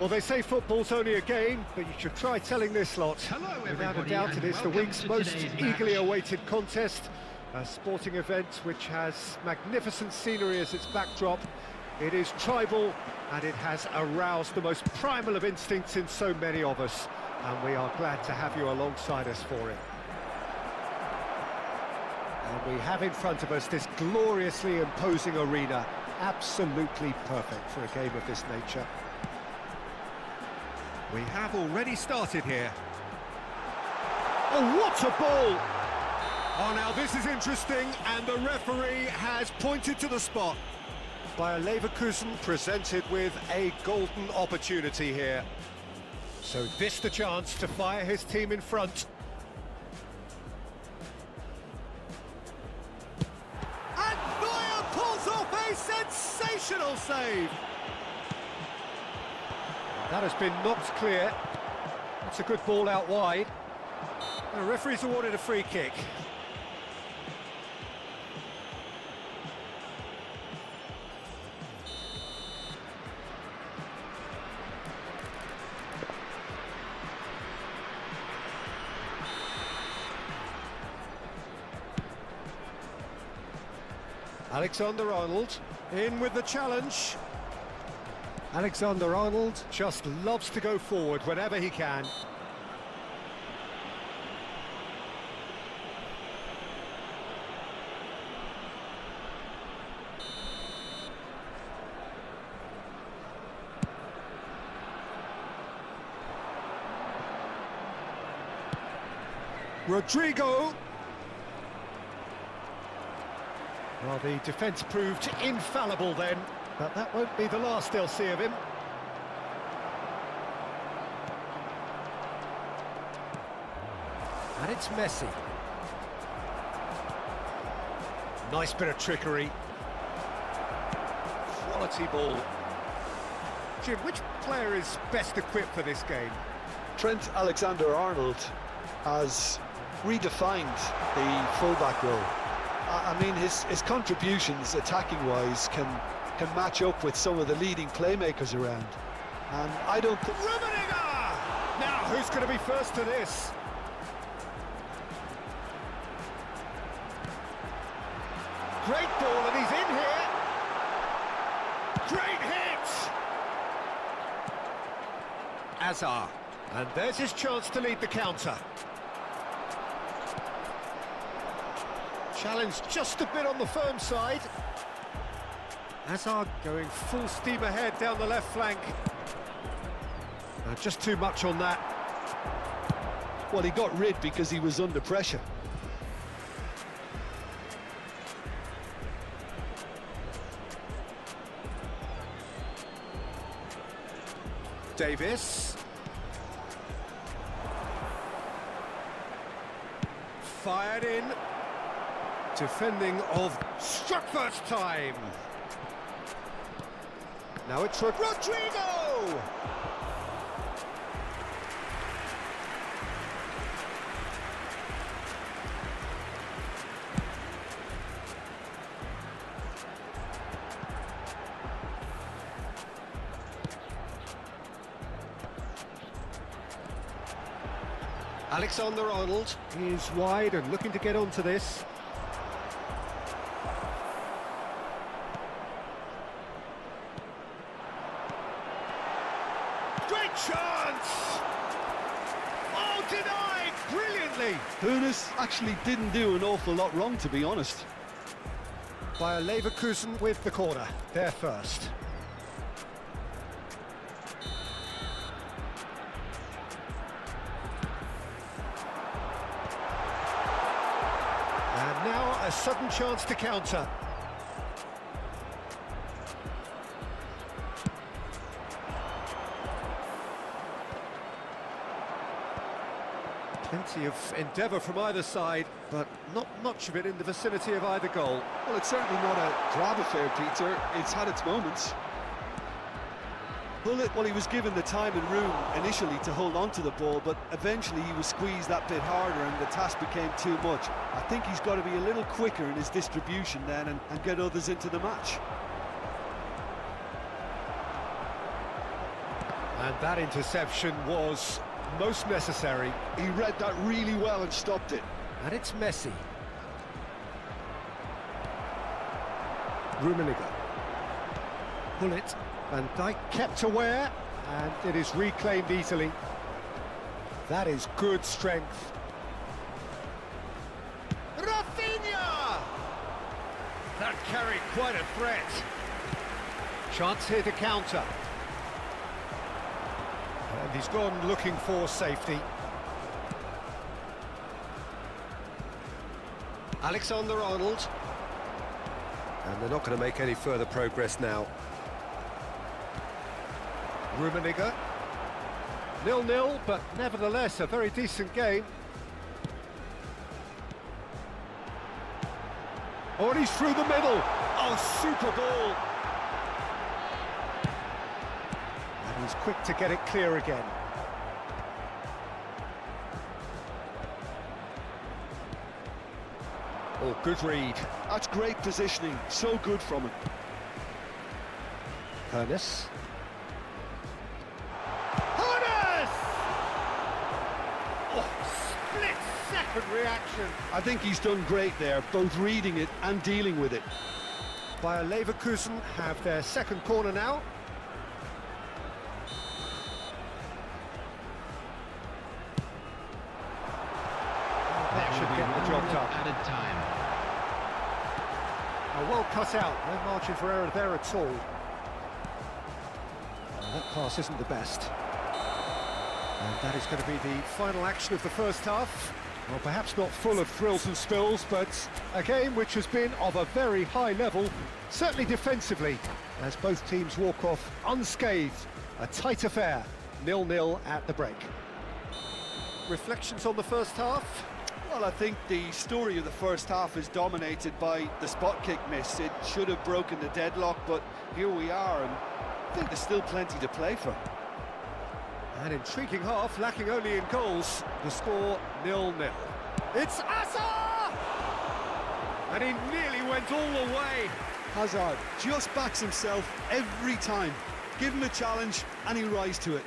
Well, they say football's only a game, but you should try telling this lot. Hello, Without a everybody, doubt, it and is the welcome week's to most today's eagerly match. awaited contest. A sporting event which has magnificent scenery as its backdrop. It is tribal, and it has aroused the most primal of instincts in so many of us. And we are glad to have you alongside us for it. And we have in front of us this gloriously imposing arena. Absolutely perfect for a game of this nature. We have already started here. Oh, what a ball! Oh, now this is interesting, and the referee has pointed to the spot. Bayer Leverkusen presented with a golden opportunity here. So this the chance to fire his team in front. And Neuer pulls off a sensational save. That has been knocked clear. That's a good ball out wide. The referee's awarded a free kick. Alexander-Arnold in with the challenge. Alexander-Arnold just loves to go forward whenever he can. Rodrigo. Well, the defence proved infallible then, but that won't be the last they'll see of him. And it's Messi. Nice bit of trickery. Quality ball. Jim, which player is best equipped for this game? Trent Alexander-Arnold has redefined the fullback role. I mean, his contributions attacking-wise can match up with some of the leading playmakers around. And I don't think... Rummenigge! Now, who's going to be first to this? Great ball, and he's in here. Great hit! Azar. And there's his chance to lead the counter. Challenge just a bit on the firm side. Hazard going full steam ahead down the left flank. Just too much on that. Well, he got rid because he was under pressure. Davis. Fired in. Defending of struck first time. Now it's Rodrigo! Alexander-Arnold is wide and looking to get onto this. Great chance! Oh, denied brilliantly! Hoeneß actually didn't do an awful lot wrong, to be honest. Bayer Leverkusen with the corner, they're first. And now a sudden chance to counter. Plenty of endeavour from either side, but not much of it in the vicinity of either goal. Well, it's certainly not a grab affair, Peter. It's had its moments. Bullet, well, he was given the time and room initially to hold on to the ball, but eventually he was squeezed that bit harder and the task became too much. I think he's got to be a little quicker in his distribution then and get others into the match. And that interception was most necessary. He read that really well and stopped it. And it's Messi. Rummenigge. Bullet. Van Dijk kept aware, and it is reclaimed easily. That is good strength. Rafinha! That carried quite a threat. Chance here to counter. And he's gone looking for safety. Alexander-Arnold. And they're not going to make any further progress now. Rummenigge. 0-0, but nevertheless a very decent game. Oh, and he's through the middle. Oh, super ball. And he's quick to get it clear again. Oh, good read. That's great positioning, so good from him. Ernest. Split-second reaction. I think he's done great there, both reading it and dealing with it. Bayer Leverkusen have their second corner now. That should get the job done. Added time. Well cut out, no margin for error there at all. That pass isn't the best. And that is going to be the final action of the first half. Well, perhaps not full of thrills and spills, but a game which has been of a very high level, certainly defensively, as both teams walk off unscathed. A tight affair, 0-0 at the break. Reflections on the first half? Well, I think the story of the first half is dominated by the spot kick miss. It should have broken the deadlock, but here we are, and I think there's still plenty to play for. An intriguing half, lacking only in goals. The score 0-0. It's Hazard! And he nearly went all the way. Hazard just backs himself every time. Give him a challenge and he'll rise to it.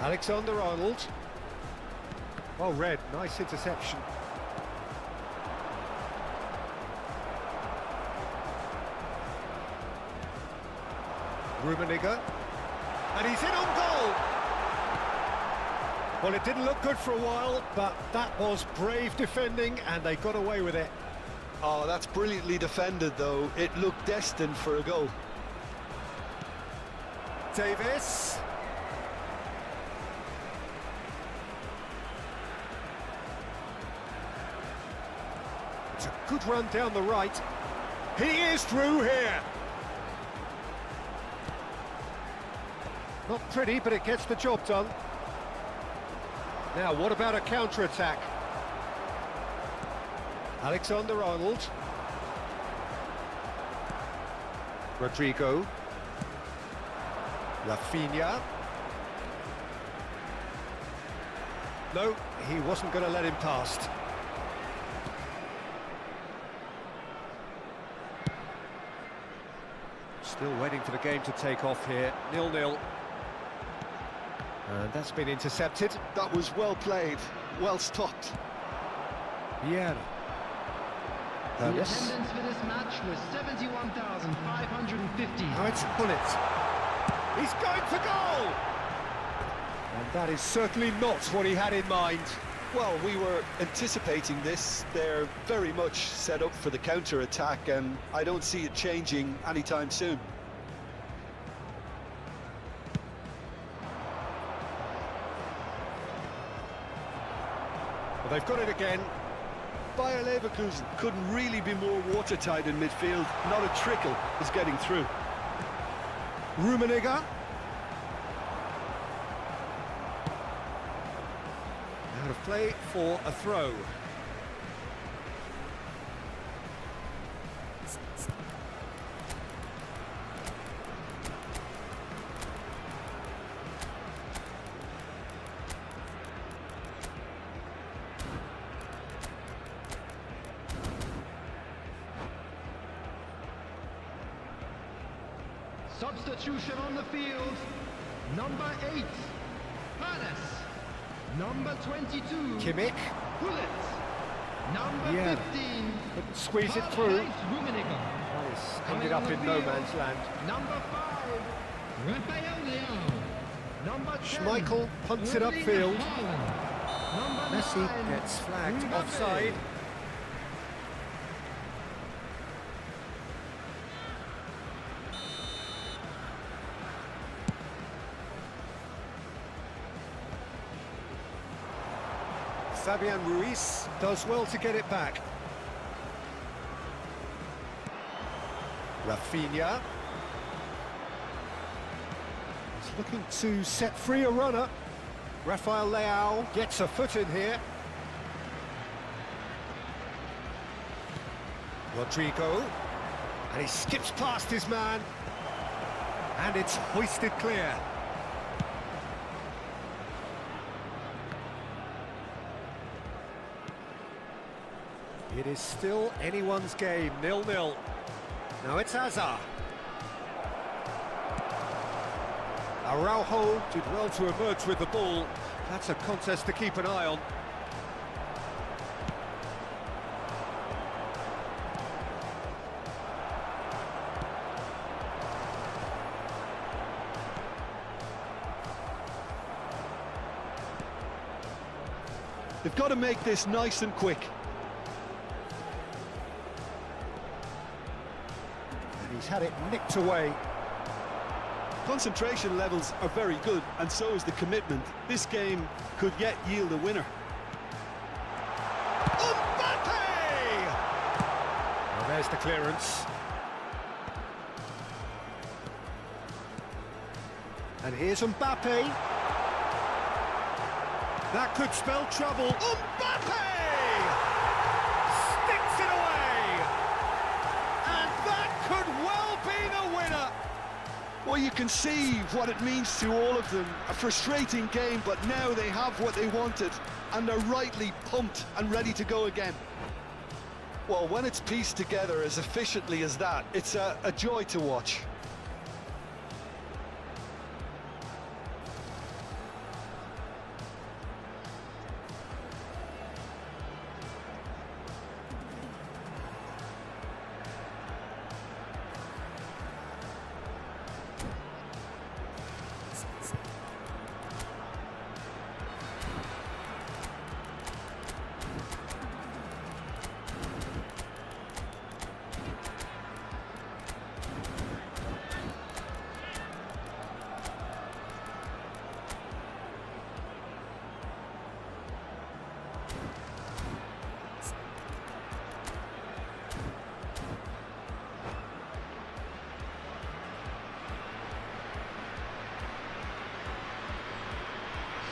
Alexander-Arnold. Well read, nice interception. Rummenigge. And he's in on goal! Well, it didn't look good for a while, but that was brave defending, and they got away with it. Oh, that's brilliantly defended, though. It looked destined for a goal. Davis. It's a good run down the right. He is through here. Not pretty, but it gets the job done. Now, what about a counter-attack? Alexander-Arnold. Rodrigo. Rafinha. No, he wasn't going to let him past. Still waiting for the game to take off here. 0-0. And that's been intercepted. That was well played, well stopped. Vieira. The attendance for this match was 71,550. Now it's Bullet. He's going for goal! And that is certainly not what he had in mind. Well, we were anticipating this. They're very much set up for the counter-attack, and I don't see it changing anytime soon. Well, they've got it again. Bayer Leverkusen couldn't really be more watertight in midfield. Not a trickle is getting through. Rummenigge. Out of play for a throw. Substitution on the field. Number 8, Paris. Number 22, Kimmich. Bullet. Number Yeah. 15, Couldn't squeeze it through. Rummenigge. Ended up in no man's land. Number 5, Rafael. Number 10, Schmeichel punts it Erling upfield. Haaland. Number Messi 9, gets flagged Mbappe. offside. Fabian Ruiz does well to get it back. Rafinha. He's looking to set free a runner. Rafael Leao gets a foot in here. Rodrigo. And he skips past his man. And it's hoisted clear. It is still anyone's game, 0-0. Now it's Hazard. Araujo did well to emerge with the ball. That's a contest to keep an eye on. They've got to make this nice and quick. And he's had it nicked away. Concentration levels are very good, and so is the commitment. This game could yet yield a winner. Mbappe! Well, there's the clearance. And here's Mbappe. That could spell trouble. Mbappe! Sticks it away! And that could well be the winner! Well, you can see what it means to all of them. A frustrating game, but now they have what they wanted, and they're rightly pumped and ready to go again. Well, when it's pieced together as efficiently as that, it's a joy to watch.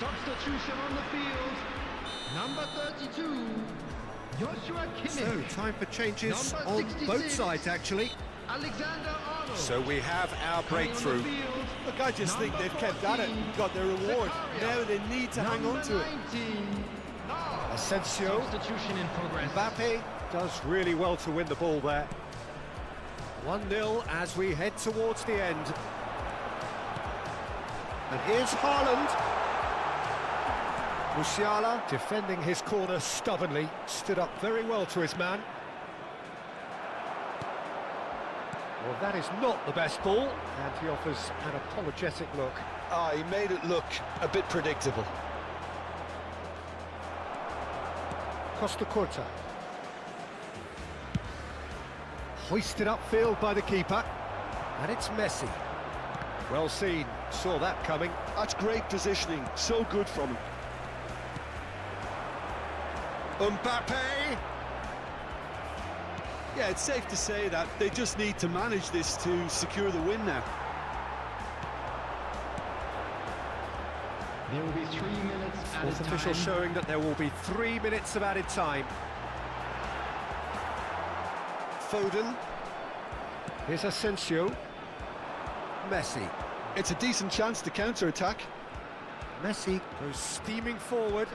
Substitution on the field. Number 32, Joshua Kimmich. So, time for changes Number on 66. both sides, actually. Alexander Arnold. So we have our Coming on the breakthrough. field, Look, I just think number they've kept at it, 14, got their reward. Zakaria. Now they need to hang on to it. Number 19. Ah, Asensio. substitution in progress. Mbappe does really well to win the ball there. 1-0 as we head towards the end. And here's Haaland. Musiala defending his corner stubbornly, stood up very well to his man. Well, that is not the best ball, and he offers an apologetic look. Ah, he made it look a bit predictable. Costa Curta. Hoisted upfield by the keeper, and it's Messi. Well seen, saw that coming. That's great positioning, so good from him. Mbappe! Yeah, it's safe to say that they just need to manage this to secure the win now. There will be 3 minutes added Fourth official time. showing that there will be 3 minutes of added time. Foden. Here's Asensio. Messi. It's a decent chance to counter-attack. Messi goes steaming forward.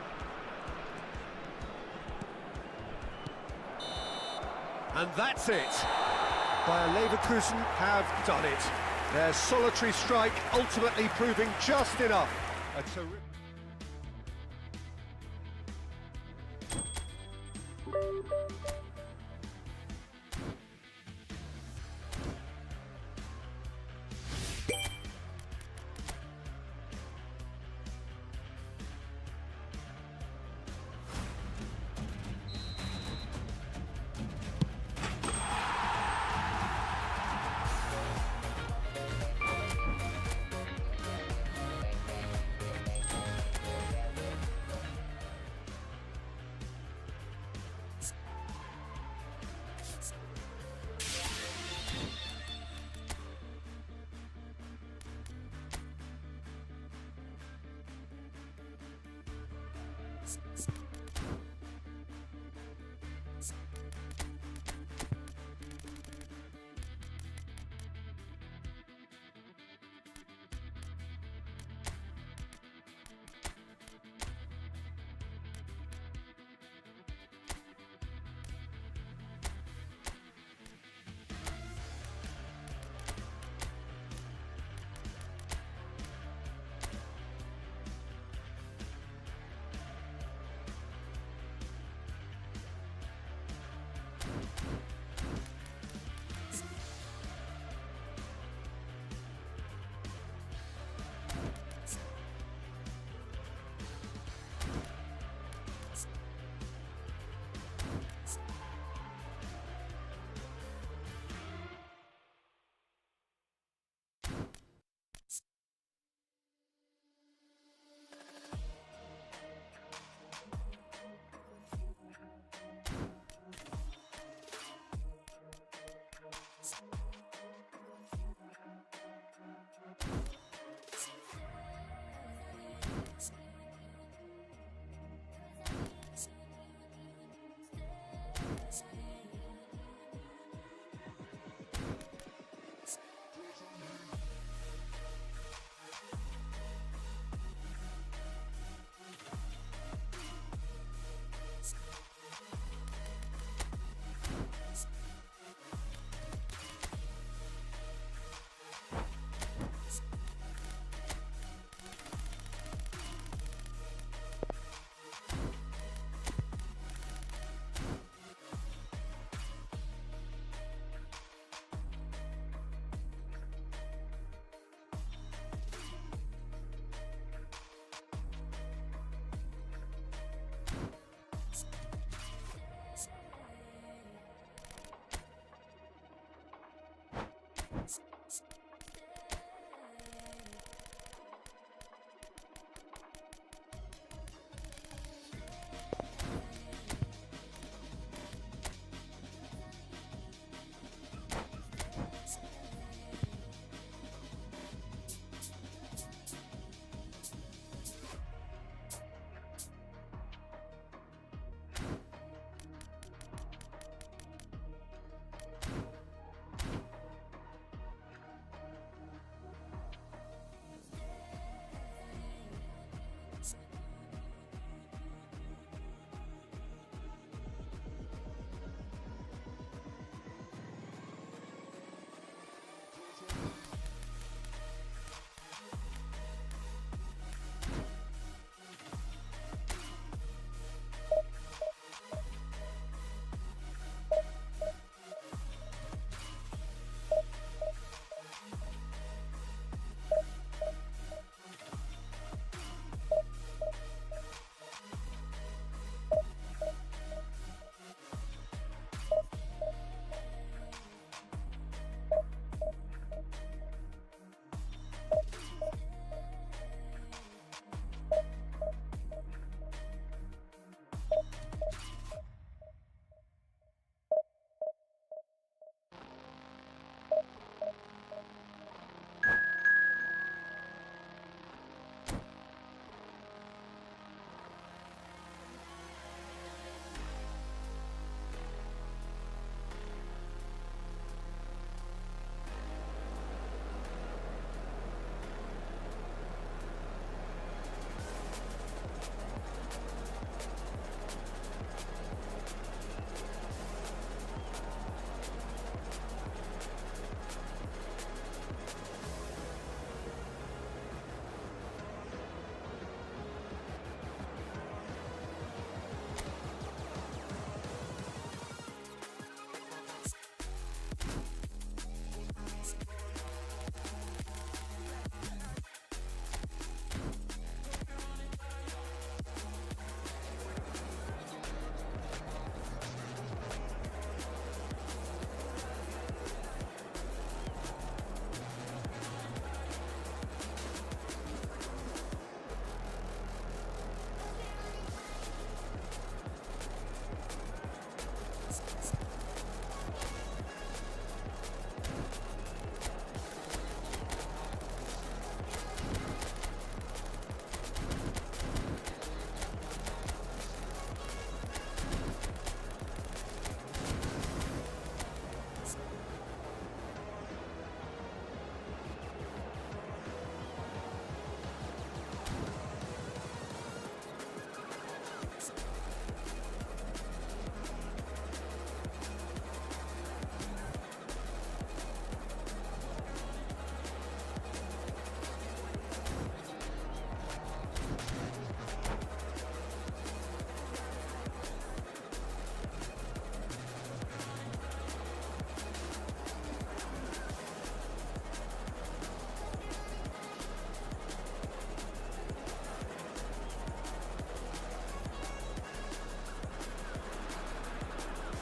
And that's it. Bayer Leverkusen have done it. Their solitary strike ultimately proving just enough. A terrific...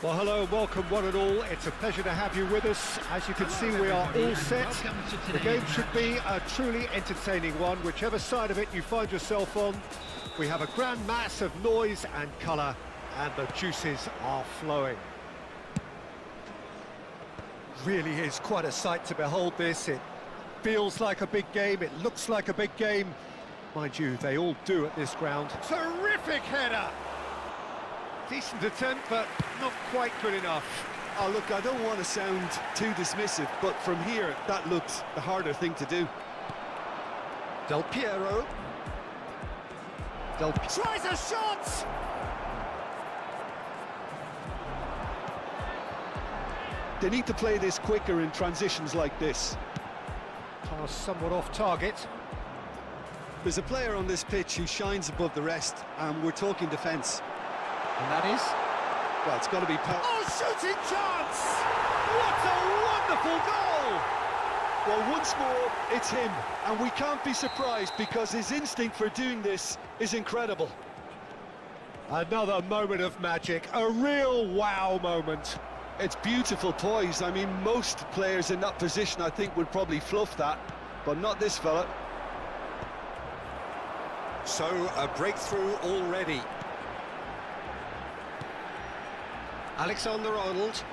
Well, hello and welcome one and all. It's a pleasure to have you with us. As you can see, we are all set. The game should be a truly entertaining one, whichever side of it you find yourself on. We have a grand mass of noise and colour, and the juices are flowing. Really is quite a sight to behold this. It feels like a big game, it looks like a big game. Mind you, they all do at this ground. Terrific header! Decent attempt, but not quite good enough. Oh, look, I don't want to sound too dismissive, but from here, that looked the harder thing to do. Del Piero. Tries a shot! They need to play this quicker in transitions like this. Pass somewhat off target. There's a player on this pitch who shines above the rest, and we're talking defence. And that is? Well, it's got to be... Oh, shooting chance! What a wonderful goal! Well, once more, it's him, and we can't be surprised because his instinct for doing this is incredible. Another moment of magic, a real wow moment. It's beautiful poise. I mean, most players in that position, I think, would probably fluff that, but not this fella. So, a breakthrough already. Alexander-Arnold.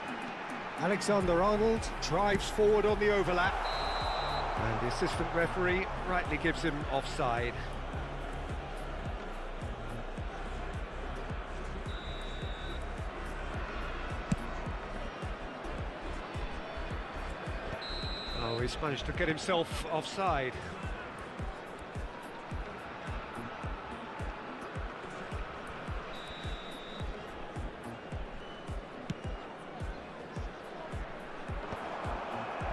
Alexander-Arnold drives forward on the overlap. And the assistant referee rightly gives him offside. Oh, he's managed to get himself offside.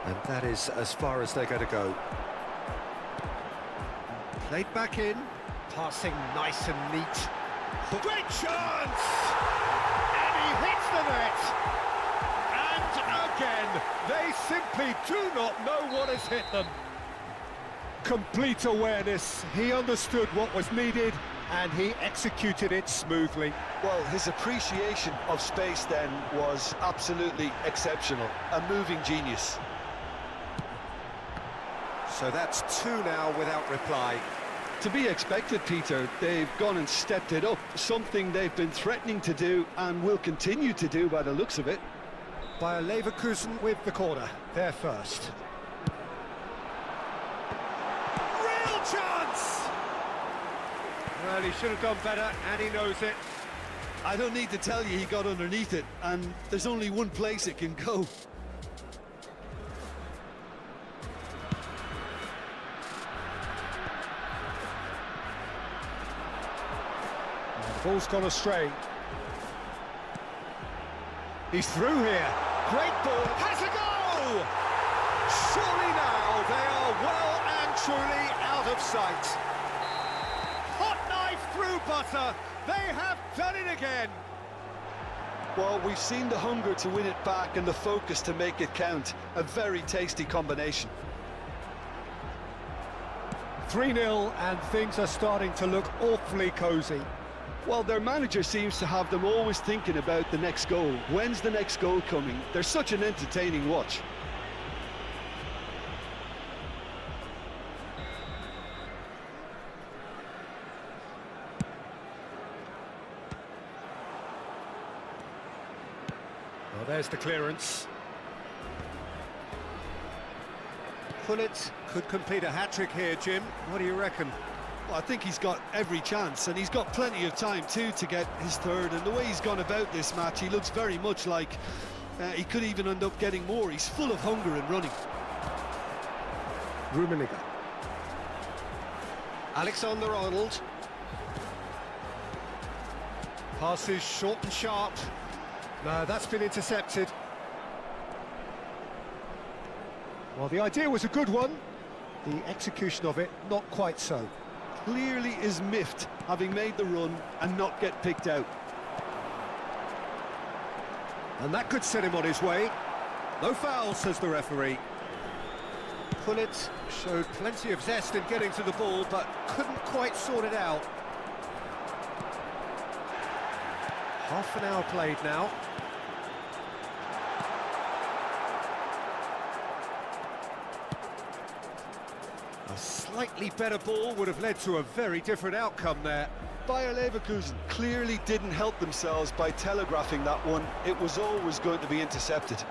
And that is as far as they're going to go. Played back in, passing nice and neat. Great chance! And he hits the net! And again, they simply do not know what has hit them. Complete awareness, he understood what was needed and he executed it smoothly. Well, his appreciation of space then was absolutely exceptional. A moving genius. So that's two now without reply. To be expected, Peter. They've gone and stepped it up, something they've been threatening to do and will continue to do by the looks of it. Bayer Leverkusen with the corner, they're first. Real chance! Well, he should have done better, and he knows it. I don't need to tell you he got underneath it, and there's only one place it can go. Ball's gone astray. He's through here. Great ball. Has a goal! Surely now they are well and truly out of sight. Hot knife through butter. They have done it again. Well, we've seen the hunger to win it back and the focus to make it count. A very tasty combination. 3-0 and things are starting to look awfully cosy. Well, their manager seems to have them always thinking about the next goal. When's the next goal coming? They're such an entertaining watch. Well, there's the clearance. Pullet could complete a hat-trick here, Jim. What do you reckon? Well, I think he's got every chance, and he's got plenty of time too to get his third. And the way he's gone about this match, he looks very much like he could even end up getting more. He's full of hunger and running. Rummenigge. Alexander-Arnold. Passes short and sharp. No, that's been intercepted. Well, the idea was a good one. The execution of it, not quite so. Clearly is miffed, having made the run and not get picked out. And that could set him on his way. No foul, says the referee. Pullet showed plenty of zest in getting to the ball, but couldn't quite sort it out. Half an hour played now. A slightly better ball would have led to a very different outcome there. Bayer Leverkusen clearly didn't help themselves by telegraphing that one. It was always going to be intercepted.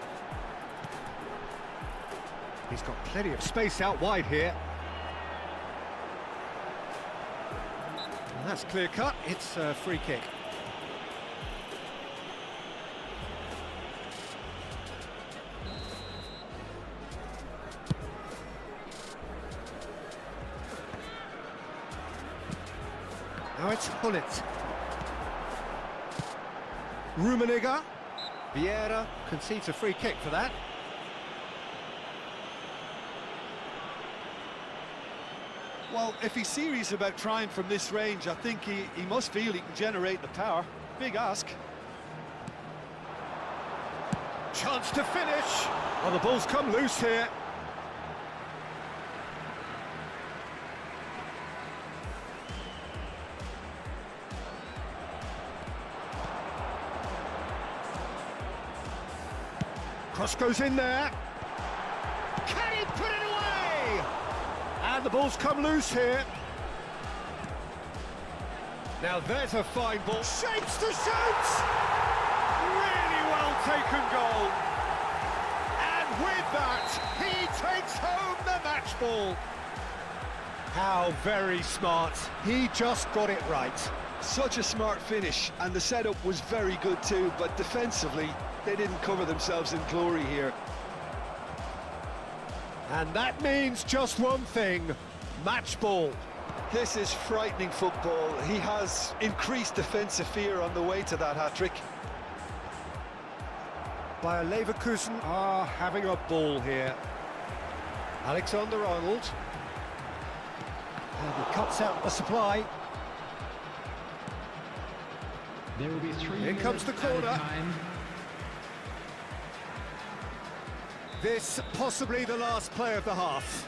He's got plenty of space out wide here. And that's clear cut, it's a free kick. Now it's Hullet. Rummenigge. Vieira concedes a free kick for that. Well, if he's serious about trying from this range, I think he must feel he can generate the power. Big ask. Chance to finish. Well, the ball's come loose here. Cross goes in there. Can he put it away? And the ball's come loose here. Now there's a fine ball. Shapes to shoot! Really well taken goal. And with that, he takes home the match ball. How very smart. He just got it right. Such a smart finish, and the setup was very good too, but defensively, they didn't cover themselves in glory here. And that means just one thing, match ball. This is frightening football. He has increased defensive fear on the way to that hat-trick. Bayer Leverkusen are having a ball here. Alexander-Arnold. And he cuts out the supply. There will be 3 Here comes the corner. time. This possibly the last play of the half.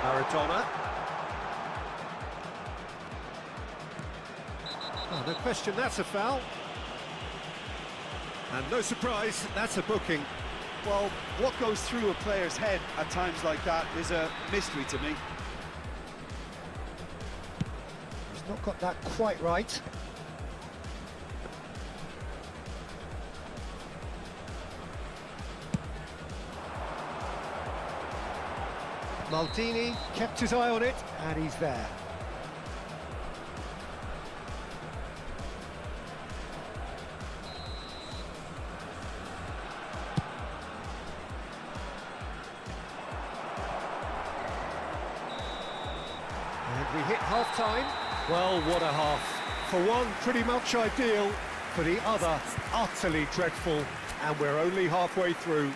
Maradona. Oh, no question, that's a foul. And no surprise, that's a booking. Well, what goes through a player's head at times like that is a mystery to me. He's not got that quite right. Maldini kept his eye on it, and he's there. And we hit half-time. Well, what a half. For one, pretty much ideal. For the other, utterly dreadful. And we're only halfway through.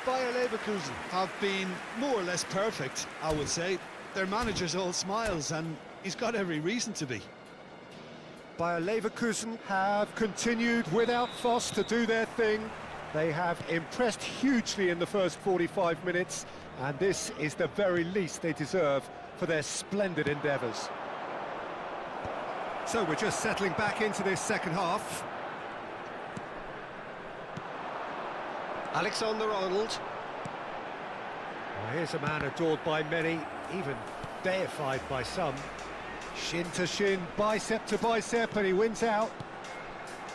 Bayer Leverkusen have been more or less perfect, I would say. Their manager's all smiles, and he's got every reason to be. Bayer Leverkusen have continued without fuss to do their thing. They have impressed hugely in the first 45 minutes, and this is the very least they deserve for their splendid endeavours. So we're just settling back into this second half. Alexander-Arnold. Well, here's a man adored by many, even deified by some. Shin to shin, bicep to bicep, and he wins out.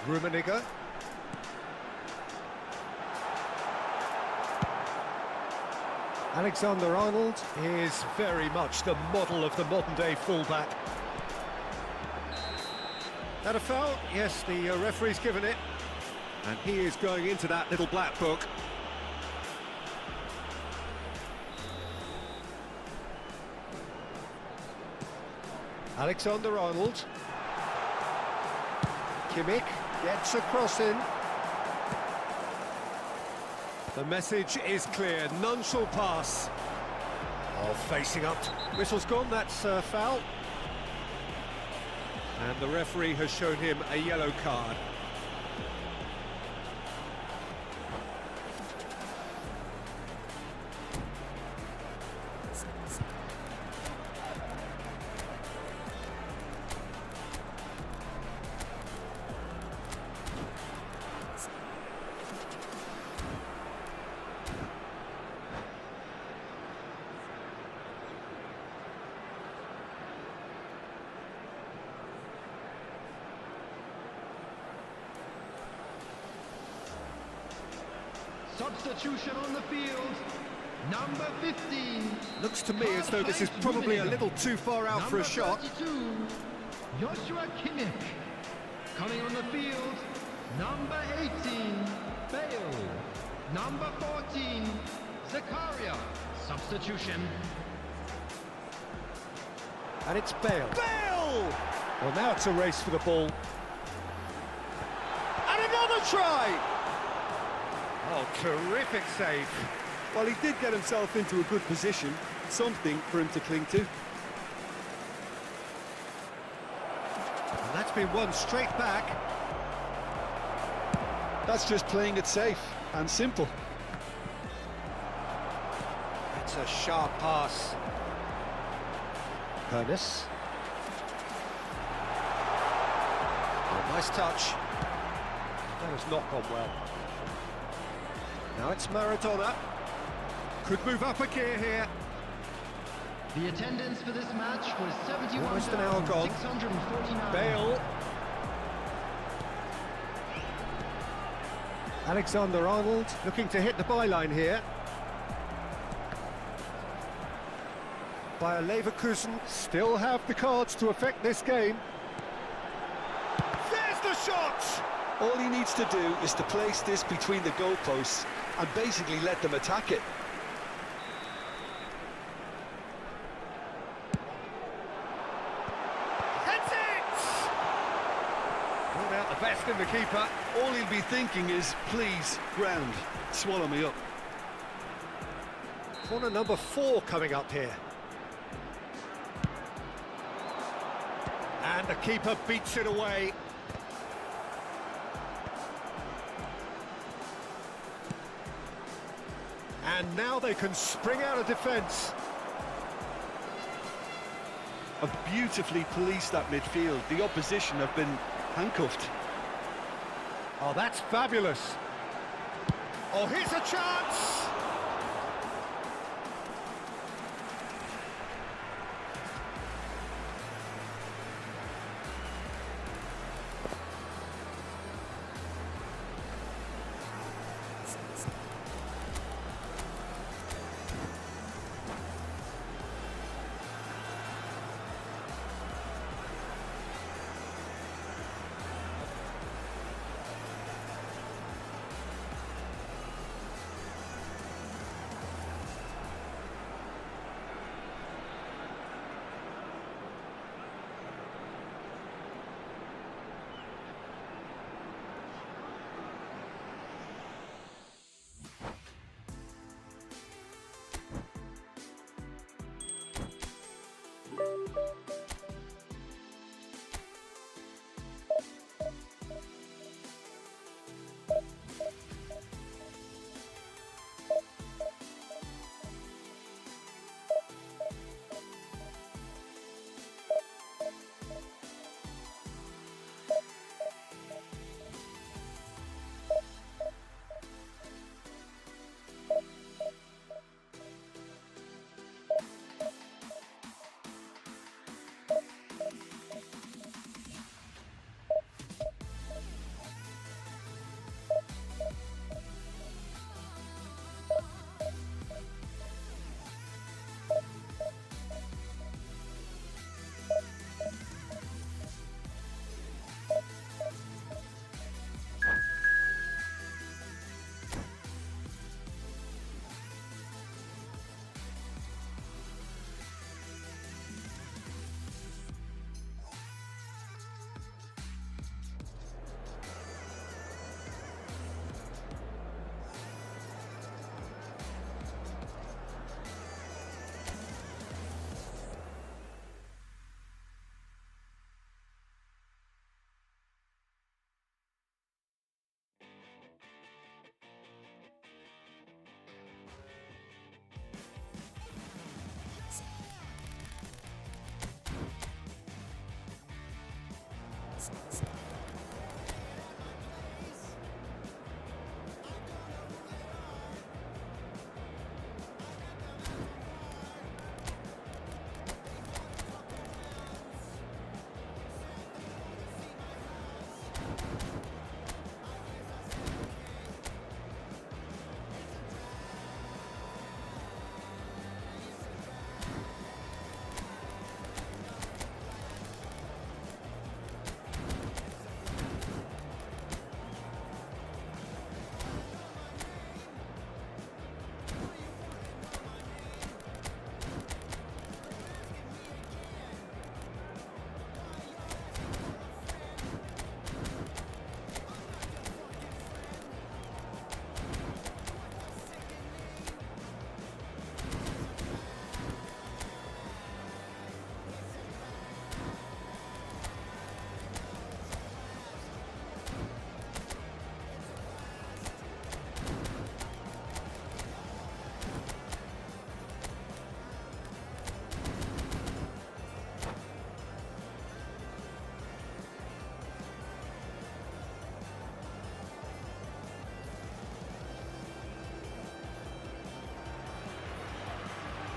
Rummenigge. Alexander-Arnold is very much the model of the modern-day fullback. That a foul? Yes, the referee's given it. And he is going into that little black book. Alexander-Arnold. Kimmich gets a cross in. The message is clear, none shall pass. Oh, facing up. Whistle's gone, that's a foul. And the referee has shown him a yellow card. Substitution on the field. Number 15. Looks to me as though this is probably a little too far out for a shot. Number 32, Joshua Kimmich. Coming on the field, number 18, Bale. Number 14, Zakaria. Substitution. And it's Bale. Bale! Well, now it's a race for the ball. And another try! Oh, terrific save. Well, he did get himself into a good position, something for him to cling to. And that's been won straight back. That's just playing it safe and simple. It's a sharp pass. Ernest. Oh, nice touch. That has not gone well. Now it's Maradona. Could move up a gear here. The attendance for this match was Almost an hour gone. 71,649. Bale. Alexander-Arnold looking to hit the byline here. Bayer Leverkusen still have the cards to affect this game. There's the shot! All he needs to do is to place this between the goalposts and basically let them attack it. That's it! Brought out the best in the keeper. All he'll be thinking is, please, ground, swallow me up. Corner number 4 coming up here. And the keeper beats it away. And now they can spring out of defence. A beautifully policed that midfield. The opposition have been handcuffed. Oh, that's fabulous. Oh, here's a chance!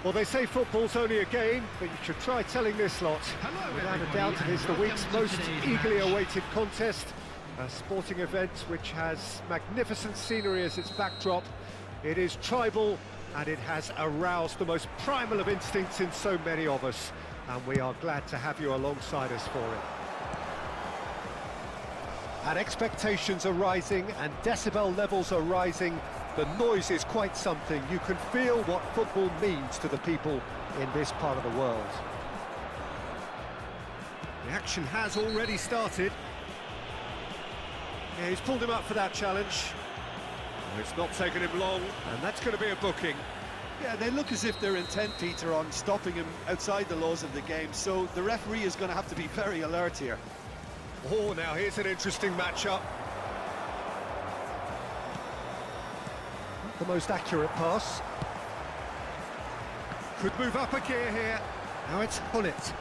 Well, they say football's only a game, but you should try telling this lot. Hello, Without a everybody, doubt, it is the and week's welcome to most today's eagerly match. awaited contest. A sporting event which has magnificent scenery as its backdrop. It is tribal, and it has aroused the most primal of instincts in so many of us. And we are glad to have you alongside us for it. And expectations are rising, and decibel levels are rising. The noise is quite something. You can feel what football means to the people in this part of the world. The action has already started. Yeah, he's pulled him up for that challenge. It's not taken him long, and that's going to be a booking. Yeah, they look as if they're intent, Peter, on stopping him outside the laws of the game, so the referee is going to have to be very alert here. Oh, now here's an interesting matchup. The most accurate pass. Could move up a gear here. Now it's Hullet.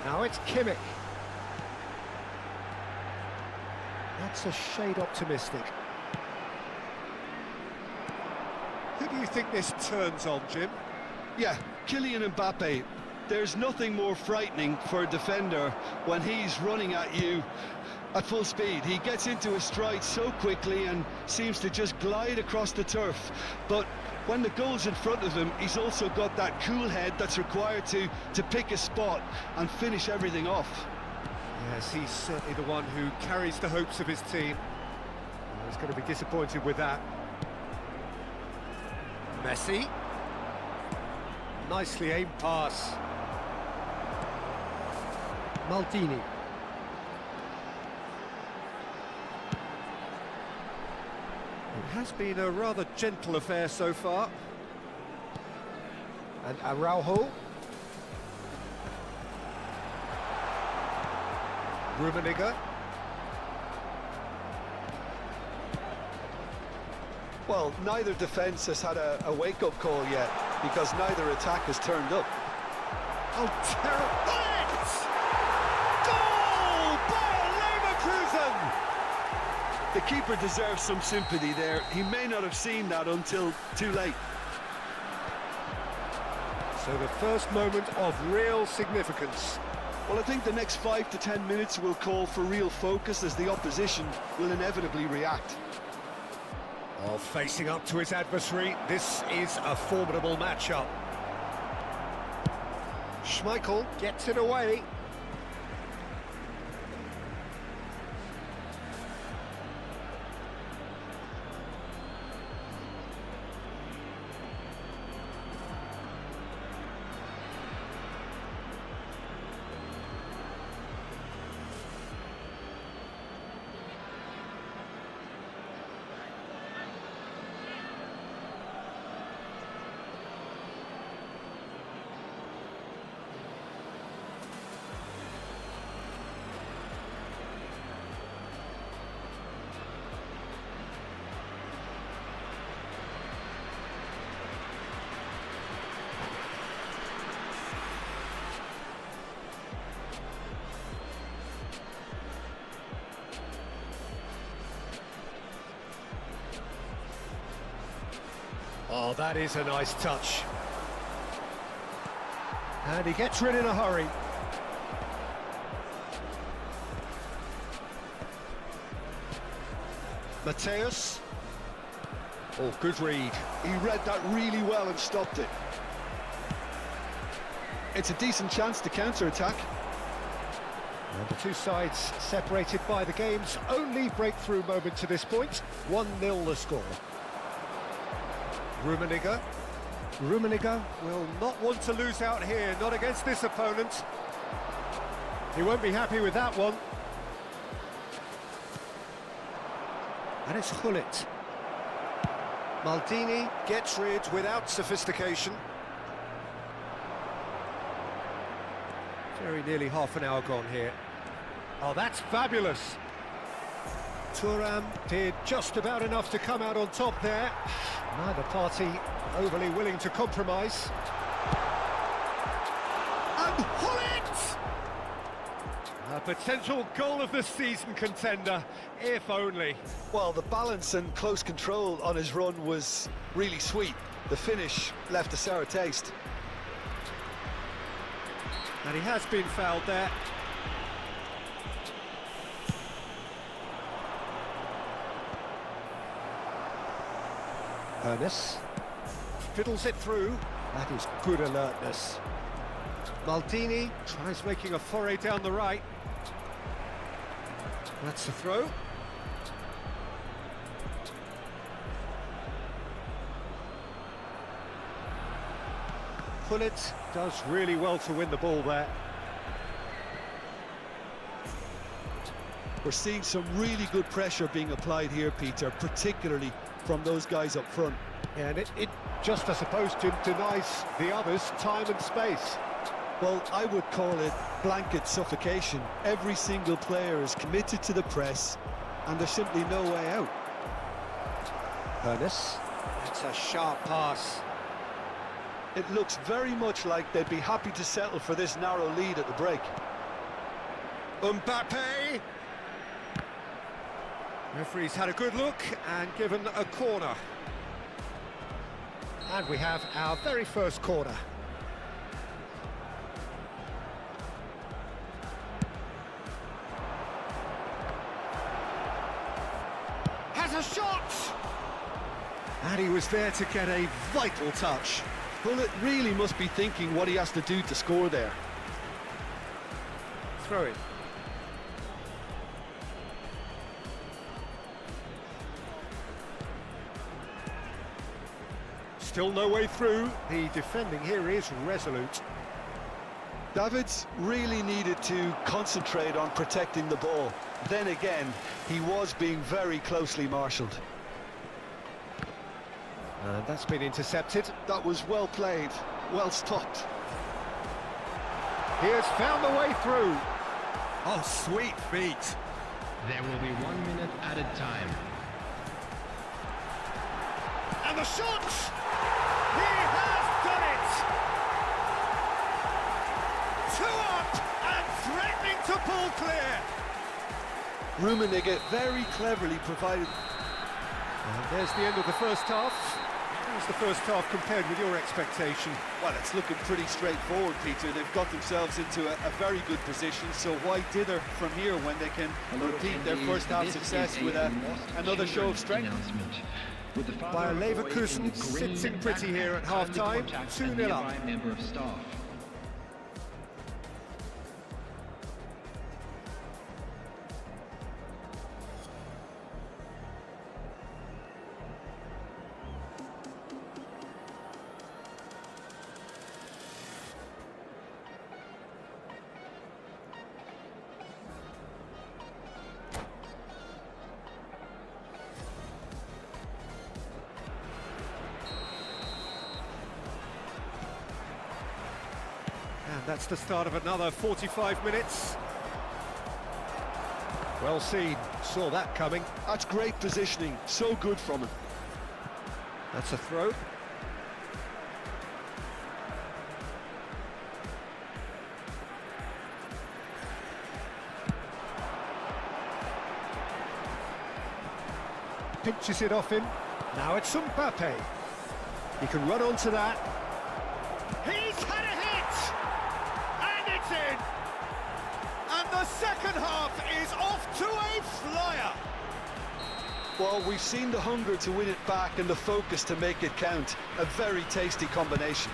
Now it's Kimmich. That's a shade optimistic. Who do you think this turns on, Jim? Yeah, Kylian Mbappe. There's nothing more frightening for a defender when he's running at you at full speed. He gets into his stride so quickly and seems to just glide across the turf. But when the goal's in front of him, he's also got that cool head that's required to pick a spot and finish everything off. Yes, he's certainly the one who carries the hopes of his team. He's going to be disappointed with that. Messi. Nicely aimed pass. Maldini. It has been a rather gentle affair so far. And Araujo. Rummenigge. Well, neither defence has had a wake-up call yet, because neither attack has turned up. Oh, terrible! Goal! Bayer Leverkusen! The keeper deserves some sympathy there. He may not have seen that until too late. So the first moment of real significance. Well, I think the next 5 to 10 minutes will call for real focus, as the opposition will inevitably react. Oh, facing up to his adversary, this is a formidable matchup. Schmeichel gets it away. Oh, that is a nice touch. And he gets rid in a hurry. Mateus. Oh, good read. He read that really well and stopped it. It's a decent chance to counter-attack. And the two sides separated by the game's only breakthrough moment to this point. 1-0 the score. Rummenigge. Rummenigge will not want to lose out here, not against this opponent. He won't be happy with that one. And it's Hullet. Maldini gets rid without sophistication. Very nearly half an hour gone here. Oh, that's fabulous. Thuram did just about enough to come out on top there. Neither party overly willing to compromise. And Hullet! potential goal of the season contender, if only. Well, the balance and close control on his run was really sweet. The finish left a sour taste. And he has been fouled there. Ernest fiddles it through. That is good alertness. Maldini tries making a foray down the right. That's a throw. Pullet does really well to win the ball there. We're seeing some really good pressure being applied here, Peter, particularly from those guys up front. Yeah, and it just, I suppose, denies the others time and space. Well, I would call it blanket suffocation. Every single player is committed to the press, and there's simply no way out. Ernest, that's a sharp pass. It looks very much like they'd be happy to settle for this narrow lead at the break. Mbappe! Referee's had a good look and given a corner. And we have our very first corner. Has a shot! And he was there to get a vital touch. Pullet really must be thinking what he has to do to score there. Throw it. Still no way through. The defending here is resolute. Davids really needed to concentrate on protecting the ball. Then again, he was being very closely marshalled. And that's been intercepted. That was well played, well stopped. He has found the way through. Oh, sweet feet. There will be 1 minute added time. And the shot! He has done it! 2 up and threatening to pull clear. Rummenigge very cleverly provided. And there's the end of the first half. How's the first half compared with your expectation? Well, it's looking pretty straightforward, Peter. They've got themselves into a very good position, so why dither from here when they can repeat their first half success with another show of strength? Bayer Leverkusen sitting pretty here at half-time, 2-0 up. And that's the start of another 45 minutes. Well seen, saw that coming. That's great positioning, so good from him. That's a throw. Pinches it off him. Now it's Mbappe. He can run onto that. He's had a hit! And it's in! And the second half is off to a flyer! Well, we've seen the hunger to win it back and the focus to make it count. A very tasty combination.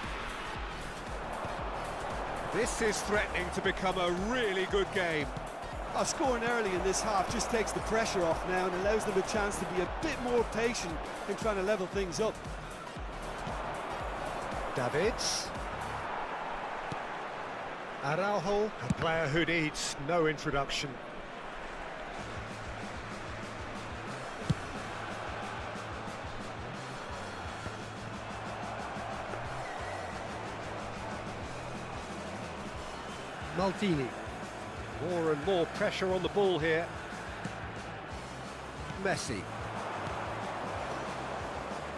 This is threatening to become a really good game. Scoring early in this half just takes the pressure off now and allows them a chance to be a bit more patient in trying to level things up. Davids. Araujo, a player who needs no introduction. Maldini. More and more pressure on the ball here. Messi.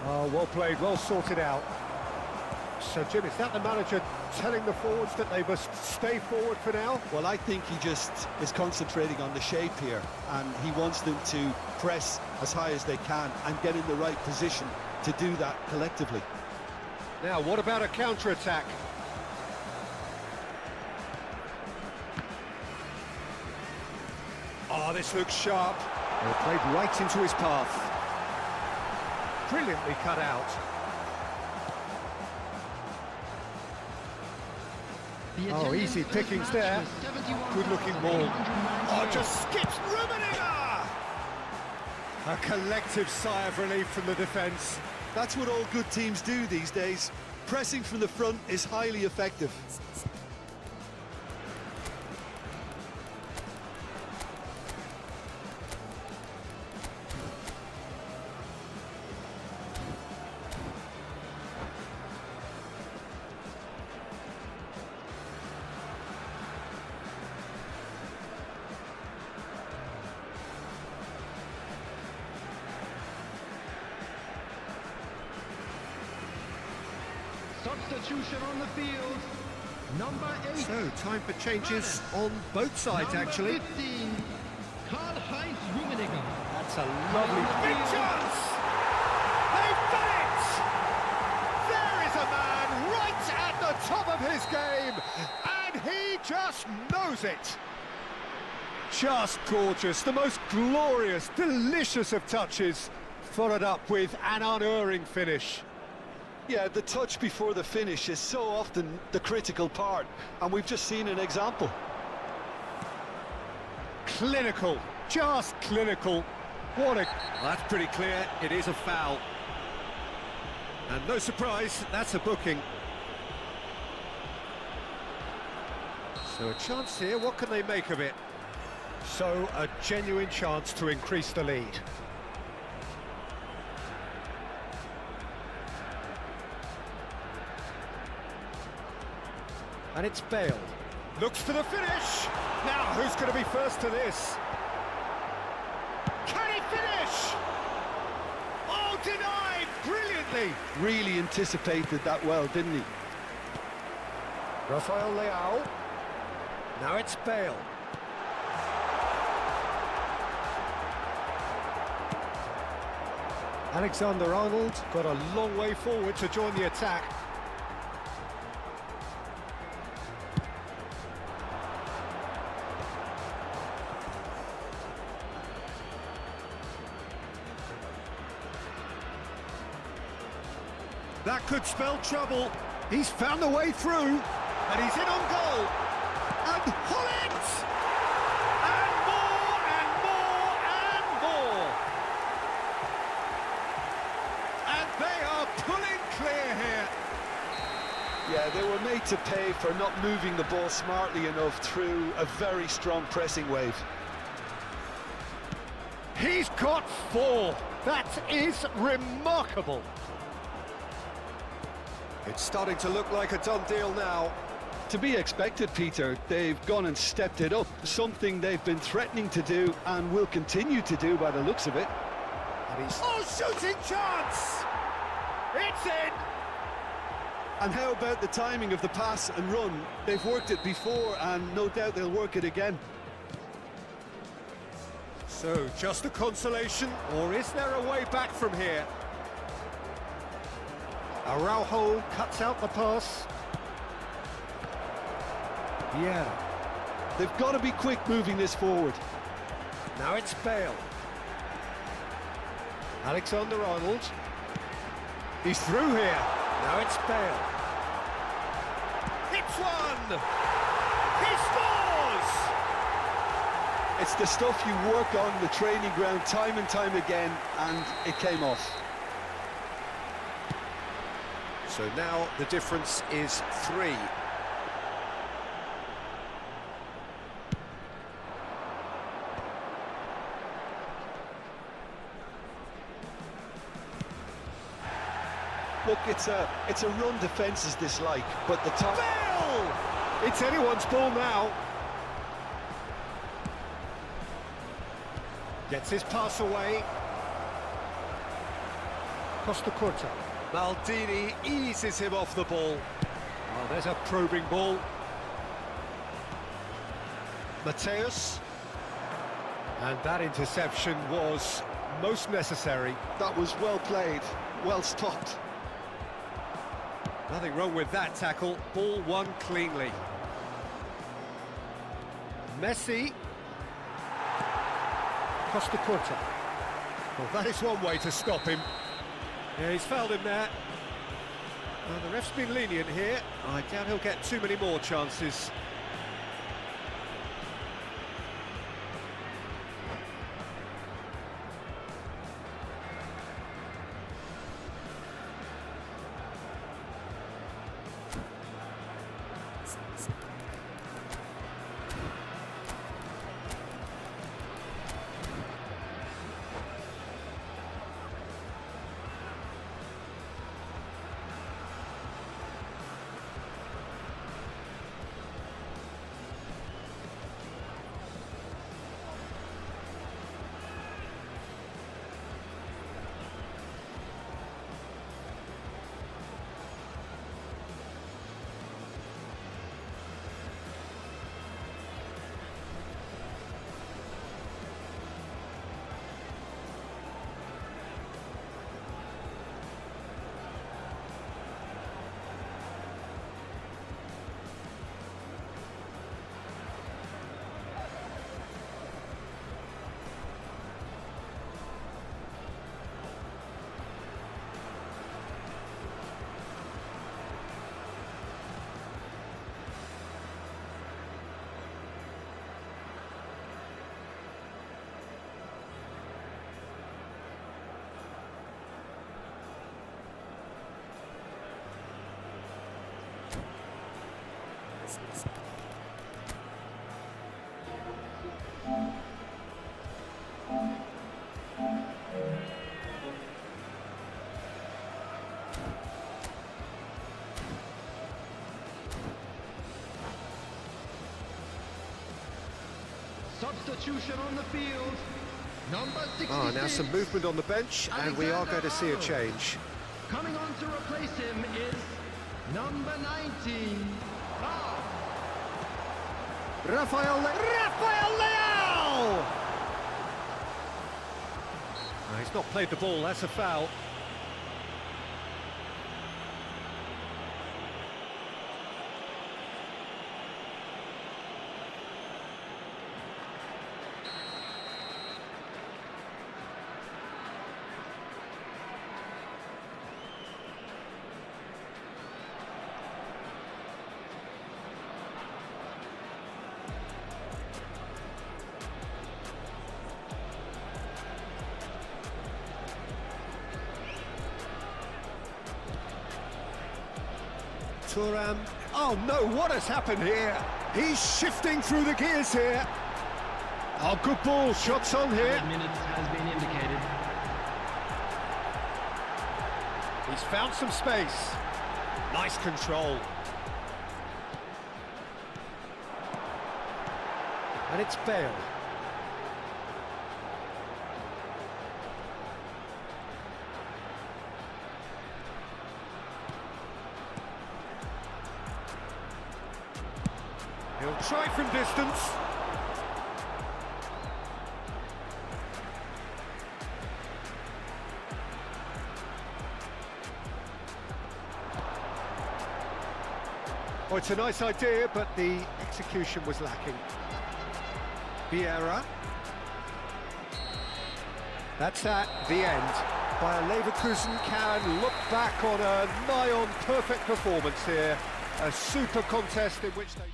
Oh, well played, well sorted out. So, Jim, is that the manager telling the forwards that they must stay forward for now? Well, I think he just is concentrating on the shape here, and he wants them to press as high as they can and get in the right position to do that collectively. Now, what about a counter-attack? Oh, this looks sharp. Well, played right into his path. Brilliantly cut out. Oh, easy pickings there. Good-looking ball. Oh, just skips Rummenigge! A collective sigh of relief from the defence. That's what all good teams do these days. Pressing from the front is highly effective. Substitution on the field. Number 8. So, time for changes on both sides, actually. Number 15, Karl-Heinz Rummenigge. That's a lovely big chance! They've done it! There is a man right at the top of his game, and he just knows it. Just gorgeous, the most glorious, delicious of touches, followed up with an unerring finish. Yeah, the touch before the finish is so often the critical part, and we've just seen an example. Clinical, just clinical. What a... Well, that's pretty clear, it is a foul. And no surprise, that's a booking. So a chance here, what can they make of it? So a genuine chance to increase the lead. And it's Bale. Looks for the finish! Now, who's going to be first to this? Can he finish? Oh, denied! Brilliantly! Really anticipated that well, didn't he? Rafael Leao. Now it's Bale. Alexander-Arnold got a long way forward to join the attack. That could spell trouble. He's found the way through, and he's in on goal. And Holland! And more, and more, and more. And they are pulling clear here. Yeah, they were made to pay for not moving the ball smartly enough through a very strong pressing wave. He's got 4. That is remarkable. It's starting to look like a done deal now. To be expected, Peter. They've gone and stepped it up, something they've been threatening to do and will continue to do by the looks of it. And he's... Oh, shooting chance! It's in! And how about the timing of the pass and run? They've worked it before, and no doubt they'll work it again. So, just a consolation, or is there a way back from here? Araujo cuts out the pass. Yeah. They've got to be quick moving this forward. Now it's Bale. Alexander-Arnold. He's through here. Now it's Bale. Hits one! He scores! It's the stuff you work on the training ground time and time again, and it came off. So now the difference is 3. Look, it's a run defence's dislike, but the top... Bale! It's anyone's ball now. Gets his pass away. Costa Curta. Maldini eases him off the ball. Oh, there's a probing ball. Mateus. And that interception was most necessary. That was well played, well stopped. Nothing wrong with that tackle. Ball won cleanly. Messi. Costa Curta. Well, that is one way to stop him. Yeah, he's fouled him there. Well, the ref's been lenient here. I doubt he'll get too many more chances. Substitution on the field. Number 66. Now some movement on the bench, and we are going to see a change. Coming on to replace him is number 19. Rafael Leao! He's not played the ball, that's a foul. Thuram. Oh no, what has happened here? He's shifting through the gears here. Oh, good ball, shots on here. Minutes has been indicated. He's found some space. Nice control. And it's Bale. He'll try from distance. Oh, it's a nice idea, but the execution was lacking. Vieira. That's at the end. Bayer Leverkusen can look back on a nigh-on perfect performance here. A super contest in which they...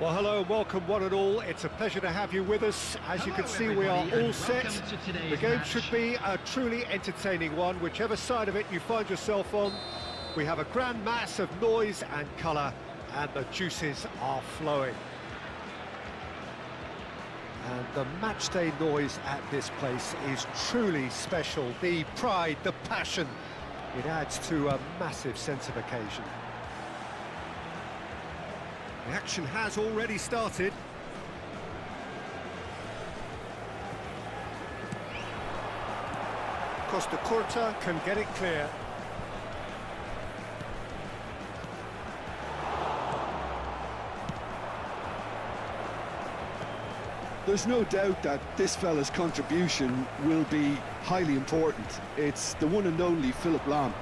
Well, hello and welcome one and all. It's a pleasure to have you with us. As you can see, we are all set. The game should be a truly entertaining one, whichever side of it you find yourself on. We have a grand mass of noise and colour, and the juices are flowing. And the matchday noise at this place is truly special. The pride, the passion, it adds to a massive sense of occasion. The action has already started. Costa Curta can get it clear. There's no doubt that this fella's contribution will be highly important. It's the one and only Philipp Lahm.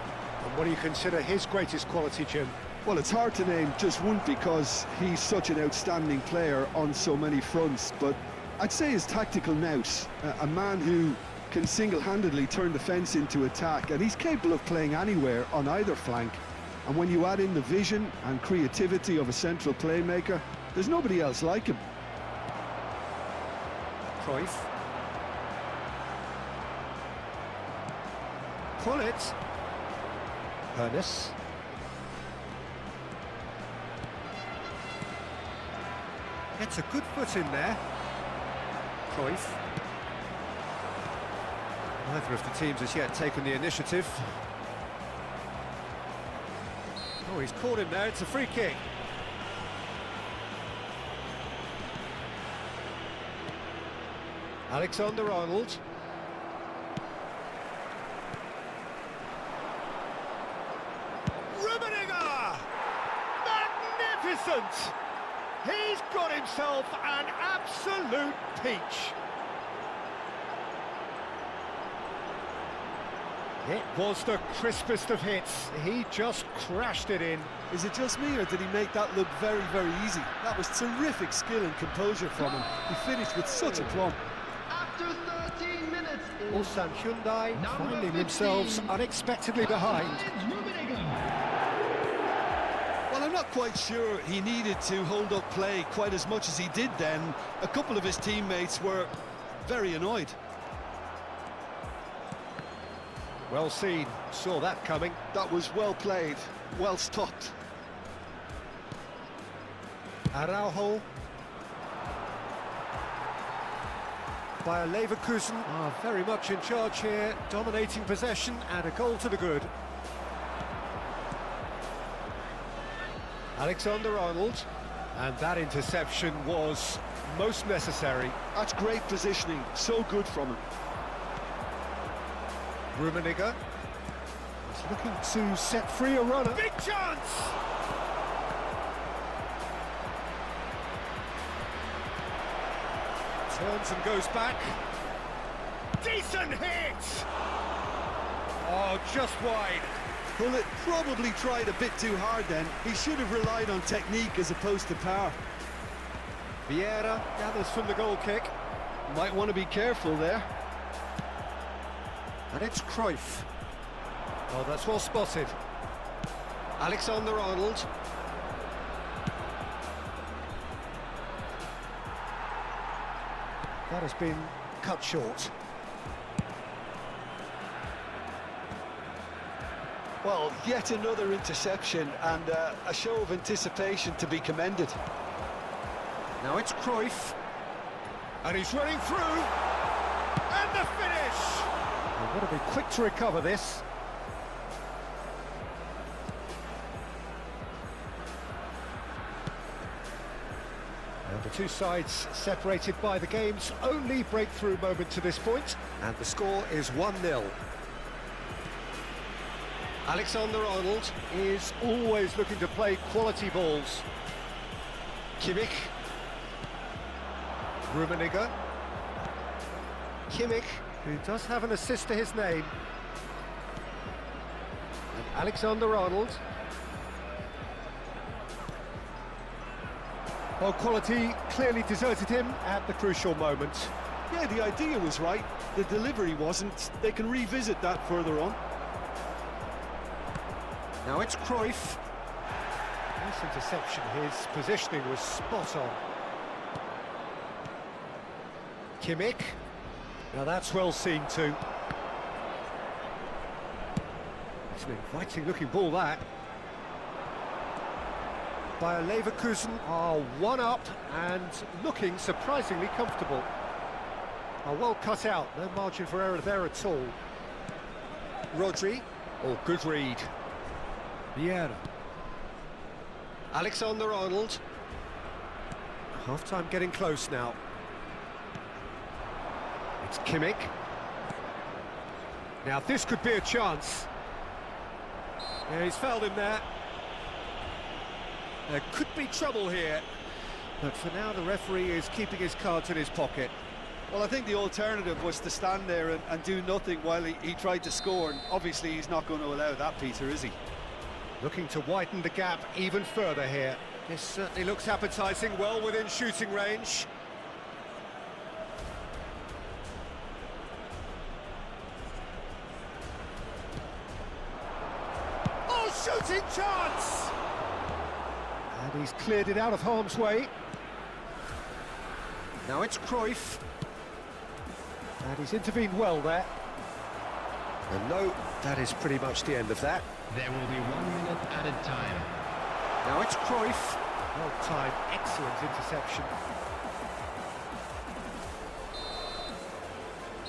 And what do you consider his greatest quality, Jim? Well, it's hard to name just one because he's such an outstanding player on so many fronts, but I'd say his tactical nous, a man who can single-handedly turn defence into attack, and he's capable of playing anywhere on either flank. And when you add in the vision and creativity of a central playmaker, there's nobody else like him. Cruyff. Pull it. Ernest. Gets a good foot in there. Cruyff. Neither of the teams has yet taken the initiative. Oh, he's caught him there. It's a free kick. Alexander-Arnold. Rummenigge! Magnificent! He's got himself an absolute peach. It was the crispest of hits. He just crashed it in. Is it just me, or did he make that look very, very easy? That was terrific skill and composure from him. He finished with such aplomb. After 13 minutes, Ulsan Hyundai finding themselves unexpectedly behind. Well, I'm not quite sure he needed to hold up play quite as much as he did then. A couple of his teammates were very annoyed. Well seen, saw that coming. That was well played, well stopped. Araujo. Bayer Leverkusen are very much in charge here, dominating possession and a goal to the good. Alexander-Arnold, and that interception was most necessary. That's great positioning, so good from him. Rummenigge is looking to set free a runner. Big chance! Turns and goes back. Decent hit! Oh, just wide. Well, it probably tried a bit too hard then. He should have relied on technique as opposed to power. Vieira gathers from the goal kick. Might want to be careful there. And it's Cruyff. Oh, that's well spotted. Alexander-Arnold. That has been cut short. Well, yet another interception and a show of anticipation to be commended. Now it's Cruyff. And he's running through. And the finish! They've got to be quick to recover this. And the two sides separated by the game's only breakthrough moment to this point, and the score is 1-0. Alexander-Arnold is always looking to play quality balls. Kimmich. Rummenigge. Kimmich, who does have an assist to his name. And Alexander-Arnold. Well, quality clearly deserted him at the crucial moment. Yeah, the idea was right. The delivery wasn't. They can revisit that further on. Now it's Cruyff. Nice interception, his positioning was spot on. Kimmich. Now that's well seen too. It's an inviting looking ball, that. Bayer Leverkusen are one up and looking surprisingly comfortable. Well cut out, no margin for error there at all. Rodri, oh, good read. Vieira. Alexander-Arnold. Half-time getting close now. It's Kimmich. Now this could be a chance. Yeah, he's fouled him there. There could be trouble here. But for now, the referee is keeping his cards in his pocket. Well, I think the alternative was to stand there and do nothing while he tried to score. And obviously, he's not going to allow that, Peter, is he? Looking to widen the gap even further here. This certainly looks appetising, well within shooting range. Oh, shooting chance! And he's cleared it out of harm's way. Now it's Cruyff. And he's intervened well there. And no, that is pretty much the end of that. There will be 1 minute added time. Now it's Cruyff. Well timed, excellent interception.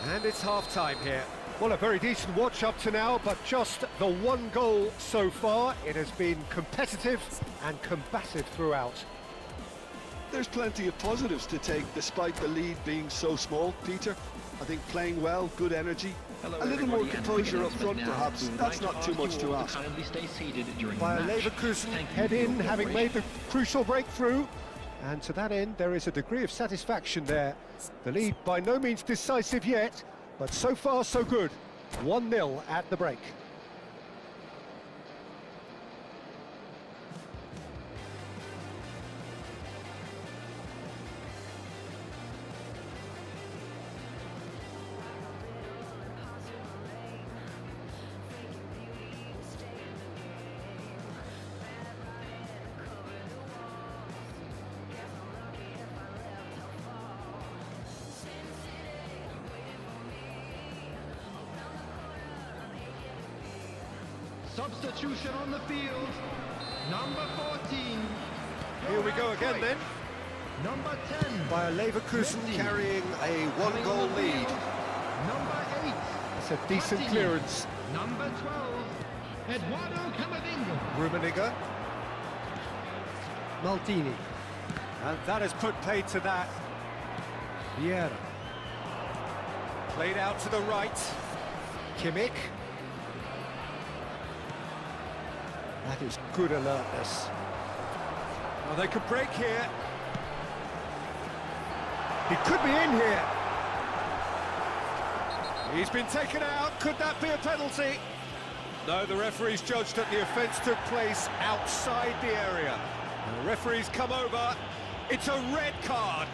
And it's half-time here. Well, a very decent watch up to now, but just the one goal so far. It has been competitive and combative throughout. There's plenty of positives to take despite the lead being so small, Peter. I think playing well, good energy, a little more composure up front perhaps. That's not too much to ask. Bayer Leverkusen head in, having made the crucial breakthrough. And to that end, there is a degree of satisfaction there. The lead by no means decisive yet, but so far so good. 1-0 at the break. Substitution on the field. Number 14. Here we go again then. Number 10. Bayer Leverkusen carrying a one-goal lead. Number 8. It's a decent clearance. Number 12. Eduardo Camavinga. Rummenigge. Maldini. And that has put paid to that. Vieira. Played out to the right. Kimmich. That is good alertness. Well, they could break here. He could be in here. He's been taken out. Could that be a penalty? No, the referee's judged that the offence took place outside the area. And the referee's come over. It's a red card.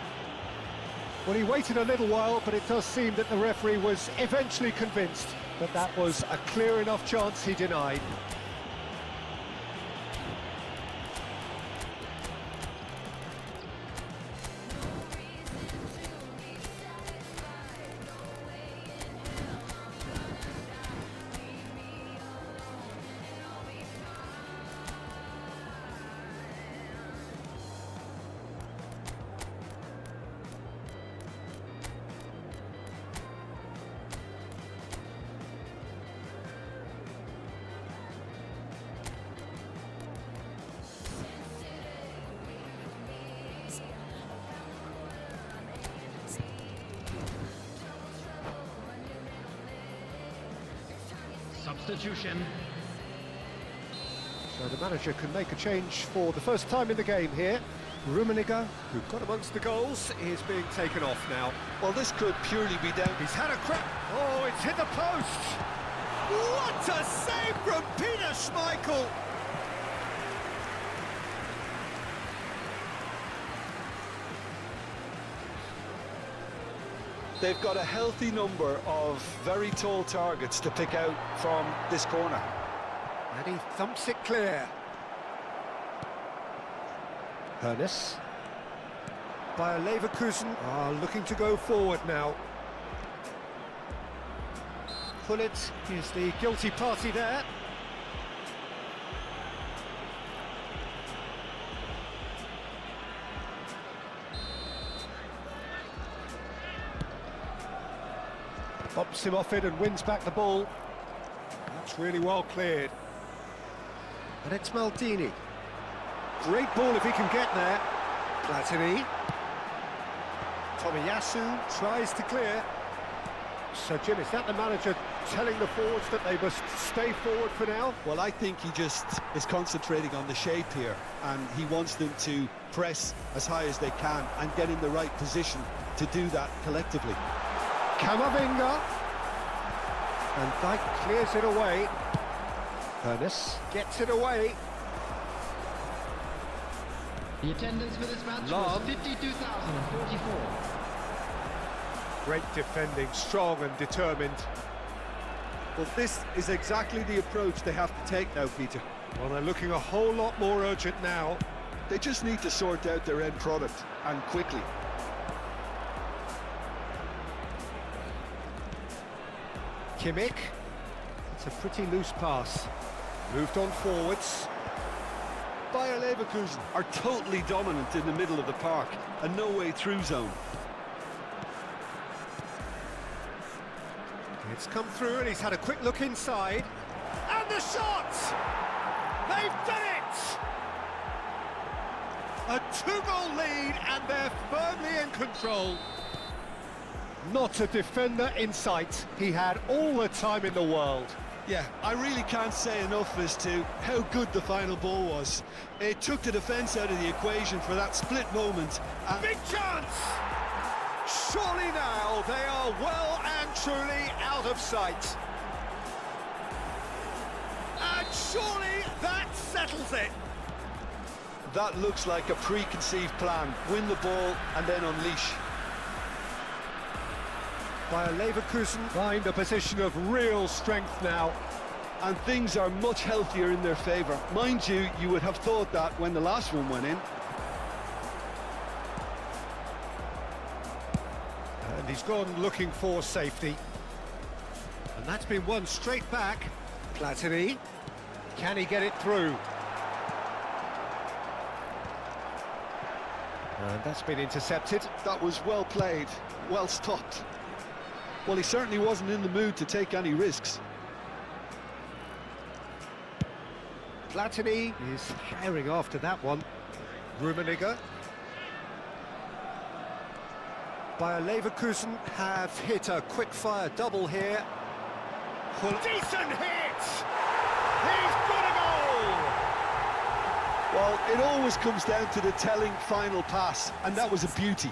Well, he waited a little while, but it does seem that the referee was eventually convinced that that was a clear enough chance he denied. Substitution. So the manager can make a change for the first time in the game here. Rummenigge, who got amongst the goals, is being taken off now. Well, this could purely be down. He's had a crack. Oh, it's hit the post. What a save from Peter Schmeichel. They've got a healthy number of very tall targets to pick out from this corner. And he thumps it clear. Ernest. Bayer Leverkusen are looking to go forward now. Gullit is the guilty party there. Pops him off it and wins back the ball. That's really well cleared. And it's Maldini. Great ball if he can get there. Platini. Tomiyasu tries to clear. So, Jim, is that the manager telling the forwards that they must stay forward for now? Well, I think he just is concentrating on the shape here, and he wants them to press as high as they can and get in the right position to do that collectively. Camavinga. And Dyke clears it away. Ernest gets it away. The attendance for this match Long. was 52,044. Great defending, strong and determined. Well, this is exactly the approach they have to take now, Peter. Well, they're looking a whole lot more urgent now. They just need to sort out their end product, and quickly. Kimmich. It's a pretty loose pass. Moved on forwards. Bayer Leverkusen are totally dominant in the middle of the park, a no-way-through zone. It's come through and he's had a quick look inside. And the shot! They've done it! A two-goal lead and they're firmly in control. Not a defender in sight. He had all the time in the world. Yeah, I really can't say enough as to how good the final ball was. It took the defence out of the equation for that split moment. Big chance! Surely now they are well and truly out of sight. And surely that settles it. That looks like a preconceived plan. Win the ball and then unleash. Bayer Leverkusen find a position of real strength now. And things are much healthier in their favour. Mind you, you would have thought that when the last one went in. And he's gone looking for safety. And that's been won straight back. Platini. Can he get it through? And that's been intercepted. That was well played, well stopped. Well, he certainly wasn't in the mood to take any risks. Platini is herring after that one. Rummenigge. Bayer Leverkusen have hit a quick-fire double here. Decent hit! He's got a goal! Well, it always comes down to the telling final pass, and that was a beauty.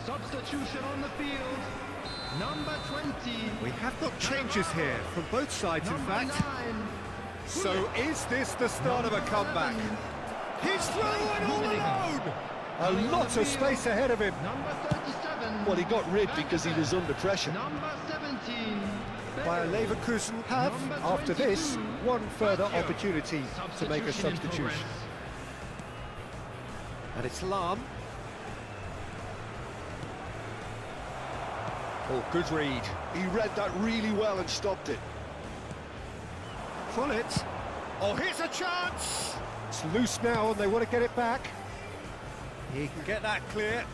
Substitution on the field. Number 20. We have got changes here from both sides, in Number fact. 9. So is this the start of a comeback? He's through and all alone! A lot of space ahead of him. Number 37. Well, he got rid because he was under pressure. Number 17. Bayer Leverkusen have, after this, one further opportunity to make a substitution. And it's Lahm. Oh, good read. He read that really well and stopped it. Fullet. Oh, here's a chance! It's loose now and they want to get it back. He can get that clear.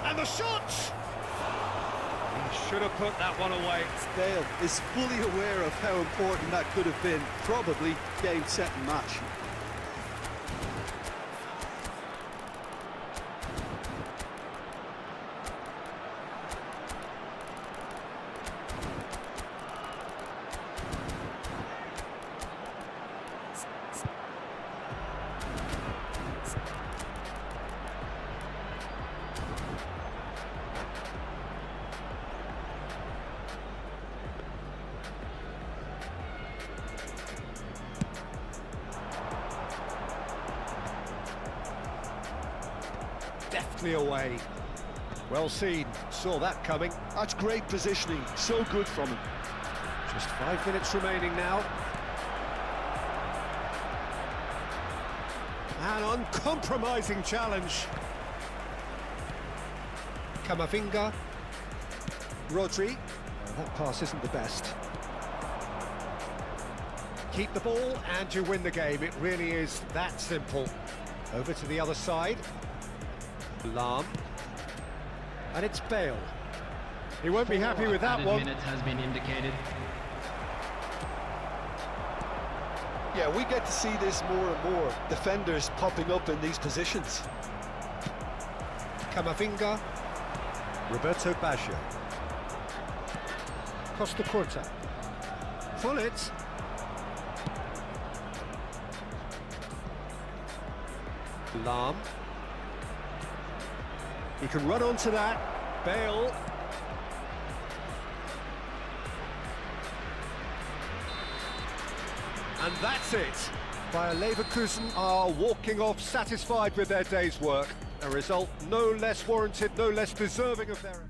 And the shot! He should have put that one away. Bale is fully aware of how important that could have been. Probably game, set and match. Deftly away. Well seen, saw that coming. That's great positioning, so good from him. Just 5 minutes remaining now. An uncompromising challenge. Camavinga. Rodri. That pass isn't the best. Keep the ball and you win the game. It really is that simple. Over to the other side. Lahm. And it's Bale. He won't be happy with that one. Minutes has been indicated. Yeah, we get to see this more and more. Defenders popping up in these positions. Camavinga. Roberto Baggio. Costa Curta. Fullet. Lahm. He can run onto that. Bale. And that's it. Bayer Leverkusen are walking off satisfied with their day's work. A result no less warranted, no less deserving of their...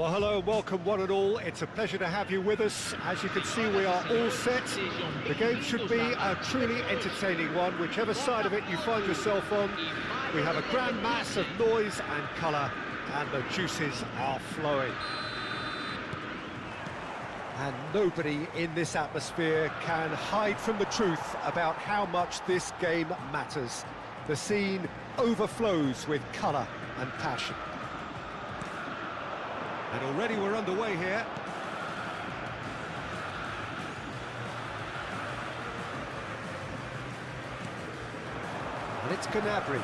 Well, hello and welcome one and all. It's a pleasure to have you with us. As you can see, we are all set. The game should be a truly entertaining one, whichever side of it you find yourself on. We have a grand mass of noise and colour, and the juices are flowing. And nobody in this atmosphere can hide from the truth about how much this game matters. The scene overflows with colour and passion. And already we're underway here. And it's Gnabry.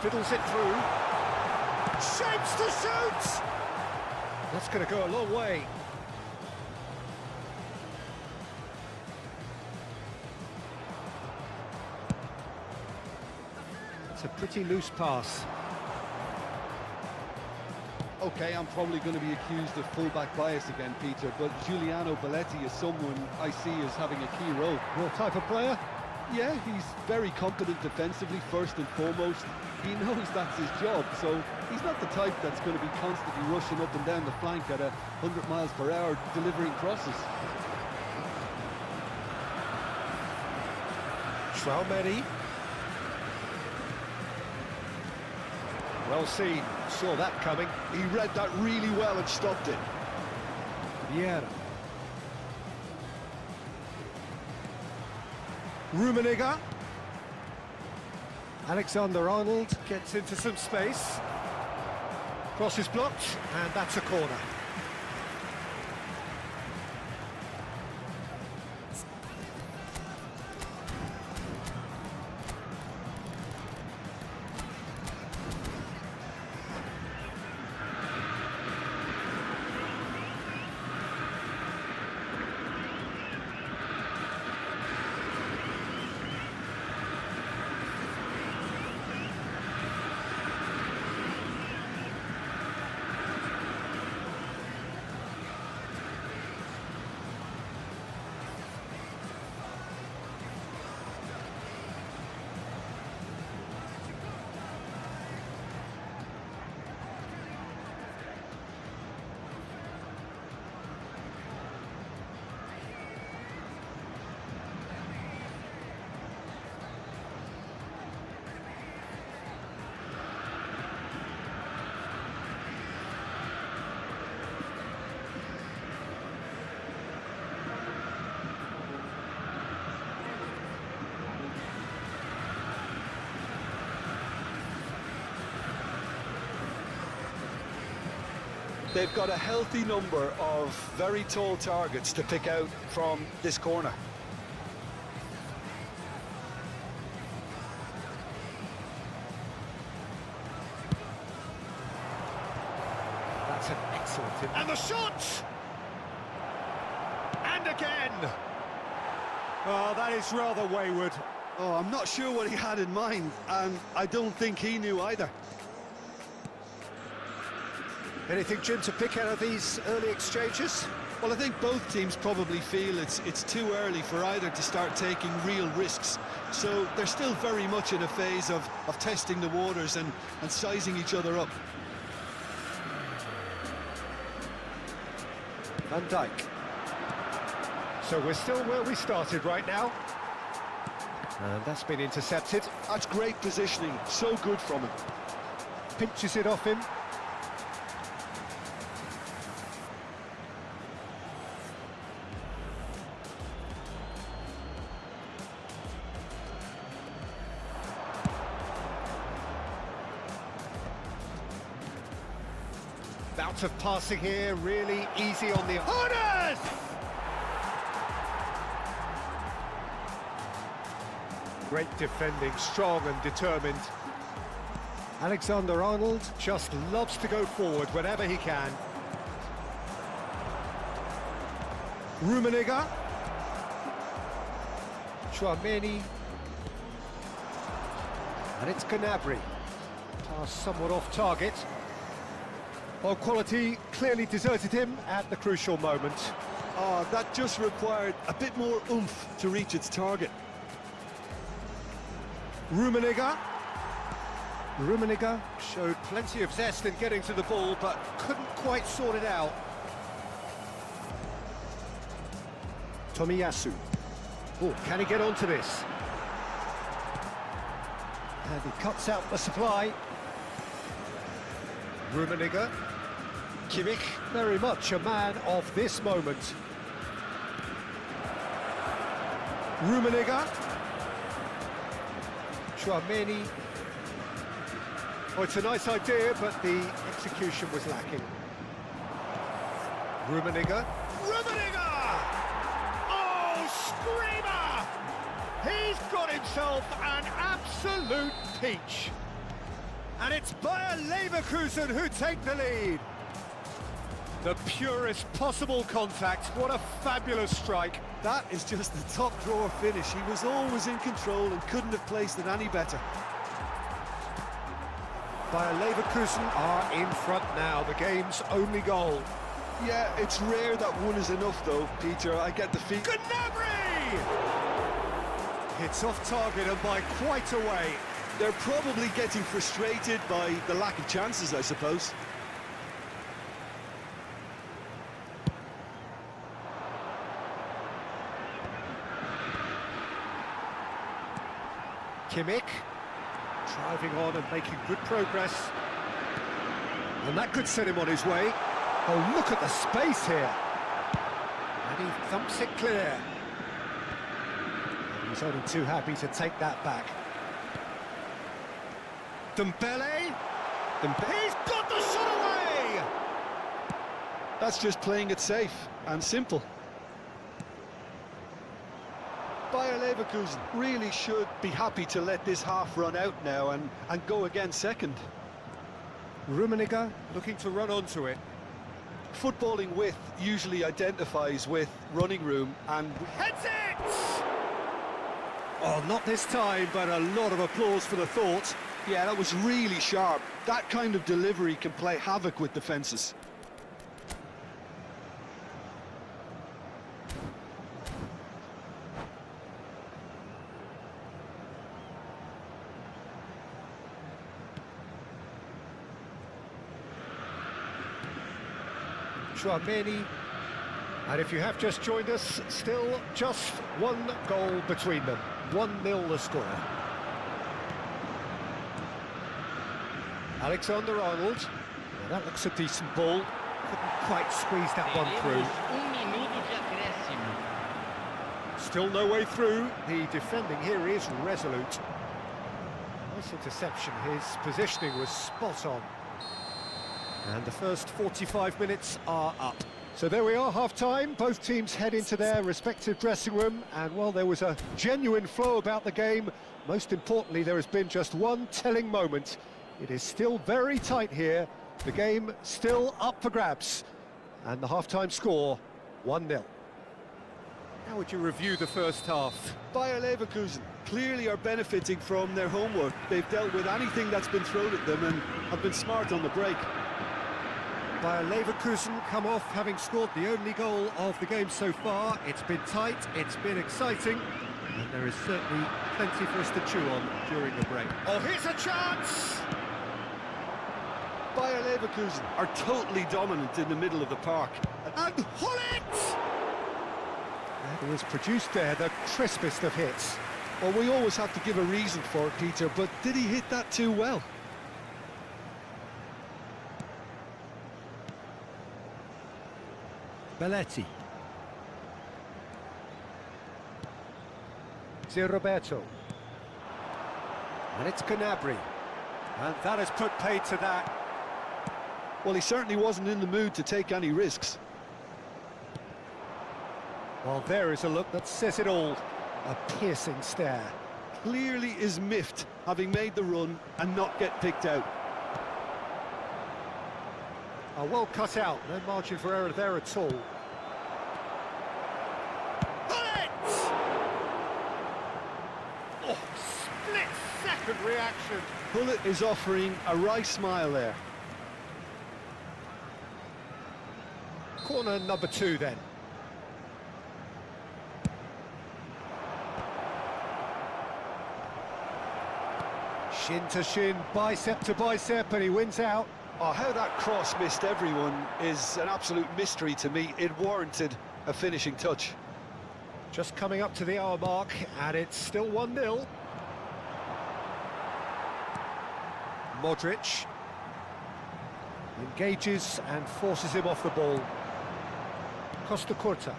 Fiddles it through. Shapes to shoot! That's going to go a long way. It's a pretty loose pass. Okay, I'm probably going to be accused of full-back bias again, Peter, but Giuliano Belletti is someone I see as having a key role. Your type of player? Yeah, he's very competent defensively, first and foremost. He knows that's his job, so he's not the type that's going to be constantly rushing up and down the flank at 100 miles per hour, delivering crosses. Traumeni. Well seen, saw that coming. He read that really well and stopped it. Vieira. Rummenigge. Alexander-Arnold gets into some space. Cross is blocked, and that's a corner. They've got a healthy number of very tall targets to pick out from this corner. That's an excellent... And the shot! And again! Oh, that is rather wayward. Oh, I'm not sure what he had in mind, and I don't think he knew either. Anything, Jim, to pick out of these early exchanges? Well, I think both teams probably feel it's too early for either to start taking real risks. So they're still very much in a phase of testing the waters and sizing each other up. Van Dijk. So we're still where we started right now. And that's been intercepted. That's great positioning, so good from him. Pinches it off him. Bout of passing here, really easy on the opponent! Great defending, strong and determined. Alexander-Arnold just loves to go forward whenever he can. Rummenigge. Traumeni. And it's Gnabry. Pass somewhat off target. Well, quality clearly deserted him at the crucial moment. Oh, that just required a bit more oomph to reach its target. Rummenigge. Rummenigge showed plenty of zest in getting to the ball, but couldn't quite sort it out. Tomiyasu. Oh, can he get onto this? And he cuts out the supply. Rummenigge. Kimmich, very much a man of this moment. Rummenigge. Chouameni. Oh, it's a nice idea, but the execution was lacking. Rummenigge. Rummenigge! Oh, screamer! He's got himself an absolute peach. And it's Bayer Leverkusen who take the lead. The purest possible contact. What a fabulous strike. That is just the top drawer finish. He was always in control and couldn't have placed it any better. Bayer Leverkusen are in front now, the game's only goal. Yeah, it's rare that one is enough though, Peter. I get the feet. Gnabry! Hits off target and by quite a way. They're probably getting frustrated by the lack of chances, I suppose. Kimmich, driving on and making good progress. And that could set him on his way. Oh, look at the space here. And he thumps it clear. He's only too happy to take that back. Dembele. He's got the shot away! That's just playing it safe and simple. Bayer Leverkusen really should be happy to let this half run out now and go again second. Rummenigge looking to run onto it. Footballing width usually identifies with running room and... Heads it! Oh, not this time, but a lot of applause for the thought. Yeah, that was really sharp. That kind of delivery can play havoc with defences. Chouameni, and if you have just joined us, still just one goal between them. 1-0 the score. Alexander-Arnold, well, that looks a decent ball. Couldn't quite squeeze that one through. Still no way through. The defending here is resolute. Nice interception. His positioning was spot on. And the first 45 minutes are up. So there we are, half-time. Both teams head into their respective dressing room. And while there was a genuine flow about the game, most importantly, there has been just one telling moment. It is still very tight here. The game still up for grabs. And the half-time score, 1-0. How would you review the first half? Bayer Leverkusen clearly are benefiting from their homework. They've dealt with anything that's been thrown at them and have been smart on the break. Bayer Leverkusen come off having scored the only goal of the game so far. It's been tight, it's been exciting, and there is certainly plenty for us to chew on during the break. Oh, here's a chance! Bayer Leverkusen are totally dominant in the middle of the park. And Hullet! That was produced there, the crispest of hits. Well, we always have to give a reason for it, Peter, but did he hit that too well? Belletti. Zé Roberto. And it's Gnabry. And that has put paid to that. Well, he certainly wasn't in the mood to take any risks. Well, there is a look that says it all. A piercing stare. Clearly is miffed, having made the run and not get picked out. Well cut out, no margin for error there at all. Bullet! Oh, split-second reaction. Bullet is offering a wry smile there. Corner number 2 then. Shin to shin, bicep to bicep, and he wins out. Oh, how that cross missed everyone is an absolute mystery to me. It warranted a finishing touch. Just coming up to the hour mark, and it's still 1-0. Modric engages and forces him off the ball. Costa Curta.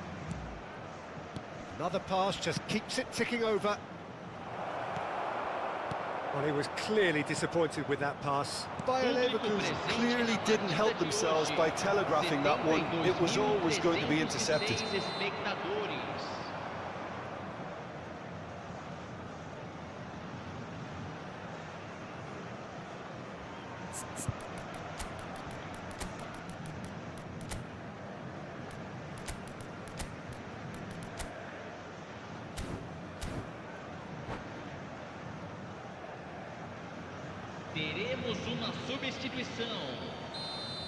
Another pass, just keeps it ticking over. Well, he was clearly disappointed with that pass. Bayer Leverkusen clearly didn't help themselves by telegraphing that one. It was always going to be intercepted.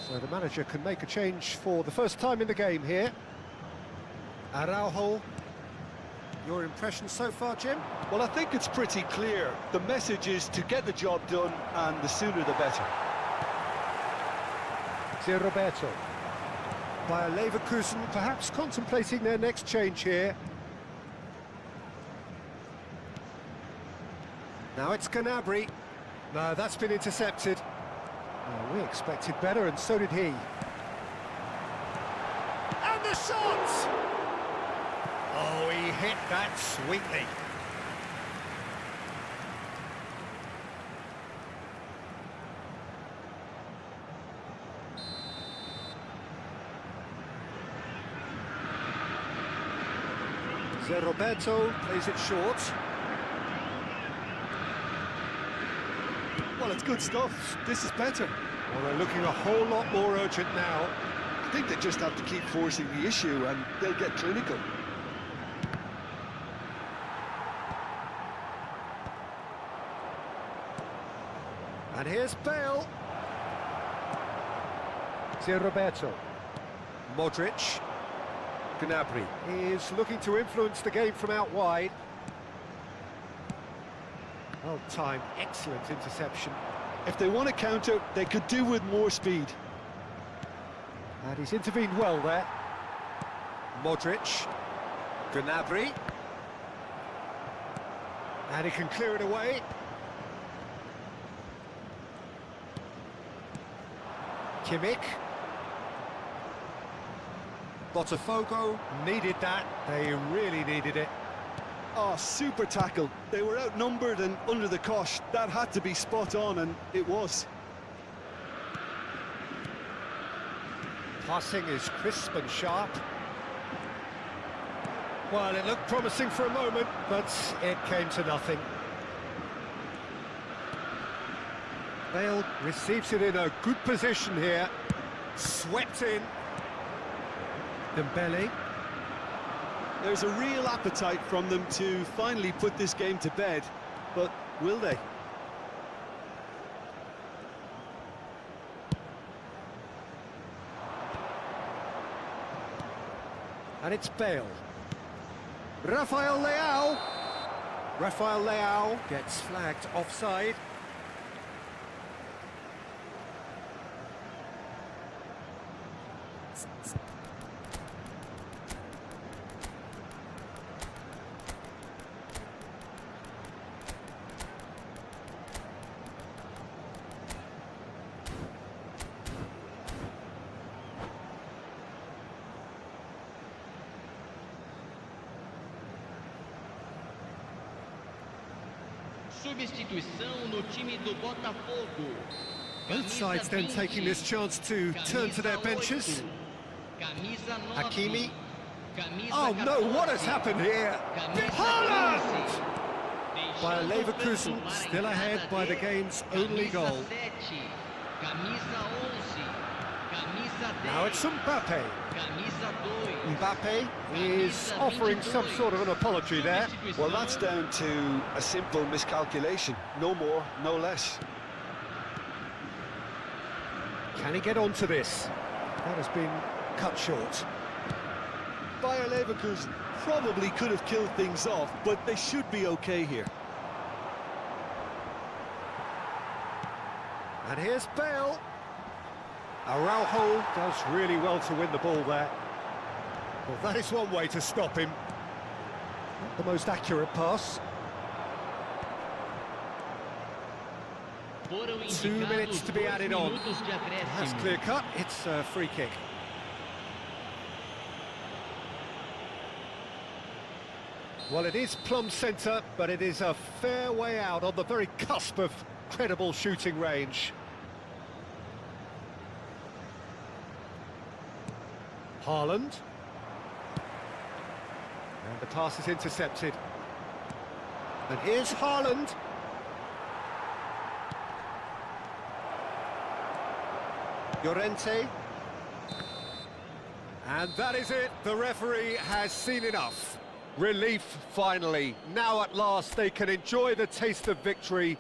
So the manager can make a change for the first time in the game here. Araujo, your impression so far, Jim? Well, I think it's pretty clear. The message is to get the job done, and the sooner the better. Roberto. Bayer Leverkusen perhaps contemplating their next change here. Now it's Gnabry. No, that's been intercepted. Well, we expected better, and so did he. And the shot! Oh, he hit that sweetly. Roberto plays it short. Well, it's good stuff. This is better. Well, they're looking a whole lot more urgent now. I think they just have to keep forcing the issue and they'll get clinical. And here's Bale. Roberto. Modric. Gnabry is looking to influence the game from out wide. Well timed, excellent interception. If they want to counter, they could do with more speed. And he's intervened well there. Modric. Gnabry. And he can clear it away. Kimmich. Botafogo needed that. They really needed it. Oh, super tackle. They were outnumbered and under the cosh. That had to be spot on, and it was. Passing is crisp and sharp. Well, it looked promising for a moment, but it came to nothing. Bale receives it in a good position here. Swept in. Dembele. There's a real appetite from them to finally put this game to bed, but will they? And it's Bale. Rafael Leao. Rafael Leao gets flagged offside. Substituição no time do Botafogo. Both sides then taking this chance to turn to their benches. Hakimi. Oh no, what has happened here? Haaland! Bayer Leverkusen still ahead by the game's only goal. Now it's Mbappe. Mbappe is offering some sort of an apology there. Well, that's down to a simple miscalculation. No more, no less. Can he get onto this? That has been cut short. Bayer Leverkusen probably could have killed things off, but they should be okay here. And here's Bale. Araujo does really well to win the ball there. Well, that is one way to stop him. Not the most accurate pass. 2 minutes to be added on. That's clear cut. It's a free kick. Well, it is plumb centre, but it is a fair way out on the very cusp of credible shooting range. Haaland. And the pass is intercepted. And here's Haaland. Llorente. And that is it. The referee has seen enough. Relief, finally. Now at last they can enjoy the taste of victory